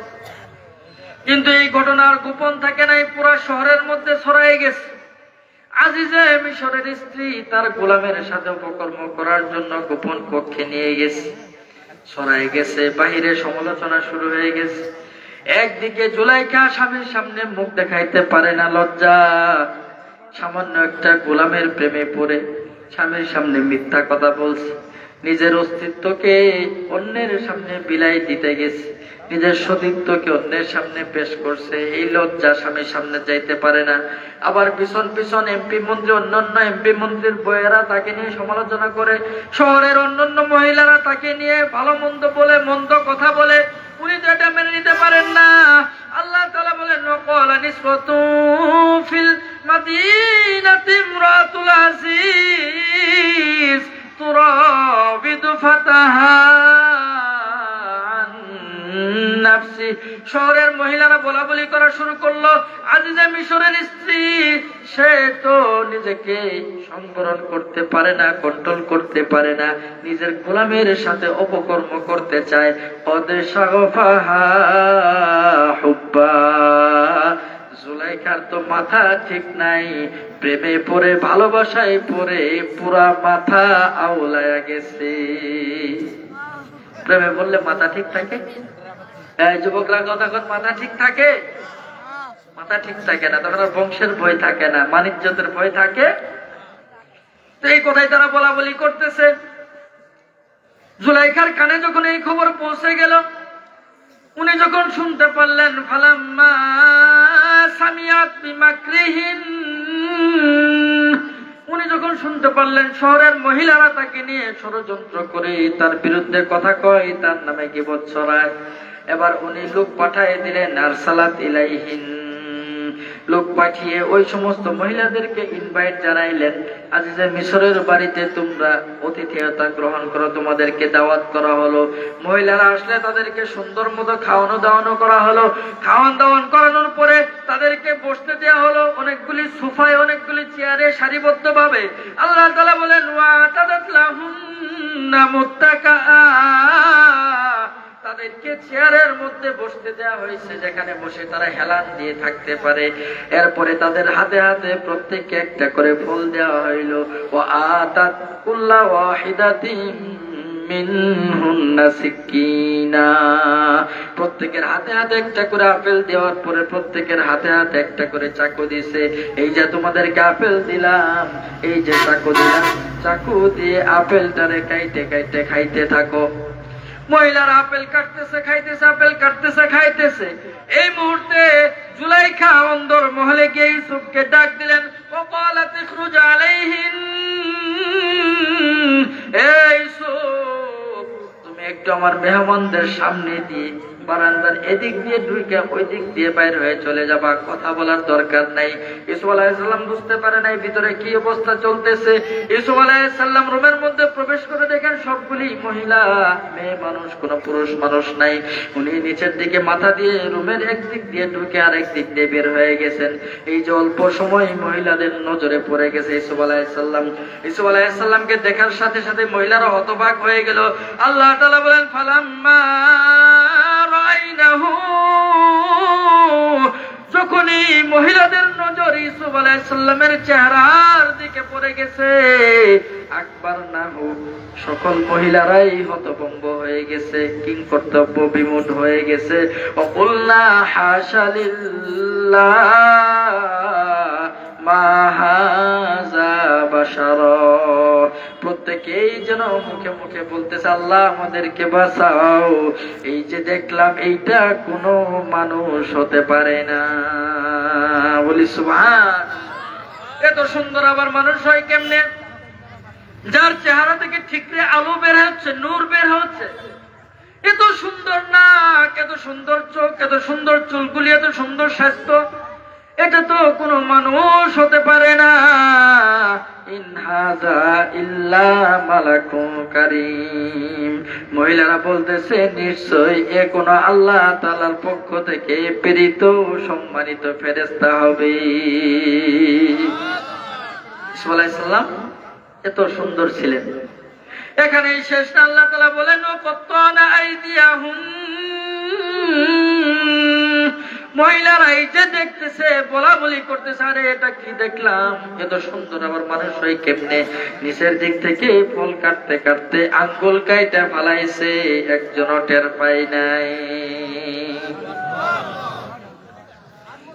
কিন্তু এই ঘটনার গোপন থাকে নাই, পুরো শহরের মধ্যে ছড়াই গেছে। আজিজে মিশরের স্ত্রী তার গোলামের সাথে অপকর্ম করার জন্য গোপন কক্ষে নিয়ে গেছে, ছড়াই গেছে, বাহিরে সমালোচনা শুরু হয়ে গেছে। একদিকে জুলাইখা স্বামীর সামনে মুখ দেখাইতে পারে না, লজ্জা। সামান্য একটা গোলামের প্রেমে পড়ে স্বামীর সামনে মিথ্যা কথা বলছে, নিজের অস্তিত্বকে অন্যের সামনে বিলাই দিতে গেছে, নিজের সতীত্বকে অন্যের সামনে পেশ করছে। এই লজ্জা স্বামীর সামনে যাইতে পারে না। আবার পিছন পিছন এমপি মন্ত্রী, অন্যান্য এমপি মন্ত্রীর বউয়েরা তাকে নিয়ে সমালোচনা করে, শহরের অন্যান্য মহিলারা তাকে নিয়ে ভালো মন্দ বলে, মন্দ কথা বলে। উনি তো এটা মেনে নিতে পারেন না। আল্লাহ তাআলা বলেন, ওয়াকালা নিসওয়াতু ফিল মাদিনাতি ইমরাতুল আজিজ তুরাবিদু ফাতাহা আন নাফসি, শহরের মহিলারা বলা বলি করা শুরু করলো, আজিজে মিশরের স্ত্রী সে তো নিজেকে সংবরণ করতে পারে না, কন্ট্রোল করতে পারে না, নিজের গোলামের সাথে অপকর্ম করতে চায়। কদ শাগফাহা হুব্বা, জুলাইখার তো মাথা ঠিক নাই, প্রেমে পড়ে, ভালোবাসায় পড়ে পুরা মাথা আউলায়া গেছে। প্রেমে বললে মাথা ঠিক থাকে? যুবকরা কথা কন, মাথা ঠিক থাকে? মাথা ঠিক থাকে না, তখন আর বংশের ভয় থাকে না, মানিজ্যতের ভয় থাকে। তো এই কথাই তারা বলা বলি করতেছে। জুলাইখার কানে যখন এই খবর পৌঁছে গেল, উনি যখন শুনতে পারলেন, ফালাম্মা সামিয়াত বিমাকরিহিন, উনি যখন শুনতে পারলেন শহরের মহিলারা তাকে নিয়ে ষড়যন্ত্র করে তার বিরুদ্ধে কথা কয়, তার নামে গীবত ছড়ায়, এবার উনি লোক পাঠিয়ে দিলেন, আরসালাত ইলাইহিন, লোক পাঠিয়ে ওই সমস্ত মহিলাদেরকে ইনভাইট জানাইলেন, আজিজে মিশরের বাড়িতে তোমরা অতিথিয়তা গ্রহণ করো, তোমাদেরকে দাওয়াত করা হলো। মহিলারা আসলে তাদেরকে সুন্দর মতো খাওয়ানো দাওয়ানো করা হলো। খাওয়ান দাওয়ান করানোর পরে তাদেরকে বসতে দেওয়া হলো অনেকগুলি সোফায়, অনেকগুলি চেয়ারে সারিবদ্ধ ভাবে। আল্লাহ তাআলা বলেন ওয়াতাদাত লাহুন্না মুত্তাকা, তাদেরকে চেয়ারের মধ্যে বসতে দেওয়া হয়েছে যেখানে বসে তারা হেলান দিয়ে থাকতে পারে। এরপরে তাদের হাতে হাতে প্রত্যেককে একটা করে ফল দেওয়া হইল। ওয়া আতাত কুল্লা ওয়াহিদাতিন মিনহুন্না সিকিনা, প্রত্যেকের হাতে হাতে একটা করে আপেল দেওয়ার পরে প্রত্যেকের হাতে হাতে একটা করে চাকু দিছে। এই যে তোমাদেরকে আপেল দিলাম, এই যে চাকু দিলাম, চাকু দিয়ে আপেলটারে কাইটে কাইটে খাইতে থাকো। মহিলারা আপেল কাটতেছে খাইতেছে, আপেল কাটতেছে খাইতেছে। এই মুহূর্তে জুলাইখা অন্দর মহলে গিয়ে ইউসুফকে ডাক দিলেন, ওয়াকালাত ইখরুজ আলাইহিন, এই ইউসুফ তুমি একটু আমার মেহমানদের সামনে দিয়ে বারান্দার এদিক দিয়ে ঢুকে ওই দিক দিয়ে বাইর হয়ে চলে যাবা, কথা বলার দরকার নাই। ইউসুফ আলাইহিস সালাম বুঝতে পারে নাই ভিতরে কি অবস্থা চলতেছে। ইউসুফ আলাইহিস সালাম রুমের মধ্যে প্রবেশ করে দেখেন সবগুলি মহিলা, মেয়ে মানুষ, কোনো পুরুষ মানুষ নাই। উনি নিচের দিকে মাথা দিয়ে রুমের একদিক দিয়ে ঢুকে আর একদিক দিয়ে বের হয়ে গেছেন। এই যে অল্প সময় মহিলাদের নজরে পড়ে গেছে ইউসুফ আলাইহিস সালাম। ইউসুফ আলাইহিস সালামকে দেখার সাথে সাথে মহিলারা হতবাক হয়ে গেল। আল্লাহ তাআলা বলেন ফালাম্মা রাআইনাহু, যখন এই মহিলাদের নজর ইউসুফ আলাইহিস সালামের চেহারার দিকে পড়ে গেছে, আকবারনাহু, সকল মহিলারাই হতভম্ব হয়ে গেছে, কিং কর্তব্য বিমূঢ় হয়ে গেছে। ওয়াকুলনা হাশা লিল্লাহ মা হাযা বাশারা, প্রত্যেকেই যেন মুখে মুখে বলতেছে আল্লাহ আমাদেরকে বাঁচাও, এই যে দেখলাম এইটা কোনো মানুষ হতে পারে না। বলি সুবহান। এত সুন্দর আবার মানুষ হয় কেমনে? যার চেহারা থেকে ঠিকরে আলো বের হচ্ছে, নূর বের হচ্ছে, এত সুন্দর নাক, এত সুন্দর চোখ, এত সুন্দর চুলগুলি, এত সুন্দর স্বাস্থ্য, এটা তো কোনো মানুষ হতে পারে না। ইন হাযা ইল্লা মালাকুন কারীম, মহিলারা বলতেছে নিশ্চয় এ কোন আল্লাহ তাআলার পক্ষ থেকে প্রেরিত সম্মানিত ফেরেশতা হবে। ইউসুফ আলাইহিস সালাম এত সুন্দর ছিলেন। এখানে শেষ না, আল্লাহ তাআলা বলেন ওয়াকাত্তানা আইদিয়াহুম, মহিলারা এই যে দেখতেছে বলা বলি করতেছে, আরে এটা কি দেখলাম, এত সুন্দর আবার মানুষ হয় কেমনে? নিচের দিক থেকে ফল কাটতে কাটতে আঙ্গুল কাইটা ফালাইছে, একজনও টের পাই নাই।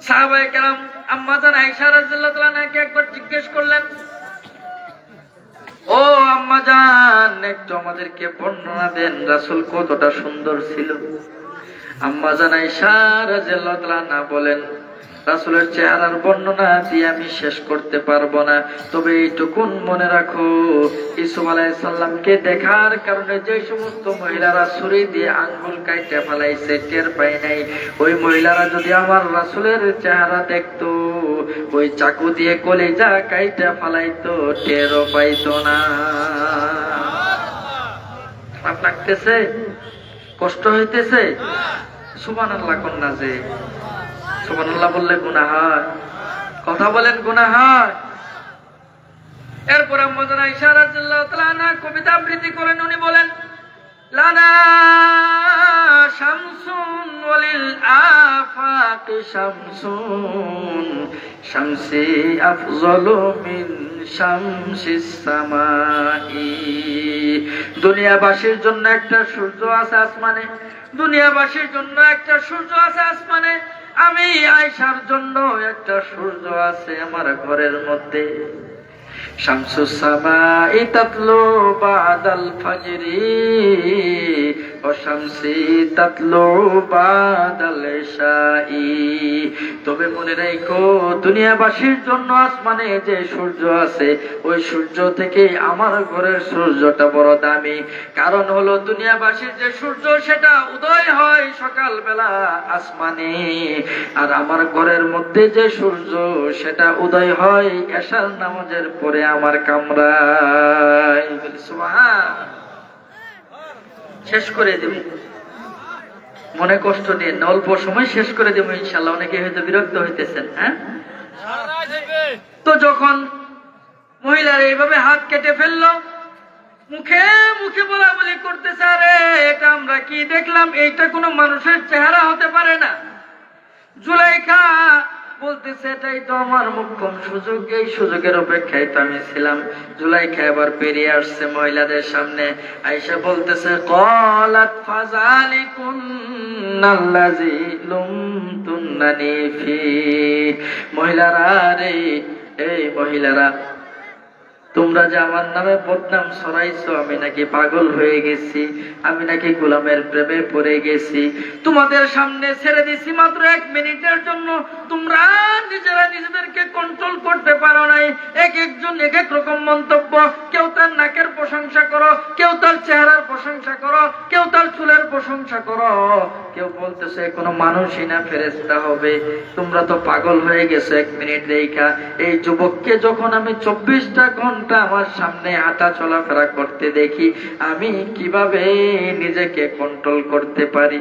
সাহাবায়ে কেরাম আম্মা জান আয়েশা রাদিয়াল্লাহু তাআলা নাকি একবার জিজ্ঞেস করলেন, ও আম্মা জান একটু আমাদেরকে বর্ণনা দেন রাসূল কতটা সুন্দর ছিল। আম্মা জান আয়েশা রাদিয়াল্লাহু তাআলা না বলেন, রাসূলের চেহারার বর্ণনা দিয়ে আমি শেষ করতে পারবো না, তবে এইটুকুন মনে রাখো ইউসুফ আলাইহিস সালামকে দেখার কারণে যে সমস্ত মহিলারা ছুরি দিয়ে আঙ্গুল কাইটে ফেলাইছে টের পায় নাই, ওই মহিলারা যদি আমার রাসূলের চেহারা দেখতো, ওই চাকু দিয়ে কলিজা কাইটে ফেলাইতো, টেরও পাইতো না। খারাপ লাগতেছে? কষ্ট হইতেছে? সুবহানাল্লাহ কন্যা, যে সুবহানাল্লাহ বললে গুনাহ হয়, কথা বলেন গুনাহ হয়। এরপর আম্মা জান আয়েশা রাদিয়াল্লাহু তাআলা আনহা কবিতা আবৃত্তি করেন। উনি বলেন, লানা শামসুন ওয়ালিল আফাকি শামসুন, শামসি আফযলু মিন শামসিস সামাই, দুনিয়াবাসীর জন্য একটা সূর্য আছে আসমানে, দুনিয়াবাসীর জন্য একটা সূর্য আছে আসমানে, আমি আয়েশার জন্য একটা সূর্য আছে আমার ঘরের মধ্যে। শামসুস সামাই তাতলু বাদাল ফাজরি, শামসি তাতলু বাদাল শাই। তবে মনে রাখো দুনিয়াবাসীর জন্য আসমানে যে সূর্য আছে ওই সূর্য থেকে আমার ঘরের সূর্যটা বড় দামি। কারণ হলো দুনিয়াবাসীর যে সূর্য সেটা উদয় হয় সকালবেলা আসমানে, আর আমার ঘরের মধ্যে যে সূর্য সেটা উদয় হয় এশার নামাজের পরে আমার কামরায়। সুবহানাল্লাহ। শেষ করে দেব, মনে কষ্ট নিয়ে অল্প সময় শেষ করে দেব ইনশাআল্লাহ। অনেকে হয়তো বিরক্ত হইতেছেন। হ্যাঁ, তো যখন মহিলারা এইভাবে হাত কেটে ফেললো, মুখে মুখে বলা বলি করতেছে, আরে এটা আমরা কি দেখলাম, এইটা কোনো মানুষের চেহারা হতে পারে না। জুলাইখা বলতেছে এটাই তো আমার মুখ্যম সুযোগ, এই সুযোগের অপেক্ষায় তো আমি ছিলাম। জুলাইখা এবার পেরিয়ে আসছে মহিলাদের সামনে, আয়েশা বলতেছে ক্বালাত ফাযালিকুন্নাল্লাযী লুমতুন্নানি ফি। মহিলারা রে, এই মহিলারা তোমরা যে আমার নামে বদনাম ছড়াইছো, আমি নাকি পাগল হয়ে গেছি, আমি নাকি গোলামের প্রেমে পড়ে গেছি। তোমাদের সামনে ছেড়ে দিছি মাত্র 1 মিনিটের জন্য, তোমরা নিজেরা নিজেদেরকে কন্ট্রোল করতে পারো নাই। এক একজন এক এক রকম মন্তব্য, কেউ তার নাকের প্রশংসা করো, কেউ তার চেহারার প্রশংসা করো, কেউ তার চুলের প্রশংসা করো, কেউ বলতেছে কোনো মানুষই না ফেরেশতা হবে। তোমরা তো পাগল হয়ে গেছো 1 মিনিট দেখা। এই যুবককে যখন আমি 24টা ঘন্টা আমার সামনে হাঁটা চলাফেরা করতে দেখি, আমি কিভাবে নিজেকে কন্ট্রোল করতে পারি?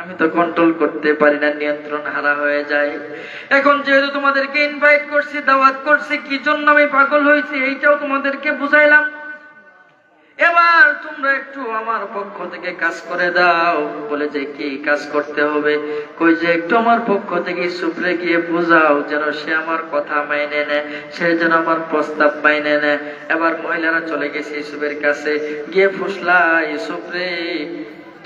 আমি তো কন্ট্রোল করতে পারি না, নিয়ন্ত্রণ হারা হয়ে যায়। এখন যেহেতু তোমাদেরকে ইনভাইট করছি, দাওয়াত করছি, কি জন্য আমি পাগল হয়েছি এইটাও তোমাদেরকে বুঝাইলাম। এবার তোমরা একটু আমার পক্ষ থেকে কাজ করে দাও। বলে যে কি কাজ করতে হবে? কই যে একটু আমার পক্ষ থেকে ইউসুফরে গিয়ে বুঝাও যেন সে আমার কথা মাইনে নেয়, সে যেন আমার প্রস্তাব মাইনে নেয়। এবার মহিলারা চলে গেছে ইউসুফের কাছে, গিয়ে ফুসলা, ইউসুফরে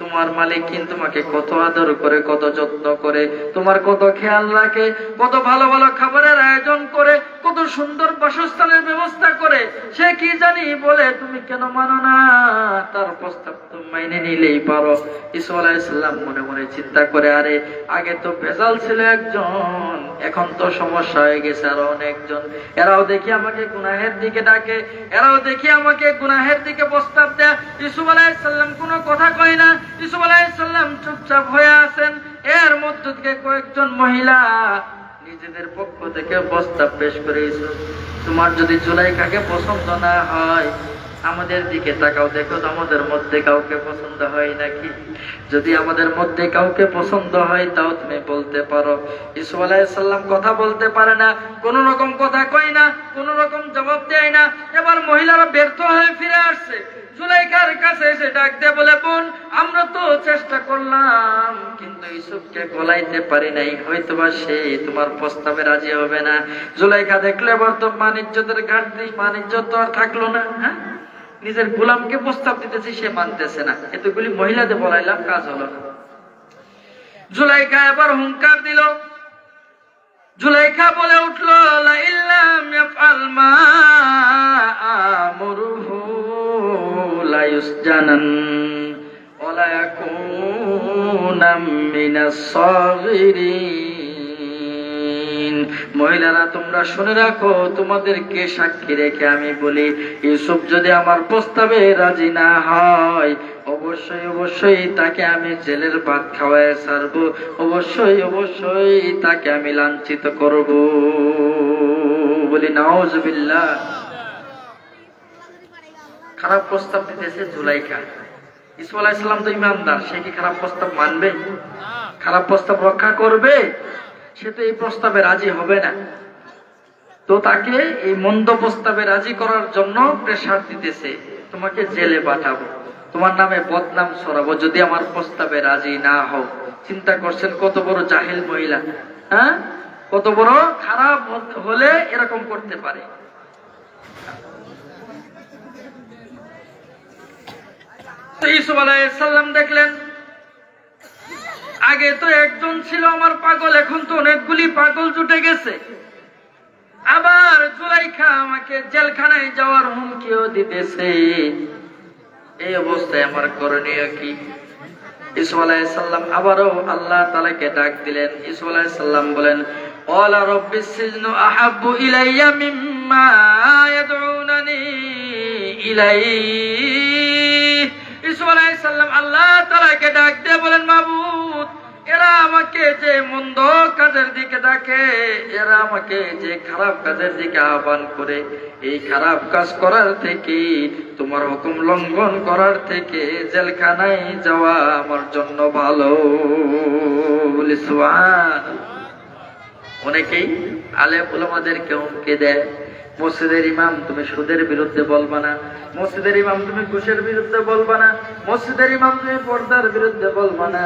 তোমার মালিক কিন্তু তোমাকে কত আদর করে, কত যত্ন করে, তোমার কত খেয়াল রাখে, কত ভালো ভালো খাবারের আয়োজন করে, কত সুন্দর বাসস্থানের ব্যবস্থা করে, সে কি জানি বলে তুমি কেন মানো না? তার প্রস্তাব তুমি মাইনে নিলেই পারো। ইউসুফ আলাইহিস সালাম মনে মনে চিন্তা করে, আরে আগে তো ভেজাল ছিল একজন, এখন তো সমস্যা হয়ে গেছে আরো অনেকজন। এরাও দেখি আমাকে গুনাহের দিকে ডাকে, এরাও দেখি আমাকে গুনাহের দিকে প্রস্তাব দেয়। ইউসুফ আলাইহিস সালাম কোনো কথা কয় না, ইউসুফ আলাইহিস সালাম চুপচাপ হয়ে আছেন। এর মধ্য থেকে কয়েকজন মহিলা নিজেদের পক্ষ থেকে প্রস্তাব পেশ করে, ইউসুফ তোমার যদি জুলাইখাকে পছন্দ না হয় আমাদের দিকে তাকাও, দেখো তো আমাদের মধ্যে কাউকে পছন্দ হয় নাকি। যদি আমাদের মধ্যে কাউকে পছন্দ হয় তাও তুমি বলতে পারো। ইউসুফ আলাইহিস সালাম কথা বলতে পারে না, কোন রকম কথা কয় না, কোন রকম জবাব দেয় না। এবার মহিলারা ব্যর্থ হয়ে ফিরে আসছে, জুলাইখার কাছে এসে ডাক দিয়ে বলে, বোন আমরা তো চেষ্টা করলাম কিন্তু ইউসুফকে গলাইতে পারি নাই, হয়তোবা সে তোমার প্রস্তাবে রাজি হবে না। জুলাইখা দেখলে এবার তো মান ইজ্জতের ঘাটতি, মান ইজ্জত তো আর থাকলো না। হ্যাঁ, নিজের গোলামকে প্রস্তাব দিতেছি, সে মানতেছে না। এতগুলি মহিলাদের বলাইলাম, কাজ হলো না। জুলাইখা এবার হুঙ্কার দিল। জুলাইখা বলে উঠলো, লা ইল্লাম ইয়াফআল মা আমরুহু লা ইউসজানান ওয়া লা ইয়াকুনা মিনাস সাগিরিন। মহিলারা তোমরা শুনে রাখো, তোমাদেরকে সাক্ষী রেখে আমি বলি, ইউসুফ যদি আমার প্রস্তাবে রাজি না হয় অবশ্যই অবশ্যই তাকে আমি জেলের ভাত খাওয়ায় ছাড়বো, অবশ্যই অবশ্যই তাকে আমি লাঞ্ছিত করব। বলি নাউজুবিল্লাহ। খারাপ প্রস্তাব দিতেছে জুলাইখা। ইউসুফ আলাইহিস সালাম তো ইমানদার, সে কি খারাপ প্রস্তাব মানবে? খারাপ প্রস্তাব রক্ষা করবে? সে তো এই প্রস্তাবে রাজি হবে না। তো তাকে এই মন্দ প্রস্তাবে রাজি করার জন্য প্রেসার দিতেছে, তোমাকে জেলে পাঠাবো, তোমার নামে বদনাম ছড়াবো যদি আমার প্রস্তাবে রাজি না হও। চিন্তা করছেন কত বড় জাহেল মহিলা, হ্যাঁ, কত বড় খারাপ হলে এরকম করতে পারে। তো ইউসুফ আলাইহিস সালাম দেখলেন, আগে তো একজন ছিল আমার পাগল, এখন তো অনেকগুলি পাগল জুটে গেছে। আবার জুলাইখা আমাকে জেলখানায় যাওয়ার হুমকিও দিতেছে। এই অবস্থায় আমার করণীয় কি? ইউসুফ আলাইহিস সালাম আবারও আল্লাহ তাআলাকে ডাক দিলেন। ইউসুফ আলাইহিস সালাম বলেন, ক্বালা রাব্বিস সিজনু আহাব্বু ইলাইয়া মিম্মা ইয়াদউনানি ইলাইহি। ইউসুফ আলাইহিস সালাম আল্লাহ তাআলাকে ডাক দিয়ে বলেন, মাবুদ, এরা আমাকে যে মন্দ কাজের দিকে ডাকে, এরা আমাকে যে খারাপ কাজের দিকে আহ্বান করে, এই খারাপ কাজ করার থেকে, তোমার হুকুম লঙ্ঘন করার থেকে জেলখানায় যাওয়া আমার জন্য ভালো। বলি সুবহানাল্লাহ। অনেকেই আলেম উলামাদেরকে হুমকি দেয়, মসজিদের ইমাম তুমি সুদের বিরুদ্ধে বলবা না, মসজিদের ইমাম তুমি ঘুষের বিরুদ্ধে বলবা না, মসজিদের ইমাম তুমি পর্দার বিরুদ্ধে বলবা না,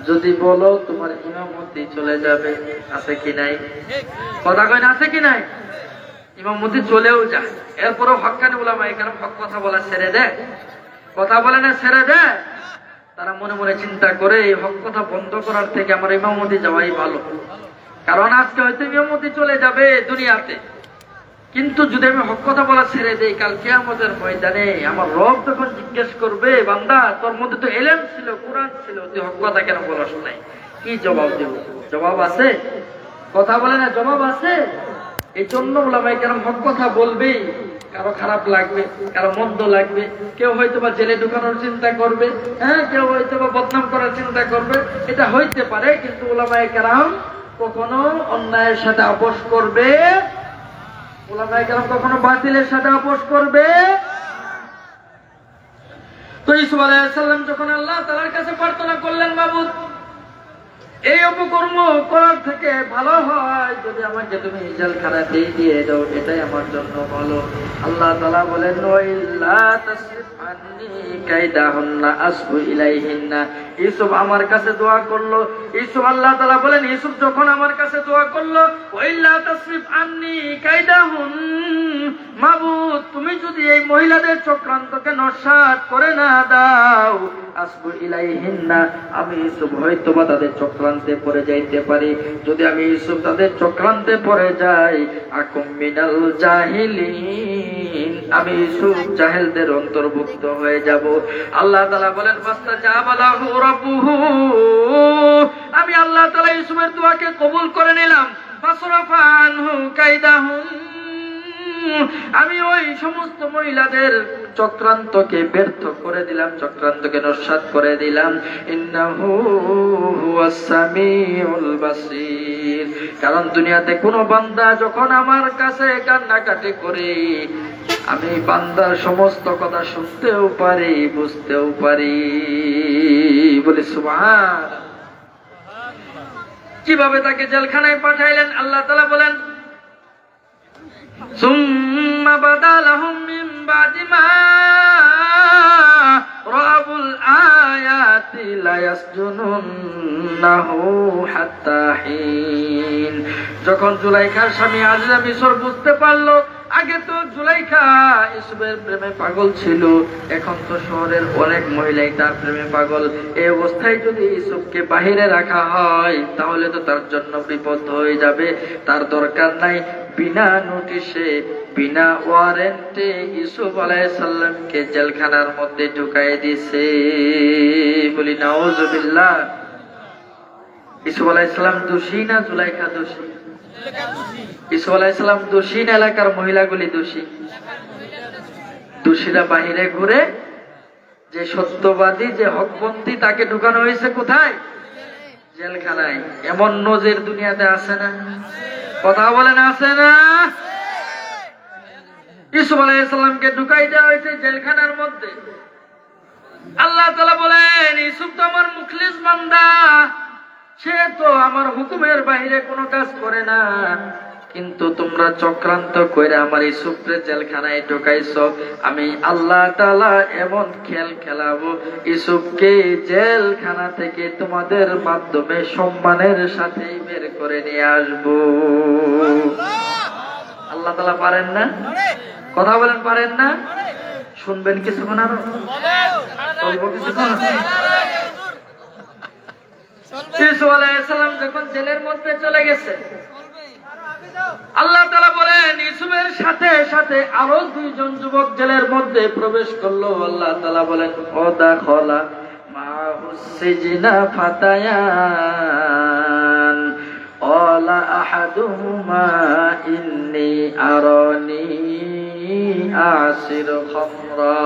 যদি বলো তোমার ইমামতি চলে যাবে। আছে কি নাই? কথা কয় না, আছে কি নাই? ইমামতি চলেও যায়, এরপরও হক্কানি উলামা একরাম হক কথা বলা ছেড়ে দেয়, কথা বলে না ছেড়ে দেয়। তারা মনে মনে চিন্তা করে এই হক কথা বন্ধ করার থেকে আমার ইমামতি যাওয়াই ভালো, কারণ আজকে হয়তো ইমামতি চলে যাবে দুনিয়াতে, কিন্তু যদি আমি হক কথা বলা ছেড়ে দেই, কাল কিয়ামতের ময়দানে আমার রব যখন জিজ্ঞেস করবে, বান্দা তোর মধ্যে তো ইলম ছিল, কুরআন ছিল, তুই হক কথা কেন বলছ নাই? কি জবাব দেব? জবাব আছে? কথা বলে না, জবাব আছে। এই জন্য উলামায়ে কেরাম হক কথা বলবেই। কারো খারাপ লাগবে, কারো মন্দ লাগবে, কেউ হয়তো বা জেলে ঢুকানোর চিন্তা করবে, হ্যাঁ, কেউ হয়তো বা বদনাম করার চিন্তা করবে, এটা হইতে পারে, কিন্তু উলামায়ে কেরাম কখনো অন্যায়ের সাথে আপোষ করবে, উলামায়ে কেরাম কখনো বাতিলের সাথে আপোষ করবে। তো ইউসুফ আলাইহিস সালাম যখন আল্লাহ তাআলার কাছে প্রার্থনা করলেন, মাবুদ, এই অপকর্ম করার থেকে ভালো হয় যদি আমাকে তুমি জেলখানাতে দিয়ে দাও, এটাই আমার জন্য ভালো। আল্লাহ তাআলা বলেন, ওয়াইল্লা তাসরিফ আন্নী কাইদাহুন্না আসবু ইলাইহিন্না। ইউসুফ আমার কাছে দোয়া করলো। ইউসুফ, আল্লাহ তাআলা বলেন, ইউসুফ যখন আমার কাছে দোয়া করলো, ওয়াইল্লা তাসরিফ আন্নী কাইদাহুন, মাবুদ, তুমি যদি এই মহিলাদের চক্রান্তকে নস্যাৎ করে না দাও, আসবু ইলাইহিন্না, আমি ইউসুফ হয়তোবা তাদের চক্রান্তে পড়ে যাইতে পারি। যদি আমি ইউসুফ তাদের চক্রান্তে পড়ে যাই, আকুম মিনাল জাহিলিন, আমি ইউসুফ জাহেলদের অন্তর্ভুক্ত হয়ে যাব। আল্লাহ তাআলা বলেন, ফাস্তাজাবা লাহু রাব্বুহু, আমি আল্লাহ তাআলা ইউসুফের দোয়াকে কবুল করে নিলাম। ফাসরাফা আনহু কাইদাহুম, আমি ওই সমস্ত মহিলাদের চক্রান্তকে ব্যর্থ করে দিলাম, চক্রান্তকে নস্যাৎ করে দিলাম। ইন্নাহু হুয়াস সামিউল বাসীর, কারণ দুনিয়াতে কোনো বান্দা যখন আমার কাছে কান্নাকাটি করে, আমি বান্দার সমস্ত কথা শুনতেও পারি, বুঝতেও পারি। বলি সুবহানাল্লাহ। কিভাবে তাকে জেলখানায় পাঠাইলেন? আল্লাহ তাআলা বলেন, সুম্মা বাদা লাহুম মিন বাদি মা রাবুল আয়াতি লা ইয়াসজুনুন্নাহু হাত্তা হিন। যখন জুলাইখার স্বামী আজিজা মিশর বুঝতে পারলো, আগে তো জুলাইখা ইউসুফের প্রেমে পাগল ছিল, এখন তো শহরের অনেক মহিলাই তার প্রেমে পাগল। এই অবস্থায় যদি ইউসুফকে বাহিরে রাখা হয়, তাহলে তো তার জন্য বিপদ হয়ে যাবে। তার দরকার নাই, বিনা নোটিশে, বিনা ওয়ারেন্টে ইউসুফ আলাইহিস সালামকে জেলখানার মধ্যে ঢুকাই দিয়েছে। বলি নাউজুবিল্লাহ। ইউসুফ আলাইহিস সালাম দোষী না জুলাইখা দোষী? ইউসুফ আলাইহিস সালাম দোষী না এলাকার মহিলাগুলি দোষী? দোষীরা বাহিরে ঘুরে, যে সত্যবাদী, যে হকপন্থী, তাকে ঢুকানো হয়েছে কোথায়? জেলখানায়। এমন নজির দুনিয়াতে আছে না? কথা বলেন, আছে না? ইউসুফ আলাইহিস সালামকে ঢুকাই দেওয়া হয়েছে জেলখানার মধ্যে। আল্লাহ তাআলা বলেন, ইউসুফ তো আমার মুখলিস বান্দা, সে তো আমার হুকুমের বাইরে কোনো কাজ করে না, কিন্তু তোমরা চক্রান্ত করে আমার ইউসুফকে জেলখানায় ঢুকাইছো। আমি আল্লাহ তাআলা এমন খেল খেলাবো, ইউসুফকে জেলখানা থেকে তোমাদের মাধ্যমে সম্মানের সাথে বের করে নিয়ে আসবো। আল্লাহ তাআলা পারেন না? কথা বলেন, পারেন না? শুনবেন কিছুক্ষণ, আরো বলবো কিছুক্ষণ। ইউসুফ আলাইহিস সালাম যখন জেলের মধ্যে চলে গেছে, আল্লাহ তাআলা বলেন ইউসুফের সাথে সাথে আরো দুইজন যুবক জেলের মধ্যে প্রবেশ করলো। আল্লাহ তাআলা বলেন ও দাখলা মাহুস সিজনা ফাতায়ান ক্বালা আহাদুহুমা ইন্নী আরানী আসির খামরা।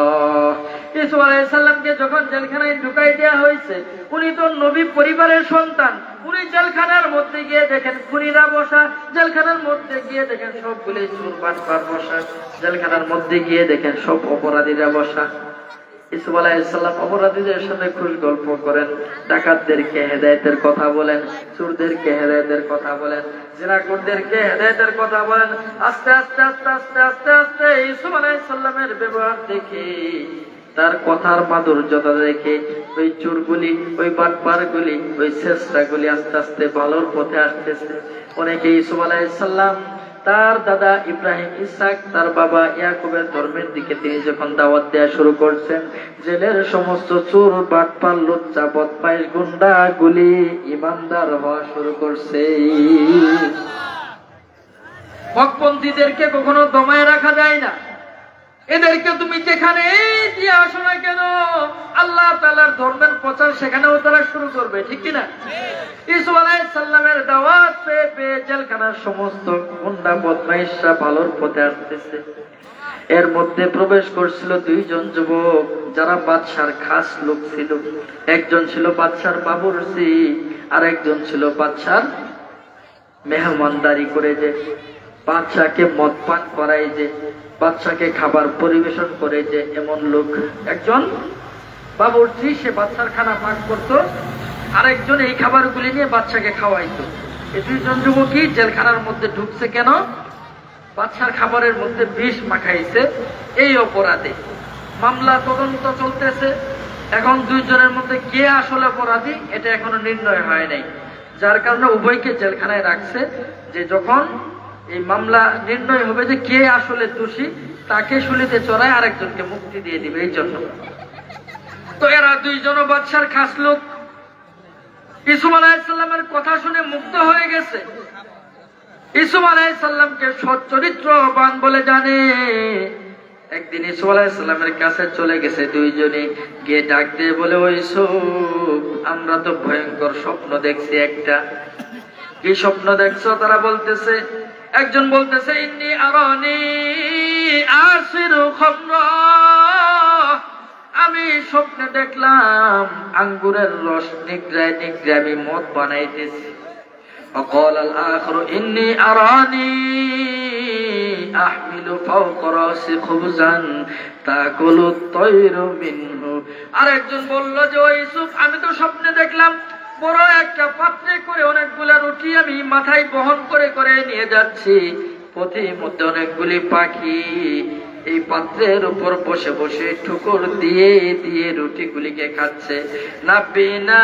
ইউসুফ আলাইহিস সালামকে যখন জেলখানায় ঢুকাই দেওয়া হয়েছে, উনি তো নবী পরিবারের সন্তান, উনি জেলখানার মধ্যে গিয়ে দেখেন খুনিরা বসা, জেলখানার মধ্যে গিয়ে দেখেন সবগুলি চোর বাটপার বসা, জেলখানার মধ্যে গিয়ে দেখেন সব অপরাধীরা বসা। ইউসুফ আলাইহিস সালাম অপরাধীদের সাথে খুশ গল্প করেন, ডাকাতদেরকে হেদায়েতের কথা বলেন, চোরদেরকে হেদায়েতের কথা বলেন, জিনাখোরদেরকে হেদায়েতের কথা বলেন। আস্তে আস্তে আস্তে আস্তে আস্তে আস্তে ইউসুফ আলাইহিস সালামের ব্যবহার দেখে, তার কথার মাধুর্যতা দেখে ওই চোরগুলি, ওই বাটপারগুলি, ওই চেষ্টাগুলি আস্তে আস্তে ভালোর পথে আসতেছে। অনেকে ইউসুফ আলাইহিস সালাম তার দাদা ইব্রাহিম, ইসহাক, তার বাবা ইয়াকুবের ধর্মের দিকে তিনি যখন দাওয়াত দেওয়া শুরু করছেন, জেলের সমস্ত চোর বাটপার লুচ্চা বদমাইশ গুন্ডাগুলি ইমানদার হওয়া শুরু করছে। হকপন্থীদেরকে কখনো দমায় রাখা যায় না। এদেরকে তুমি যেখানে দিয়ে আসো না কেন, আল্লাহ তাআলার ধর্মের প্রচার সেখানেও তারা শুরু করবে, ঠিক কিনা? ইউসুফ আলাইহিস সালামের দাওয়াত পেয়ে পেয়ে জেলখানার সমস্ত গুন্ডা বদমাইশরা ভালোর পথে আসতেছে। এর মধ্যে প্রবেশ করছিল দুইজন যুবক যারা বাদশার খাস লোক ছিল। একজন ছিল বাদশার বাবুর্চি, আর একজন ছিল বাদশার মেহমানদারি করে, যে বাদশাকে মদ পান করায়, যে বাদশাকে খাবার পরিবেশন করে, যে এমন লোক। একজন বাবুর্চি, সে বাদশার খানা পাক করতো, আরেকজন এই খাবারগুলি নিয়ে বাদশাকে খাওয়াইতো। এই দুইজন যুবকই জেলখানার মধ্যে ঢুকছে কেন? বাদশার খাবারের মধ্যে বিষ মাখাইছে এই অপরাধে। মামলা তদন্ত চলতেছে। এখন দুইজনের মধ্যে কে আসলে অপরাধী এটা এখনো নির্ণয় হয় নাই, যার কারণে উভয়কে জেলখানায় রাখছে। যে যখন এই মামলা নির্ণয় হবে যে কে আসলে দোষী, তাকে শুলিতে চড়ায় আরেকজনকে মুক্তি দিয়ে দিবে এই জন্য। তো এরা দুইজনও বাদশার খাস লোক। ইউসুফ আলাইহিস সালামের কথা শুনে মুগ্ধ হয়ে গেছে। ইউসুফ আলাইহিস সালামকে সচ্চরিত্রবান বলে জানে। একদিন ইউসুফ আলাইহিস সালামের কাছে চলে গেছে দুইজনে, গিয়ে ডাক দিয়ে বলে, ও ইউসুফ, আমরা তো ভয়ঙ্কর স্বপ্ন দেখছি একটা। কি স্বপ্ন দেখছো? তারা বলতেছে, একজন বলতেছে ইন্নী আরানী আসিরু খামরা, আমি স্বপ্নে দেখলাম আঙ্গুরের রস নিগড়ায় নিগড়ায় আমি মদ বানাইতেছি। وقال الآخر إني أراني أحمل فوق رأسي خبزا تأكل الطير منه। আরেকজন বলল যে ও ইউসুফ, আমি তো স্বপ্নে দেখলাম বড় একটা পাত্রে করে অনেকগুলা রুটি আমি মাথায় বহন করে করে নিয়ে যাচ্ছি, পথের মধ্যে অনেকগুলি পাখি এই পাত্রের উপর বসে বসে ঠুকুর দিয়ে দিয়ে রুটিগুলিকে খাচ্ছে। নাবিনা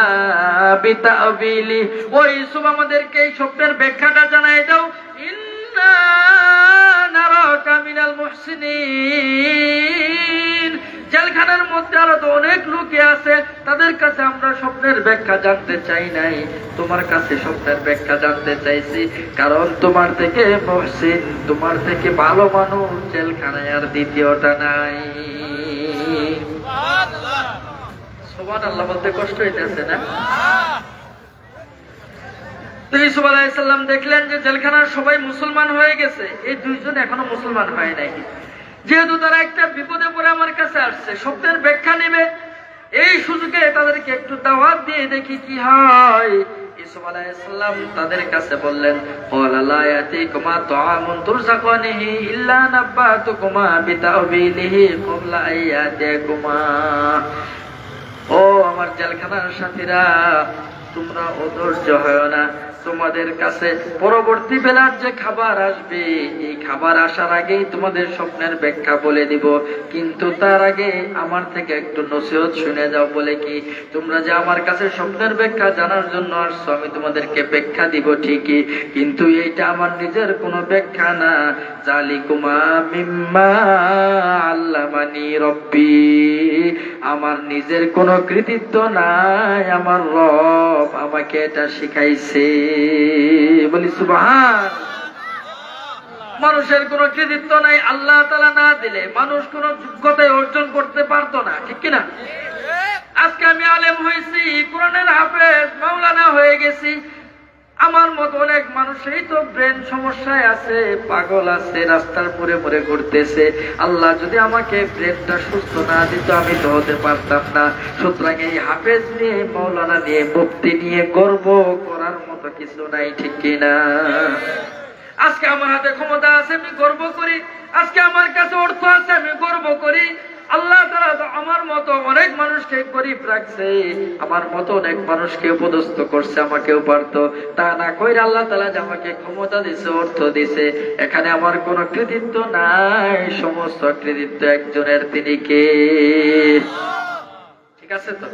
বিতাবিলি, ও ইউসুফ, আমাদেরকে এই স্বপ্নের ব্যাখ্যাটা জানাই দাও। ইন্না নারাকা মিনাল মুহসিনিন, জেলখানার মধ্যে আরো তো অনেক লোকে আছে, তাদের কাছে আমরা স্বপ্নের ব্যাখ্যা জানতে চাই নাই, তোমার কাছে স্বপ্নের ব্যাখ্যা জানতে চাইছি, কারণ তোমার থেকে মুহসিন, তোমার থেকে ভালো মানুষ জেলখানায় আর দ্বিতীয়টা নাই। সুবহানাল্লাহ বলতে কষ্ট হইতেছে না? তো ইউসুফ আলাইহিস সালাম দেখলেন যে জেলখানার সবাই মুসলমান হয়ে গেছে, এই দুইজন এখনো মুসলমান হয় নাই। যেহেতু তারা একটা বিপদে পড়ে আমার কাছে আসছে, স্বপ্নের ব্যাখ্যা নেবে, এই সুযোগে তাদেরকে একটু দাওয়াত দিয়ে দেখি কি হয়। ইউসুফ আলাইহিস সালাম তাদের কাছে বললেন, ক্বালা লা ইয়াতিকুমা তাআমুন তুরযাকানিহি ইল্লা নাব্বাতুকুমা বিতাওবিলিহি ক্বাবলা আইয়াতিকুমা। ও আমার জেলখানার সাথীরা, তোমরা অধৈর্য হয় না, তোমাদের কাছে পরবর্তী বেলার যে খাবার আসবে, এই খাবার আসার আগেই তোমাদের স্বপ্নের ব্যাখ্যা বলে দিব, কিন্তু তার আগে আমার থেকে একটু নসিহত শুনে যাও। বলে কি, তোমরা যে আমার কাছে স্বপ্নের ব্যাখ্যা জানার জন্য আসছো, আমি তোমাদেরকে ব্যাখ্যা দিব ঠিকই, কিন্তু এইটা আমার নিজের কোনো ব্যাখ্যা না। যালিকুমা মিম্মা আল্লামানি রব্বি, আমার নিজের কোনো কৃতিত্ব নাই, আমার রব আমাকে এটা শিখাইছে। বলি সুবহান। মানুষের কোনো কৃতিত্ব নাই, আল্লাহ তাআলা না দিলে মানুষ কোনো যোগ্যতায় অর্জন করতে পারতো না, ঠিক কিনা? আজকে আমি আলেম হয়েছি, কোরআনের হাফেজ, মাওলানা হয়ে গেছি, আমার মতো অনেক মানুষই তো ব্রেন সমস্যায় আছে, পাগল আছে, রাস্তার পরে পরে ঘুরতেছে। আল্লাহ যদি আমাকে ব্রেনটা সুস্থ না দিত আমি তো হতে পারতাম না। সুতরাং এই হাফেজ নিয়ে, মাওলানা নিয়ে, মুফতি নিয়ে গর্ব করার মতো কিছু নাই, ঠিক কিনা? আজকে আমার হাতে ক্ষমতা আছে, আমি গর্ব করি। আজকে আমার কাছে অর্থ আছে, আমি গর্ব করি। আল্লাহ তাআলা তো আমার মতো অনেক মানুষকে গরিব রাখছে, আমার মতো অনেক মানুষকে উপদস্থ করছে, আমাকেও পারতো। তা না কইরা আল্লাহ তাআলা যে আমাকে ক্ষমতা দিছে, অর্থ দিছে, এখানে আমার কোনো কৃতিত্ব নাই, সমস্ত কৃতিত্ব একজনের, তিনি কে? ঠিক আছে তো?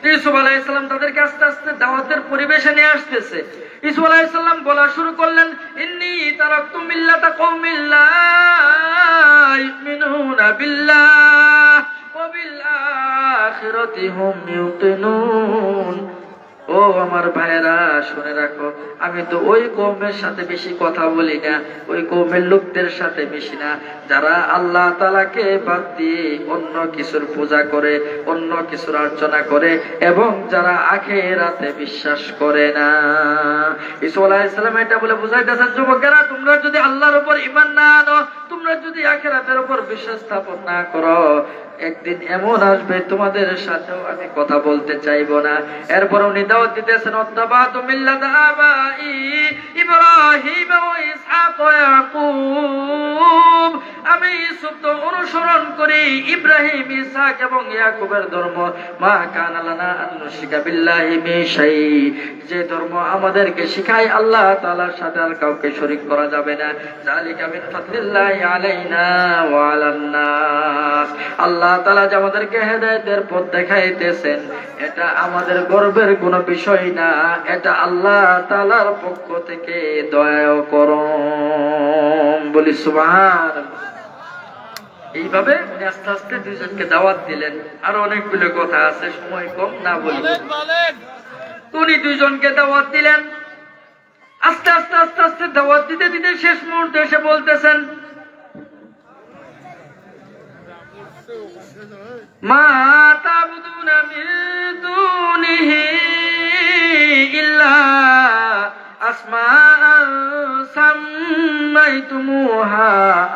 ইউসুফ আলাইহিস সালাম তাদেরকে আস্তে আস্তে দাওয়াতের পরিবেশে নিয়ে আসতেছে। ইউসুফ আলাইহিস সালাম বলা শুরু করলেন, ইন্নী তারাকতু মিল্লাতা কওমিন লা ইউমিনুনা বিল্লাহ ওয়া বিল আখিরাতি হুম ইউকিনুন। ও আমার ভাইরা, শুনে রাখো, আমি তো ওই কওমের সাথে বেশি কথা বলি না, ওই কওমের লোকদের সাথে বেশি না, যারা আল্লাহ তাআলাকে বাদ দিয়ে অন্য কিছুর পূজা করে, অন্য কিছুর অর্চনা করে, এবং যারা আখিরাতে বিশ্বাস করে না। ঈসা আলাইহিস সালাম এটা বলে বুঝাইতেছেন, যুবকেরা, তোমরা যদি আল্লাহর উপর ঈমান না আনো, তোমরা যদি আখিরাতের উপর বিশ্বাস স্থাপন না করো, একদিন এমন আসবে তোমাদের সাথেও আমি কথা বলতে চাইবো না। এরপর উনি দাওয়াত দিতেছেন, ওয়াত্তাবাতু মিল্লাতা আবাই ইব্রাহিম ওয়া ইসহাক ওয়া ইয়াকুব। আমি ইউসুফ তো অনুসরণ করি ইব্রাহিম, ইসহাক এবং ইয়াকুবের ধর্ম। মা কানা লানা আন নুশরিকা বিল্লাহি মিন শাই, যে ধর্ম আমাদেরকে শিখায় আল্লাহ তাআলার সাথে আর কাউকে শরীক করা যাবে না। যালিকা মিন ফাদলিল্লাহি আলাইনা ওয়া আলান নাস। আল্লাহ তাআলা যে আমাদেরকে হেদায়েতের পথ দেখাইতেছেন, এটা আমাদের গর্বের কোনো বিষয় না, এটা আল্লাহ তাআলার পক্ষ থেকে দয়া ও করম। বলি সুবহানাল্লাহ। এইভাবে উনি আস্তে আস্তে দুইজনকে দাওয়াত দিলেন। আরো অনেকগুলো কথা আছে, সময় কম, না বলি। উনি দুইজনকে দাওয়াত দিলেন। আস্তে আস্তে আস্তে আস্তে দাওয়াত দিতে দিতে শেষ মুহূর্তে এসে বলতেছেন, মা তা'বুদুনা মিন দুনিহি ইল্লা আসমাআন সাম্মাইতুমুহা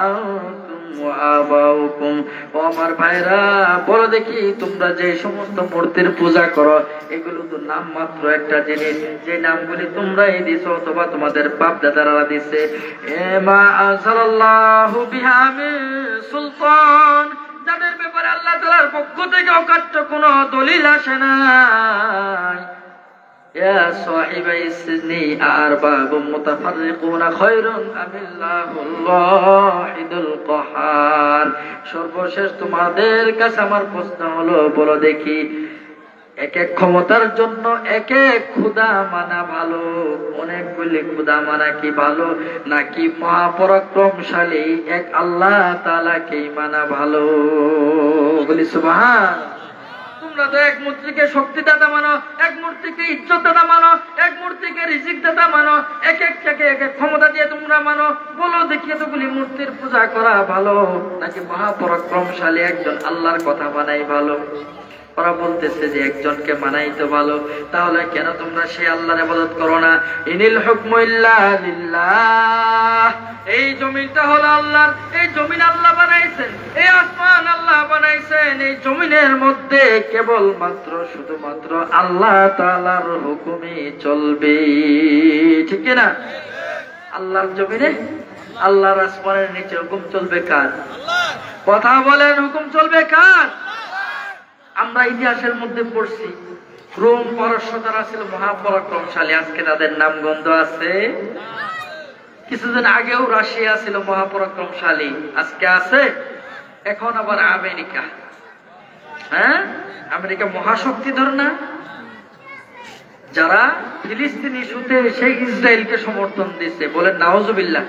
আনতুম ওয়া আবাউকুম। ও আমার ভাইরা, বলো দেখি, তোমরা যে সমস্ত মূর্তির পূজা করো, এগুলো তো নাম মাত্র একটা জিনিস, যে নামগুলি তোমরাই দিছো অথবা তোমাদের বাপ দাদারা দিছে। মা আনজালাল্লাহু বিহা মিন সুলতান, যাদের ব্যাপারে আল্লাহ তাআলার পক্ষ থেকে অকাট্য কোনো দলিল আসে নাই। ইয়া সাহিবাই সিজনি আরবাবুম মুতাফাররিকুনা খায়রুন আমিল্লাহুল ওয়াহিদুল কাহার। সর্বশেষ তোমাদের কাছে আমার প্রশ্ন হলো, বলো দেখি, এক এক ক্ষমতার জন্য এক এক খোদা মানা ভালো, অনেকগুলি খোদা মানা কি ভালো, নাকি মহাপরাক্রমশালী এক আল্লাহ তাআলাকেই মানা ভালো? বলি সুবহানাল্লাহ। তোমরা তো এক মূর্তিকে শক্তিদাতা মানো, এক মূর্তিকে ইজ্জতদাতা মানো, এক মূর্তিকে রিজিকদাতা মানো, এক একটাকে এক এক ক্ষমতা দিয়ে তোমরা মানো। বলো দেখি, এতগুলি মূর্তির পূজা করা ভালো, নাকি মহাপরাক্রমশালী একজন আল্লাহর কথা মানাই ভালো? ওরা বলতেছে যে একজনকে মানাই তো ভালো, তাহলে কেন তোমরা সেই আল্লাহর ইবাদত করো না? ইনিল হুকমু ইল্লা লিল্লাহ। এই জমিনটা হলো আল্লাহর, এই জমিন আল্লাহ বানাইছেন, এই আসমান আল্লাহ বানাইছেন। এই জমিনের মধ্যে কেবল মাত্র শুধুমাত্র আল্লাহ তাআলার হুকুমই চলবে, ঠিক না? আল্লাহর জমিনে, আল্লাহর আসমানের নিচে হুকুম চলবে কার? কথা বলেন, হুকুম চলবে কার? আমরা ইতিহাসের মধ্যে পড়ছি, রোম পারস্য যারা ছিল মহাপরাক্রমশালী, আজকে তাদের নাম গন্ধ আছে? কিছুদিন আগেও রাশিয়া ছিল মহাপরাক্রমশালী, আজকে আছে? এখন আবার আমেরিকা, হ্যাঁ, আমেরিকা মহাশক্তিধর না? যারা ফিলিস্তিন ইস্যুতে সেই ইসরায়েলকে সমর্থন দিচ্ছে, বলেন নাউজুবিল্লাহ।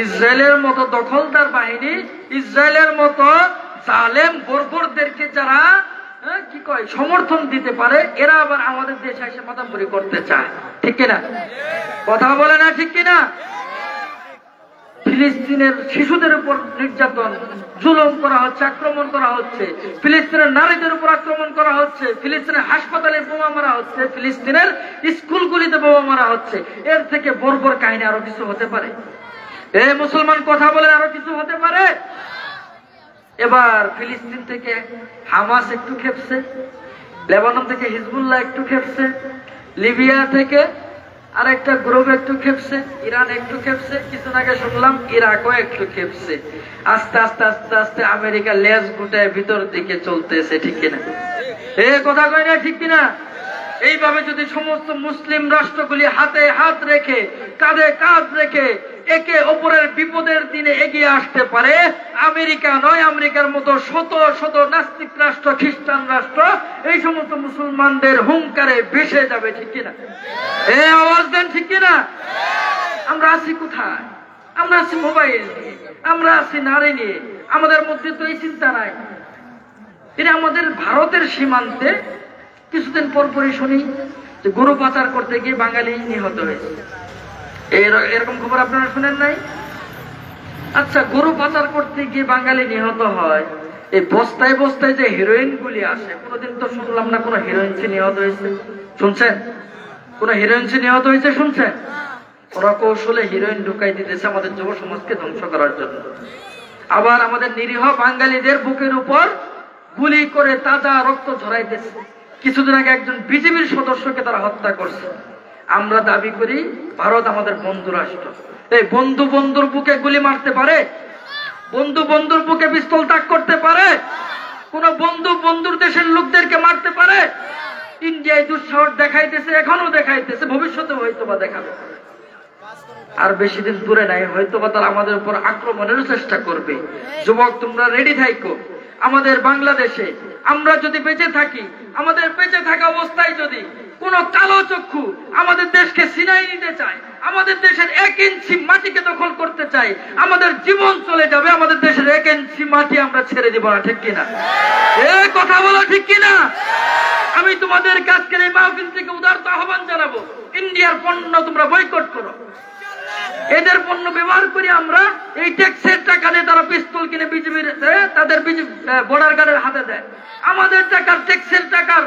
ইসরায়েলের মতো দখলদার বাহিনী, ইসরায়েলের মতো জালেম বর্বরদেরকে যারা কি কয় সমর্থন দিতে পারে, এরা আবার আমাদের দেশে এসে মাতাব্বরি করতে চায়, ঠিক কিনা? কথা বলে না, ঠিক কিনা? ফিলিস্তিনের শিশুদের উপর নির্যাতন, জুলুম করা হচ্ছে, আক্রমণ করা হচ্ছে, ফিলিস্তিনের নারীদের উপর আক্রমণ করা হচ্ছে, ফিলিস্তিনের হাসপাতালে বোমা মারা হচ্ছে, ফিলিস্তিনের স্কুলগুলিতে বোমা মারা হচ্ছে। এর থেকে বর্বর কাহিনী আরো কিছু হতে পারে? মুসলমান কথা বলে আরো কিছু হতে পারে? এবার ফিলিস্তিন থেকে হামাস একটু খেপছে, লেবানন থেকে হিজবুল্লাহ একটু খেপছে, লিবিয়া থেকে আরেকটা গ্রুপ একটু খেপছে, ইরান একটু খেপছে, কিছু আগে শুনলাম ইরাকও একটু খেপছে। আস্তে আস্তে আস্তে আস্তে আমেরিকা লেজ গুটায় ভিতর দিকে চলতেছে, ঠিক কিনা? কথা কয় না, ঠিক কিনা? এইভাবে যদি সমস্ত মুসলিম রাষ্ট্রগুলি হাতে হাত রেখে, কাঁধে কাঁধ রেখে একে অপরের বিপদের দিনে এগিয়ে আসতে পারে, আমেরিকা নয়, আমেরিকার মতো শত শত নাস্তিক রাষ্ট্র, খ্রিস্টান রাষ্ট্র এই সমস্ত মুসলমানদের হুঙ্কারে ভেসে যাবে, ঠিক কিনা? আওয়াজ দেন, ঠিক কিনা? আমরা আছি কোথায়? আমরা আছি মোবাইল নিয়ে, আমরা আছি নারী নিয়ে, আমাদের মধ্যে তো এই চিন্তা নাই। এটা আমাদের ভারতের সীমান্তে কিছুদিন পরপরই শুনি যে গরু পাচার করতে গিয়ে বাঙালি নিহত হয়েছে। এরকম খবর আপনারা শুনেন নাই? আচ্ছা, গরু পাচার করতে গিয়ে বাঙালি নিহত হয়, এই বস্তায় বস্তায় যে হিরোইন গুলি আসে, কোনোদিন তো শুনলাম না কোনো হিরোইন নিহত হয়েছে। শুনছেন? কোন হিরোইন নিহত হয়েছে শুনছেন? ওরা কৌশলে হিরোইন ঢুকাই দিতেছে আমাদের যুব সমাজকে ধ্বংস করার জন্য। আবার আমাদের নিরীহ বাঙালিদের বুকের উপর গুলি করে তাজা রক্ত ঝরাইতেছে। কিছুদিন আগে একজন বিজেপির সদস্যকে তারা হত্যা করছে। আমরা দাবি করি ভারত আমাদের বন্ধু রাষ্ট্র। এই বন্ধু বন্ধুর বুকে গুলি মারতে পারে? বন্ধু বন্ধুর বুকে পিস্তল তাক করতে পারে? কোন বন্ধু বন্ধুর দেশের লোকদেরকে মারতে পারে? ইন্ডিয়ায় দুঃসাহস দেখাইতেছে, এখনো দেখাইতেছে, ভবিষ্যতে হয়তোবা দেখাবে। আর বেশি দিন দূরে নাই, হয়তোবা তারা আমাদের উপর আক্রমণের চেষ্টা করবে। যুবক, তোমরা রেডি থাকো। আমাদের বাংলাদেশে আমরা যদি বেঁচে থাকি, আমাদের বেঁচে থাকা অবস্থায় যদি কোন কালো চক্ষু আমাদের দেশকে ছিনাই নিতে চায়, আমাদের দেশের 1 ইঞ্চি মাটিকে দখল করতে চায়, আমাদের জীবন চলে যাবে। আমাদের দেশের 1 ইঞ্চি মাটি আমরা ছেড়ে দিব না, ঠিক কিনা? কথা বলো, ঠিক কিনা? আমি তোমাদের আজকের এই মাহফিল থেকে উদারত আহ্বান জানাবো, ইন্ডিয়ার পণ্য তোমরা বয়কট করো। এদের পণ্য ব্যবহার করে আমরা এই ট্যাক্সের টাকা দিয়ে তারা পিস্তল কিনে বিজেপির তাদের বর্ডার গার্ডের হাতে দেয়। আমাদের টাকার, ট্যাক্সের টাকার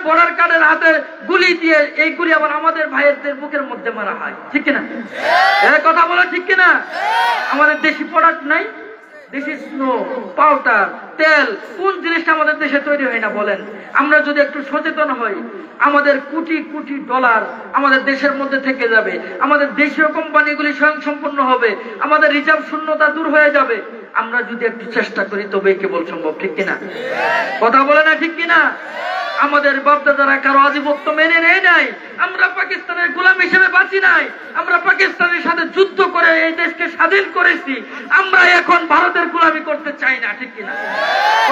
বর্ডার গার্ডের হাতে গুলি দিয়ে এই গুলি আবার আমাদের ভাইয়েরদের বুকের মধ্যে মারা হয়, ঠিক কিনা? কথা বলো, ঠিক কিনা? আমাদের দেশি প্রোডাক্ট নাই, দেশি স্নো, পাউডার, তেল, কোন জিনিসটা আমাদের দেশে তৈরি হয় না বলেন? আমরা যদি একটু সচেতন হই, আমাদের কোটি কোটি ডলার আমাদের দেশের মধ্যে থেকে যাবে, আমাদের দেশীয় কোম্পানিগুলি স্বয়ংসম্পূর্ণ হবে, আমাদের রিজার্ভ শূন্যতা দূর হয়ে যাবে। আমরা যদি একটু চেষ্টা করি তবে কেবল সম্ভব, ঠিক কিনা? কথা বলে না, ঠিক কিনা? আমাদের বাপদাদারা কারো আধিপত্য মেনে নেয় নাই, আমরা পাকিস্তানের গোলাম হিসেবে বাঁচি নাই, আমরা পাকিস্তানের সাথে যুদ্ধ করে এই দেশকে স্বাধীন করেছি। আমরা এখন ভারতের গোলামি করতে চাই না, ঠিক কিনা?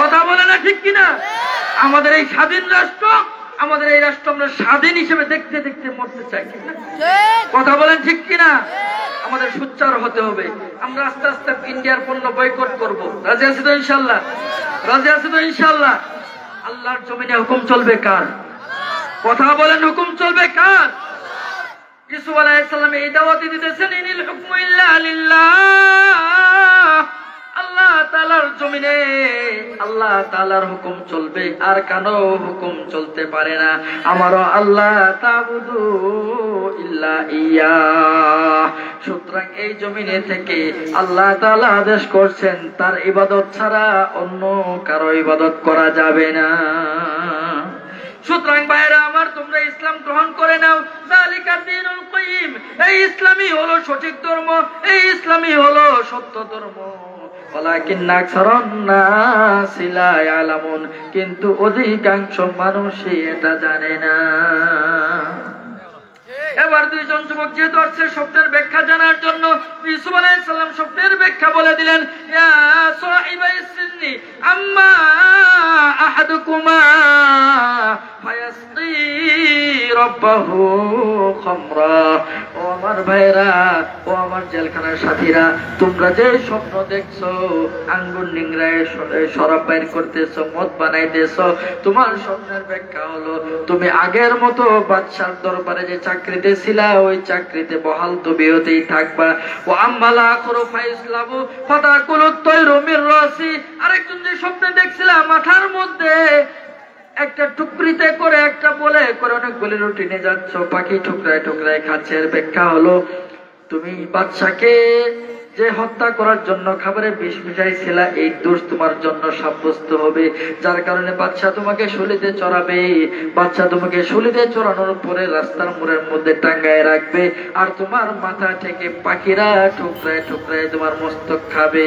কথা বলে না, ঠিক কিনা? আমাদের এই স্বাধীন রাষ্ট্র, আমাদের এই রাষ্ট্র আমরা স্বাধীন হিসেবে দেখতে দেখতে মরতে চাই, ঠিক না? কথা বলেন, ঠিক কিনা? আমাদের সোচ্চার হতে হবে। আমরা আস্তে আস্তে ইন্ডিয়ার পণ্য বয়কট করব। রাজি আছি তো ইনশাল্লাহ? রাজি আছি তো ইনশাল্লাহ? আল্লাহর জমিনে হুকুম চলবে কার? কথা বলেন, হুকুম চলবে কার? ইউসুফ আলাইহিস সালাম এই দাওয়াত দিতেছেন, ইনিল হুকমু ইল্লা লিল্লাহ। আল্লাহ তাআলার জমিনে আল্লাহ তাআলার হুকুম চলবে, আর কারো হুকুম চলতে পারে না। আমারও আল্লাহ তাবুদু ইল্লা ইয়া। সুতরাং এই জমিনে থেকে আল্লাহ তাআলা আদেশ করছেন তার ইবাদত ছাড়া অন্য কারো ইবাদত করা যাবে না। সুতরাং ভাইরা আমার, তোমরা ইসলাম গ্রহণ করে নাও। যালিকা দ্বীনুল কাইয়্যিম, এই ইসলামই হলো সঠিক ধর্ম, এই ইসলামই হলো সত্য ধর্ম। ওয়ালাকিন্না আকসারান নাসি লা ইয়ালামুন, কিন্তু অধিকাংশ মানুষই এটা জানে না। এবার দুইজন যুবক যেহেতু আসছে শব্দের ব্যাখ্যা জানার জন্য, ইউসুফ আলাইহিস সালাম শব্দের ব্যাখ্যা বলে দিলেন। ইয়া সাহিবাই সিন্নি আম্মা আহাদুকুমা ফায়াসকি রাব্বাহু খামরা, ও আমার ভাইরা, ও আমার জেলখানার সাথীরা, তোমরা যে স্বপ্ন দেখছো, আঙ্গুর নিংড়ায় শরাব বাইর করতেছো, মদ বানাইতেছো, তোমার স্বপ্নের ব্যাখ্যা হলো তুমি আগের মতো বাদশার দরবারে যে চাকরিতে ছিলা, ওই চাকরিতে বহাল তবিয়তেই থাকবা। ও আম্মালা আখরু ফাইসলাবু ফাতাকুলুত তায়রু মির রাসি, আরেকজন যে স্বপ্নে দেখছিলা মাথার মধ্যে একটা টুকরিতে করে একটা বলে করে অনেকগুলি রুটি নিয়ে যাচ্ছ, পাখি টুকরায় টুকরায় খাচ্ছে, এর ব্যাখ্যা হলো তুমি বাদশাকে যে হত্যা করার জন্য খাবারে বিষ মিশাইছিলা, এই দোষ তোমার জন্য সাব্যস্ত হবে, যার কারণে বাদশা তোমাকে শুলিতে চড়াবে। বাদশা তোমাকে শুলিতে চড়ানোর পরে রাস্তার মোড়ের মধ্যে টাঙ্গায় রাখবে, আর তোমার মাথা থেকে পাখিরা টুকরায় টুকরায় তোমার মস্তক খাবে।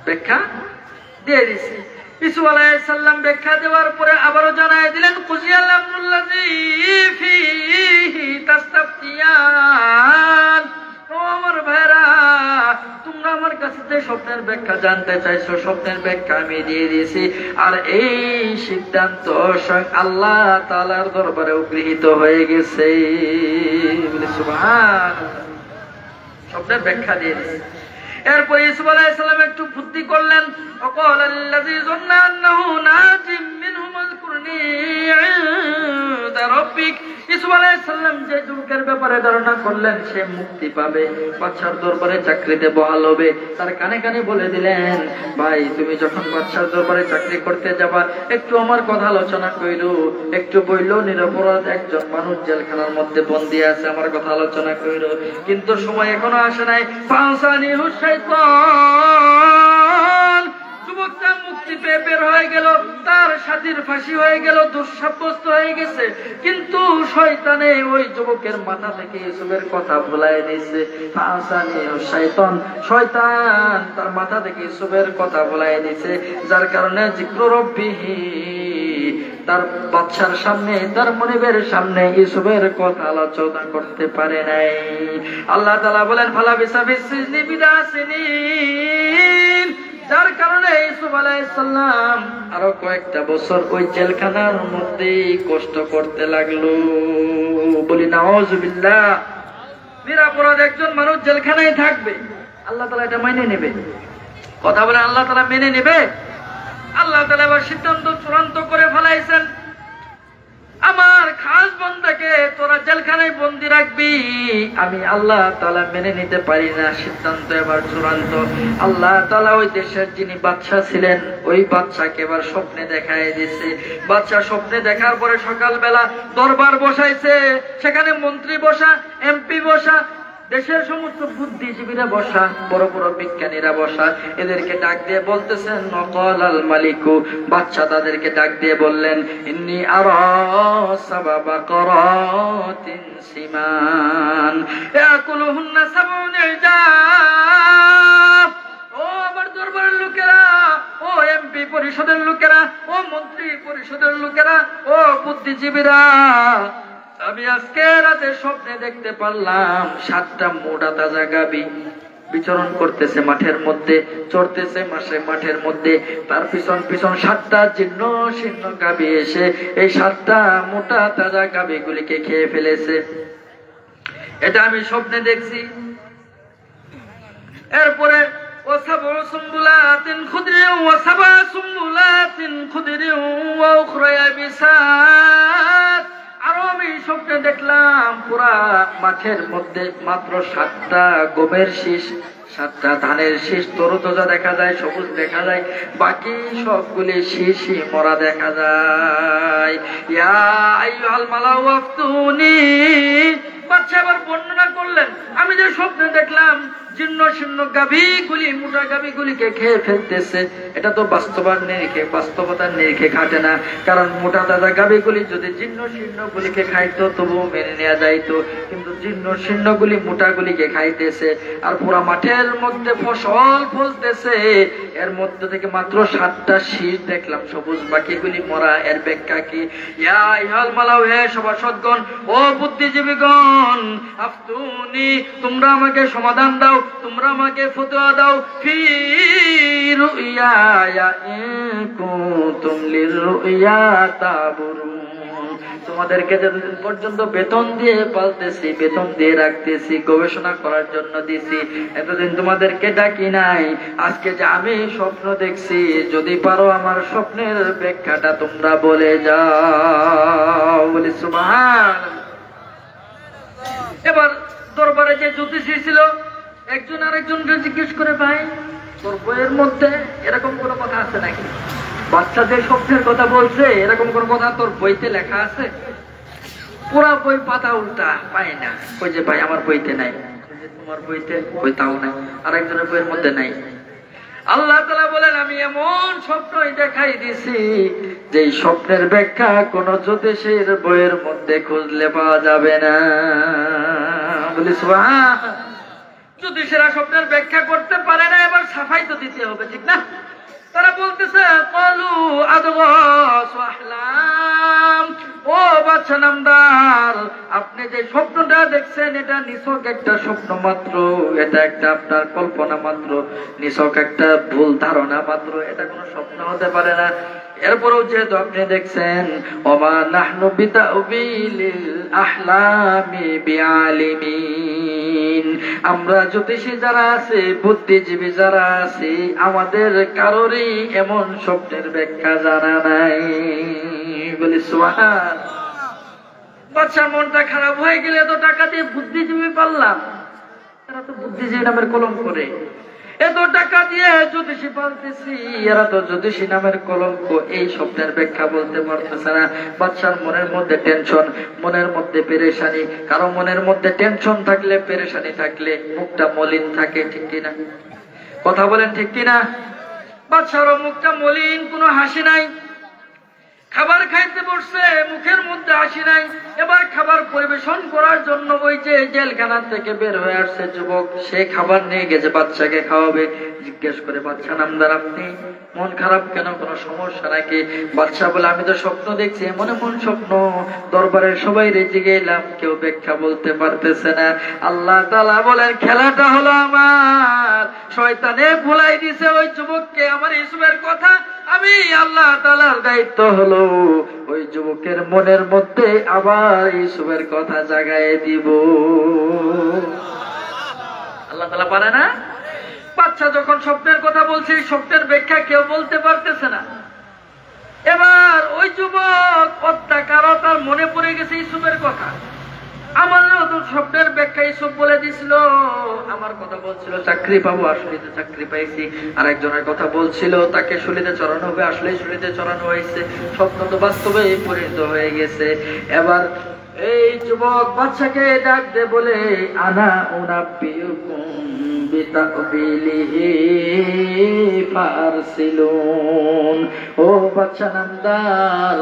ব্যাখ্যা দিয়ে দিছি। ইসু আলাইহিস সালাম ব্যাখ্যা দেওয়ার পরে আবারও জানায় দিলেন, কুজিয়াল আমরুল্লাযী ফীহি তাস্তাফতিয়ান। ও আমার ভাইরা, তোমরা আমার কাছে যে স্বপ্নের ব্যাখ্যা জানতে চাইছো, স্বপ্নের ব্যাখ্যা আমি দিয়ে দিয়েছি, আর এই সিদ্ধান্ত স্বয়ং আল্লাহ তাআলার দরবারে গৃহীত হয়ে গেছে। সুবহানাল্লাহ, স্বপ্নের ব্যাখ্যা দিয়ে দিয়েছি। এরপর ইউসুফ আলাইহিস সালাম একটু বুদ্ধি করলেন, ওয়াকালাল্লাযী যান্না আন্নাহু নাজিম মিনহুম আযকুরনি ইনদা রাব্বিক। ইউসুফ আলাইহিস সালাম যে যুবকের ব্যাপারে ধারণা করলেন সে মুক্তি পাবে, বাদশার দরবারে চাকরিতে বহাল হবে, তার কানে কানে বলে দিলেন, ভাই তুমি যখন বাদশার দরবারে চাকরি করতে যাবা একটু আমার কথা আলোচনা কইরো, একটু বইলো নিরপরাধ একজন মানুষ জেলখানার মধ্যে বন্দী আছে, আমার কথা আলোচনা কইরো, কিন্তু সময় এখনো আসে নাই। ফাসানিহু শাইতান, যুবকটা মুক্তি পেয়ে বের হয়ে গেল, তার সাথীর ফাঁসি হয়ে গেল, দোষ সাব্যস্ত হয়ে গেছে, কিন্তু শয়তানে ওই যুবকের মাথা থেকে ইউসুফের কথা ভুলাই দিয়েছে। ফাসানিহু শাইতান, শয়তান তার মাথা থেকে ইউসুফের কথা ভুলাই দিয়েছে, যার কারণে যিকরু রাব্বিহি, তার বাদশার সামনে, তার মনিবের সামনে ইউসুফের কথা আলোচনা করতে পারে নাই। আল্লাহ তাআলা বলেন, ফালা বিসাফিস সিজনি বিদাসিনিন, যার কারণে ইউসুফ আলাইহিস সালাম আরো কয়েকটা বছর ওই জেলখানার মধ্যে কষ্ট করতে লাগলো। বলি নাউযুবিল্লাহ। নিরপরাধ একজন মানুষ জেলখানায় থাকবে, আল্লাহ তাআলা এটা মেনে নেবে? কথা বলে আল্লাহ তাআলা মেনে নেবে? আল্লাহ তাআলা এবার সিদ্ধান্ত চূড়ান্ত করে ফেলাইছেন, আমার খাস বান্দাকে তোরা জেলখানায় বন্দী রাখবি, আমি আল্লাহ তাআলা মেনে নিতে পারি না। সিদ্ধান্ত এবার চূড়ান্ত। আল্লাহ তাআলা ওই দেশের যিনি বাদশা ছিলেন ওই বাদশাকে এবার স্বপ্নে দেখায় দিয়েছে। বাদশা স্বপ্নে দেখার পরে সকালবেলা দরবার বসাইছে, সেখানে মন্ত্রী বসা, এমপি বসা, দেশের সমস্ত বুদ্ধিজীবীরা বসা, বড় বড় বিজ্ঞানীরা বসা, এদেরকে ডাক দিয়ে বলতেছেন, নকালাল মালিকু, বাদশা তাদেরকে ডাক দিয়ে বললেন, ইন্নী আরা সাবা বাকারাতিন সিমান ইয়াকুলুহুন্না সাবউন ইজাব। ও আমার দরবারের লোকেরা, ও এমপি পরিষদের লোকেরা, ও মন্ত্রী পরিষদের লোকেরা, ও বুদ্ধিজীবীরা, আমি আজকে রাতে স্বপ্নে দেখতে পারলাম 7টা মোটা তাজা গাভী বিচরণ করতেছে মাঠের মধ্যে, চড়তেছে মাঠের মধ্যে, তার পিছন পিছন 7টা জীর্ণ শীর্ণ গাভী এসে এই 7টা মোটা তাজা গাভীগুলিকে খেয়ে ফেলেছে। এটা আমি স্বপ্নে দেখছি। এরপরে وسبع سنبلات خضر وسبع سنبلات خضر وأخرى يابسات। আরো আমি স্বপ্নে দেখলাম পুরা মাঠের মধ্যে মাত্র 7টা গমের শীষ, 7টা ধানের শীষ তরতাজা দেখা যায়, সবুজ দেখা যায়, বাকি সবগুলি শীষই মরা দেখা যায়। ইয়া আইয়ুহাল মালাউ আফতুনি, বাদশা এবার বর্ণনা করলেন, আমি যে স্বপ্নে দেখলাম জীর্ণ শীর্ণ গাভীগুলি মোটা গাভীগুলিকে খেয়ে ফেলতেছে, এটা তো বাস্তবতার নিরিখে খাটে না। কারণ মোটা তাজা গাভীগুলি যদি জীর্ণ শীর্ণ গুলিকে খাইতো তবুও মেনে নেওয়া যাইতো, কিন্তু জীর্ণ শীর্ণ গুলি মোটা গুলিকে খাইতেছে। আর পুরা মাঠের মধ্যে ফসল ফলতেছে, এর মধ্যে থেকে মাত্র 7টা শীষ দেখলাম সবুজ, বাকিগুলি মরা। এর ব্যাখ্যা কি? ইয়া ইহাল মালাউ, হে সভাসদগণ, ও বুদ্ধিজীবীগণ, আফতুনি, তোমরা আমাকে সমাধান দাও, তোমরা আমাকে ফতোয়া দাও। ফি রুইয়া ইন কুনতুম লিররুইয়া তাবুরুন, তোমাদেরকে যতদিন পর্যন্ত বেতন দিয়ে পালতেছি, বেতন দিয়ে রাখতেছি, গবেষণা করার জন্য দিছি, এতদিন তোমাদেরকে ডাকি নাই। আজকে যে আমি স্বপ্ন দেখছি, যদি পারো আমার স্বপ্নের ব্যাখ্যাটা তোমরা বলে যাও। বলি সুবহানাল্লাহ। এবার দরবারে যে জ্যোতিষী ছিল, একজন আরেকজনকে জিজ্ঞেস করে, ভাই তোর বইয়ের মধ্যে এরকম কোনো কথা আছে নাকি? বাচ্চাদের স্বপ্নের কথা বলছে, এরকম কোন কথা তোর বইতে লেখা আছে? পুরা বই পাতা উল্টা, পাই না। ওই যে ভাই আমার বইতে নাই। তোমার বইতে? বই তাও নাই। আর একজনের বইয়ের মধ্যে নাই। আল্লাহ তাআলা বলেন, আমি এমন স্বপ্নই দেখাই দিছি যে স্বপ্নের ব্যাখ্যা কোন জ্যোতিষীর বইয়ের মধ্যে খুঁজলে পাওয়া যাবে না। বলি সুবহানাল্লাহ। জ্যোতিষীরা স্বপ্নের ব্যাখ্যা করতে পারে না, এবার সাফাই তো দিতে হবে, ঠিক না? তারা বলতেছে, ক্বালু আদগাস আহলাম, ও বাদশা নামদার, আপনি যে স্বপ্নটা দেখছেন এটা নিছক একটা স্বপ্ন মাত্র, এটা একটা আপনার কল্পনা মাত্র, নিছক একটা ভুল ধারণা মাত্র, এটা কোনো স্বপ্ন হতে পারে না। এরপরেও যেহেতু আপনি দেখছেন, ওমা নাহনু বিতাউবিলিল আহলামি বিআলিমিন, আমরা জ্যোতিষী যারা আছে, বুদ্ধিজীবী যারা আছে, আমাদের কারোরই এমন স্বপ্নের ব্যাখ্যা জানা নাই। বলি সুবহানাল্লাহ। বাদশার মনটা খারাপ হয়ে গেলে, এত টাকা দিয়ে বুদ্ধিজীবী পারলাম, এরা তো বুদ্ধিজীবী নামের কলঙ্ক করে, এত টাকা দিয়ে জ্যোতিষী পালতেছি, এরা তো জ্যোতিষী নামের কলঙ্ক, এই স্বপ্নের ব্যাখ্যা বলতে পারতেছে না। বাদশার মনের মধ্যে টেনশন, মনের মধ্যে পেরেশানি। কারো মনের মধ্যে টেনশন থাকলে, পেরেশানি থাকলে মুখটা মলিন থাকে, ঠিক কিনা? কথা বলেন, ঠিক কিনা? বাদশারও মুখটা মলিন, কোনো হাসি নাই। খাবার খাইতে বসছে, মুখের মধ্যে হাসি নাই। এবার খাবার পরিবেশন করার জন্য ওই যে জেলখানা থেকে বের হয়ে আসছে যুবক, সে খাবার নিয়ে গেছে বাচ্চাকে খাওয়াবে। জিজ্ঞেস করে, বাচ্চা নামদার, আপনি মন খারাপ কেন, কোনো সমস্যা নাকি? বাচ্চা বলে, আমি তো স্বপ্ন দেখছি, এমন এমন স্বপ্ন, দরবারের সবাই রেজে গেলাম, কেউ ব্যাখ্যা বলতে পারতেছে না। আল্লাহ তাআলা বলেন, খেলাটা হলো আমার, শয়তানে ভুলাই দিছে ওই যুবককে আমার ইসুফের কথা। আমি আল্লাহ তাআলার দায়িত্ব হলো ওই যুবকের মনের মধ্যে আবার ইসুফের কথা জাগায় দিব। আল্লাহ তাআলা পারে না? বাচ্চা যখন স্বপ্নের কথা বলছে, স্বপ্নের ব্যাখ্যা কেউ বলতে পারতেছে না। এবার ওই যুবক অত্যাকার, তার মনে পড়ে গেছে ইসুফের কথা। আমারও তো স্বপ্নের ব্যাখ্যা ইসুফ বলে দিছিল, আমার কথা বলছিল চাকরি পাবো, আসলে তো চাকরি পাইছি। আর একজনের কথা বলছিল তাকে শুলিতে চড়ানো হবে, আসলে শুলিতে চড়ানো হয়েছে। স্বপ্ন তো বাস্তবে পরিণত হয়ে গেছে। এবার এই যুবক বাচ্চাকে ডাক দে, বলে, আনা উনাব্বিউকুম বিতাবিলিহি ফারসিলুন, ও বাচ্চা নামদার,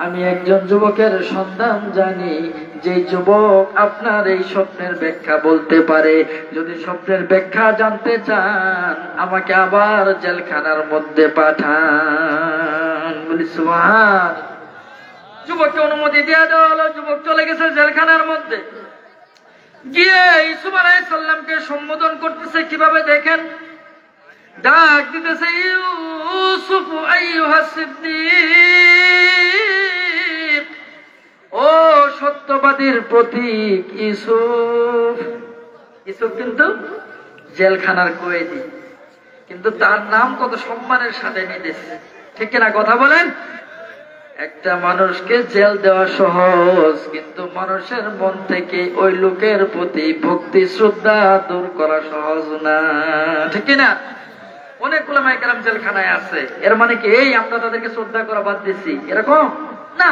আমি একজন যুবকের সন্ধান জানি, যে যুবক আপনার এই স্বপ্নের ব্যাখ্যা বলতে পারে। যদি স্বপ্নের ব্যাখ্যা জানতে চান, আমাকে আবার জেলখানার মধ্যে পাঠান। বলি সুবহানাল্লাহ। যুবককে অনুমতি দিয়ে দেওয়া হলো, যুবক চলে গেছে জেলখানার মধ্যে। গিয়ে ইউসুফ আলাইহিস সালামকে সম্বোধন করতেছে, কিভাবে দেখেন, ডাক দিতেছে, ইউসুফ আইয়ুহাস সিদ্দিক, ও সত্যবাদীর প্রতীক ইউসুফ। ইউসুফ কিন্তু জেলখানার কয়েদি, কিন্তু তার নাম কত সম্মানের সাথে নিতেছে, ঠিক কিনা? কথা বলেন। একটা মানুষকে জেল দেওয়া সহজ, কিন্তু মানুষের মন থেকে ওই লোকের প্রতি ভক্তি শ্রদ্ধা দূর করা সহজ না, ঠিক কিনা? অনেক উলামায়ে কেরাম জেলখানায় আছে, এর মানে কি এই আমরা তাদেরকে শ্রদ্ধা করা বাদ দিছি এরকম না।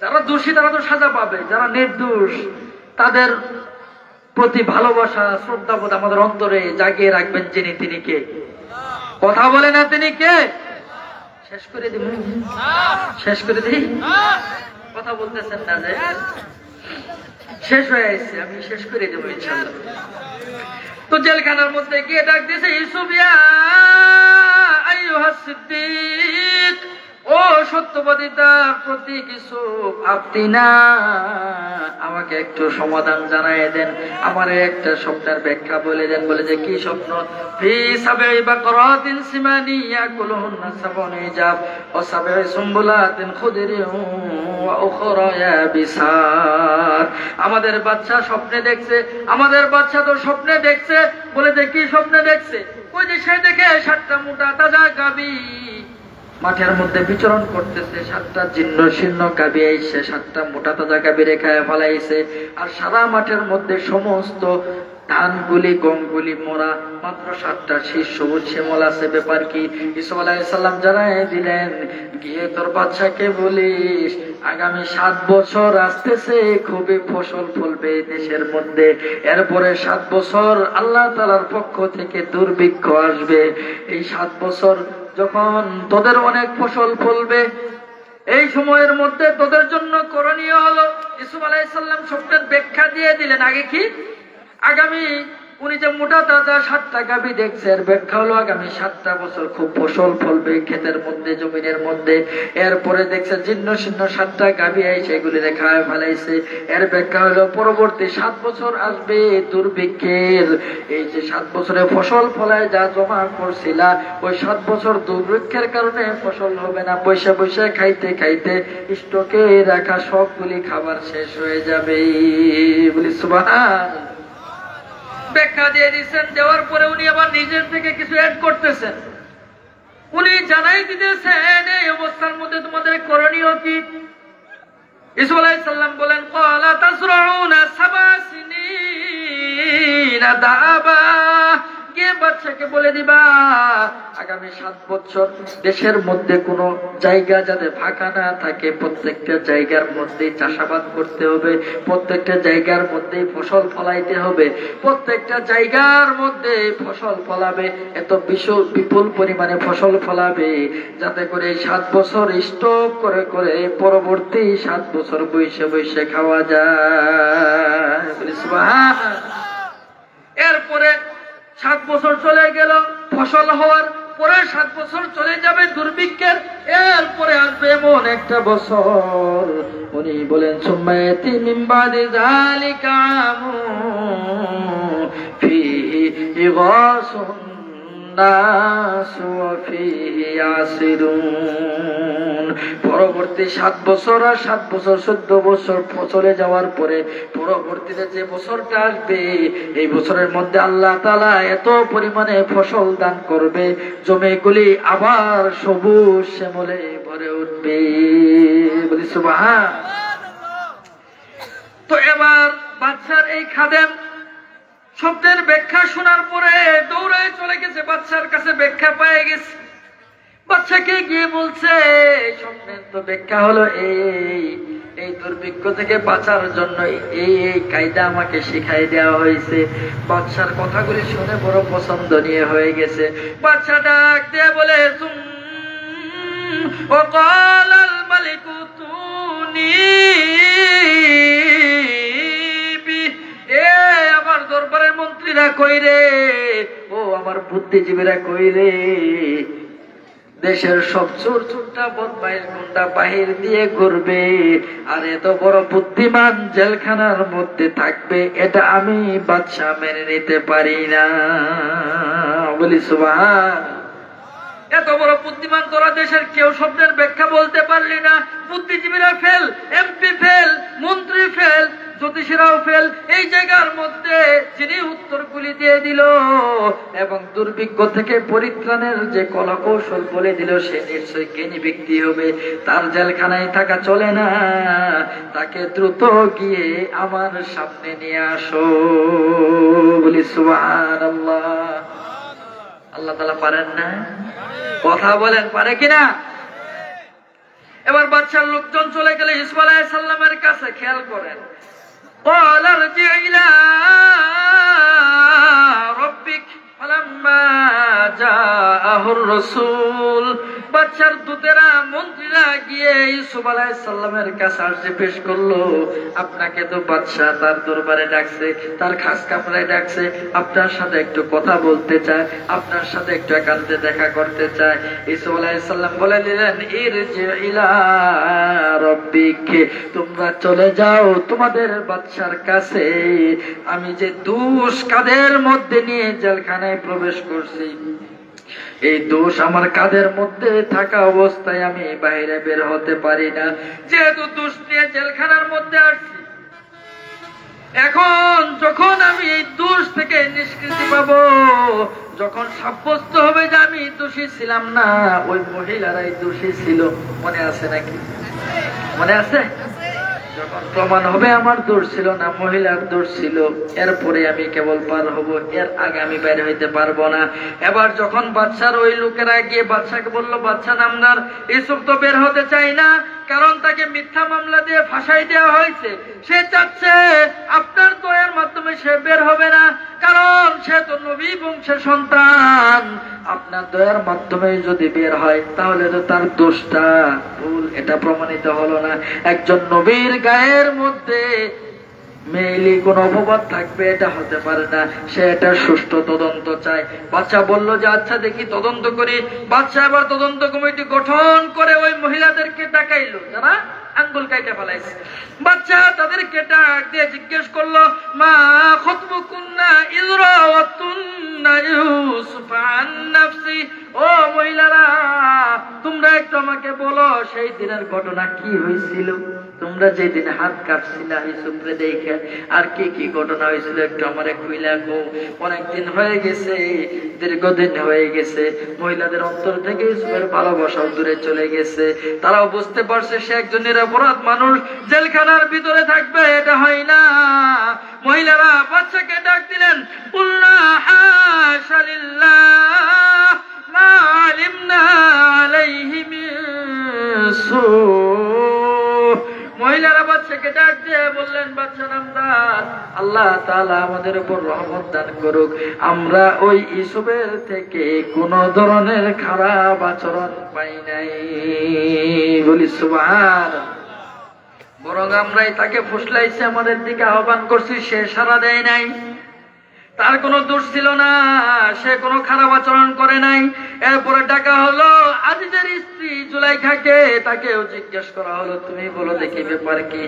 যারা দোষী তারা তো সাজা পাবে, যারা নির্দোষ তাদের প্রতি ভালোবাসা শ্রদ্ধাবোধ আমাদের অন্তরে জাগিয়ে রাখবেন যিনি, তিনি কে? কথা বলে না, তিনি কে? শেষ করে দিব, শেষ করে দিই, কথা বলতেছেন না যে শেষ হয়ে আসছে, আমি শেষ করে দেবো ইনশাআল্লাহ। তো জেলখানার মধ্যে গিয়ে ডাক দিয়েছে, ইউসুফ ইয়া আইয়ুহাস সিদ্দিক, ও সত্যবাদিতার প্রতীক ইউসুফ, আপনি না আমাকে একটু সমাধান জানাই দেন, আমারে একটা স্বপ্নের ব্যাখ্যা বলে দেন। বলে যে কি স্বপ্ন? ফি সাবঈ বাকরাতিন সিমানি ইয়াকুলুহুন্না সাবউন ইজাব ওয়া সাবঈ সুম্বুলাতিন খুদরিন ওয়া উখরা ইয়াবিসাত। আমাদের বাচ্চা স্বপ্নে দেখছে, আমাদের বাচ্চা তো স্বপ্নে দেখছে। বলে যে কি স্বপ্নে দেখছে? ওই যে সে দেখে 7টা মোটা তাজা গাভী মাঠের মধ্যে বিচরণ করতেছে, 7টা জীর্ণ শীর্ণ গাভী আইছে 7টা মোটা তাজা গাভী রেখায় ফেলাইছে। আর সারা মাঠের মধ্যে সমস্ত ধানগুলি গমগুলি মোরা, মাত্র 7টা শীষ সবুজ শ্যামল আছে। ব্যাপার কি? ইউসুফ আলাইহিস সালাম জানাই দিলেন, গিয়ে তোর বাচ্চাকে বলিস আগামী 7 বছর আসতেছে, খুবই ফসল ফলবে দেশের মধ্যে। এরপরে 7 বছর আল্লাহ তাআলার পক্ষ থেকে দুর্ভিক্ষ আসবে। এই 7 বছর যখন তোদের অনেক ফসল ফলবে, এই সময়ের মধ্যে তোদের জন্য করণীয় হলো, ইউসুফ আলাইহিস সালাম স্বপ্নের ব্যাখ্যা দিয়ে দিলেন। আগে কি? আগামী উনি যে মোটা তাজা 7টা গাভী দেখছে, এর ব্যাখ্যা হলো আগামী 7টা বছর খুব ফসল ফলবে ক্ষেতের মধ্যে, জমিনের মধ্যে। এরপরে দেখছে জীর্ণ শীর্ণ 7টা গাভী আইছে, এগুলি রেখায় ফেলাইছে। এর ব্যাখ্যা হলো পরবর্তী 7 বছর আসবে দুর্ভিক্ষের। এই যে 7 বছরে ফসল ফলায় যা জমা করছিলা, ওই 7 বছর দুর্ভিক্ষের কারণে ফসল হবে না। বৈশা বৈশা খাইতে খাইতে স্টকে রাখা সবগুলি খাবার শেষ হয়ে যাবে। বলি সুবহানাল্লাহ। ব্যাখ্যা দিয়ে দিচ্ছেন। দেওয়ার পরে উনি আবার নিজের থেকে কিছু অ্যাড করতেছেন। উনি জানাই দিতেছেন এই অবস্থার মধ্যে তোমাদের করণীয় কি। ইউসুফ আলাইহিস সালাম বলেন, ক্বালা তাসরাউনা সাবা সিনিনা দাবা। গিয়ে বাচ্চাকে বলে দিবা আগামী 7 বছর দেশের মধ্যে কোনো জায়গা যাতে ফাঁকা না থাকে, প্রত্যেকটা জায়গার মধ্যে চাষাবাদ করতে হবে, প্রত্যেকটা জায়গার মধ্যে ফসল ফলাইতে হবে, প্রত্যেকটা জায়গার মধ্যে ফসল ফলাবে, এত বিপুল পরিমাণে ফসল ফলাবে যাতে করে 7 বছর স্টক করে করে পরবর্তী 7 বছর বৈশে বৈশে খাওয়া যায়। এরপরে 7 বছর চলে গেল, ফসল হওয়ার পরে 7 বছর চলে যাবে দুর্ভিক্ষের। এরপরে আসবে এমন একটা বছর, উনি বলেন সুম্মায়াতি মিন বাদি যালিকা আমুন ফীহি ইগাসুন নাস ওয়া ফীহি ইয়াসিরুন। পরবর্তী 7 বছর আর 7 বছর 14 বছর চলে যাওয়ার পরে পরবর্তীতে যে বছরটা আসবে, এই বছরের মধ্যে আল্লাহ তাআলা এত পরিমাণে ফসল দান করবে, জমিগুলি আবার সবুজ শ্যামলে ভরে উঠবে। বলি সুবহানাল্লাহ। তো এবার বাচ্চার এই খাদেম স্বপ্নের ব্যাখ্যা শোনার পরে দৌড়ায় চলে গেছে, বাচ্চার কাছে ব্যাখ্যা পেয়ে গেছে। বাচ্চাকে গিয়ে বলছে স্বপ্নের তো ব্যাখ্যা হলো এই দুর্ভিক্ষ থেকে বাঁচার জন্য এই কায়দা আমাকে শিখাই দেওয়া হয়েছে। বাচ্চার কথাগুলি শুনে বড় পছন্দনীয় হয়ে গেছে। বাচ্চা ডাক দিয়ে বলে وقال الملك ائتوني به। আমার দরবারের মন্ত্রীরা কই রে? ও আমার বুদ্ধিজীবীরা কই রে? দেশের সব চোর চোরটা বদমাইশ গুন্ডা বাহির দিয়ে ঘুরবে, আর এত বড় বুদ্ধিমান জেলখানার মধ্যে থাকবে, এটা আমি বাদশা মেনে নিতে পারি না। বলি সুবহানাল্লাহ। এত বড় বুদ্ধিমান তোরা দেশের কেউ স্বপ্নের ব্যাখ্যা বলতে পারলি না। বুদ্ধিজীবীরা ফেল, এমপি ফেল, মন্ত্রী ফেল, জ্যোতিষীরাও ফেল। এই জায়গার মধ্যে যিনি উত্তরগুলি দিয়ে দিল এবং দুর্ভিক্ষ থেকে পরিত্রাণের যে কলাকৌশল বলে দিল, সে নিশ্চয়ই জ্ঞানী ব্যক্তি হবে। তার জেলখানায় থাকা চলে না, তাকে দ্রুত গিয়ে আমার সামনে নিয়ে আসো। বলি সুবহানাল্লাহ। আল্লাহ তাআলা পারেন না? কথা বলেন, পারে কিনা? এবার বাদশার লোকজন চলে গেলে ইউসুফ আলাইহিস সালামের কাছে। খেয়াল করেন, قال ارجع إلى ربك فلما جاءه الرسول বাদশার দূতেরা মন্ত্রীরা গিয়ে ইউসুফ আলাইহিস সালামের কাছে আরজি পেশ করলো, আপনাকে তো বাদশা তার দরবারে ডাকছে, তার খাস কামরায় ডাকছে, আপনার সাথে একটু কথা বলতে চায়, আপনার সাথে একটু একান্তে দেখা করতে চায়। ইউসুফ আলাইহিস সালাম বলে দিলেন, ইরজি ইলা রাব্বিক, তোমরা চলে যাও তোমাদের বাদশার কাছে। আমি যে দোষ কাদের মধ্যে নিয়ে জেলখানায় প্রবেশ করছি, এই দোষ আমার কাদের মধ্যে থাকা অবস্থায় আমি বাইরে বের হতে পারি না। যেহেতু দোষ নিয়ে জেলখানার মধ্যে আসছি, এখন যখন আমি এই দোষ থেকে নিষ্কৃতি পাবো, যখন সাব্যস্ত হবে যে আমি দোষী ছিলাম না, ওই মহিলারাই দোষী ছিল। মনে আছে নাকি? মনে আছে? যখন প্রমাণ হবে আমার দোষ ছিল না, মহিলার দোষ ছিল, এরপরে আমি কেবল পার হব, এর আগে আমি বের হইতে পারবো না। এবার যখন বাদশার ওই লোকেরা গিয়ে বাদশাকে বললো, বাদশা নামদার ইউসুফ তো বের হতে চাই না, কারণ তাকে মিথ্যা মামলা দিয়ে ফাঁসাই দেওয়া হয়েছে। সে চাচ্ছে আপনার দয়ার মাধ্যমে সে বের হবে না, কারণ সে তো নবী বংশের সন্তান। আপনার দয়ার মাধ্যমে যদি বের হয় তাহলে তো তার দোষটা ভুল, এটা প্রমাণিত হলো না। একজন নবীর গায়ের মধ্যে মেইলি কোন অপবাদ থাকবে, এটা হতে পারে না। সে এটা সুষ্ঠু তদন্ত চায়। বাদশা বলল যে আচ্ছা দেখি তদন্ত করি। বাদশা এবার তদন্ত কমিটি গঠন করে ওই মহিলাদেরকে ডাকাইলো যারা আঙ্গুল কাইটা ফেলাইছে। বাদশা তাদেরকে ডাক দিয়ে জিজ্ঞেস করলো, মা খতবুকুন্না ইয রাওয়াতুন্না ইউসুফ আন নাফসি, ও মহিলারা তোমরা একটু আমাকে বলো সেই দিনের ঘটনা কি হয়েছিল, তোমরা যেদিন হাত কাটছিলা ইউসুফরে দেখে, আর কি কি ঘটনা হয়েছিল একটু আমারে কইলা গো। অনেকদিন হয়ে গেছে, দীর্ঘদিন হয়ে গেছে, মহিলাদের অন্তর থেকে ইউসুফের ভালোবাসাও দূরে চলে গেছে। তারাও বুঝতে পারছে সে একজন নিরপরাধ মানুষ, জেলখানার ভিতরে থাকবে, এটা হয় না। মহিলারা বাদশাকে ডাক দিলেন, কুলনা হাশা লিল্লাহ মা আলিমনা আলাইহি মিন সু। মহিলারা বাদশাকে ডাক দিয়ে বললেন, বাদশা নামদার আল্লাহ তাআলা আমাদের উপর রহমত দান করুক, আমরা ওই ইউসুফের থেকে কোন ধরনের খারাপ আচরণ পাই নাই। বলি সুবহানাল্লাহ। বরং আমরাই তাকে ফুসলাইছি, আমাদের দিকে আহ্বান করছি, সে সাড়া দেয় নাই। তার কোনো দোষ ছিল না, সে কোনো খারাপ আচরণ করে নাই। এরপরে ডাকা হলো আজিজের স্ত্রী জুলাইখাকে, তাকেও জিজ্ঞেস করা হলো, তুমি বলো দেখি ব্যাপার কি।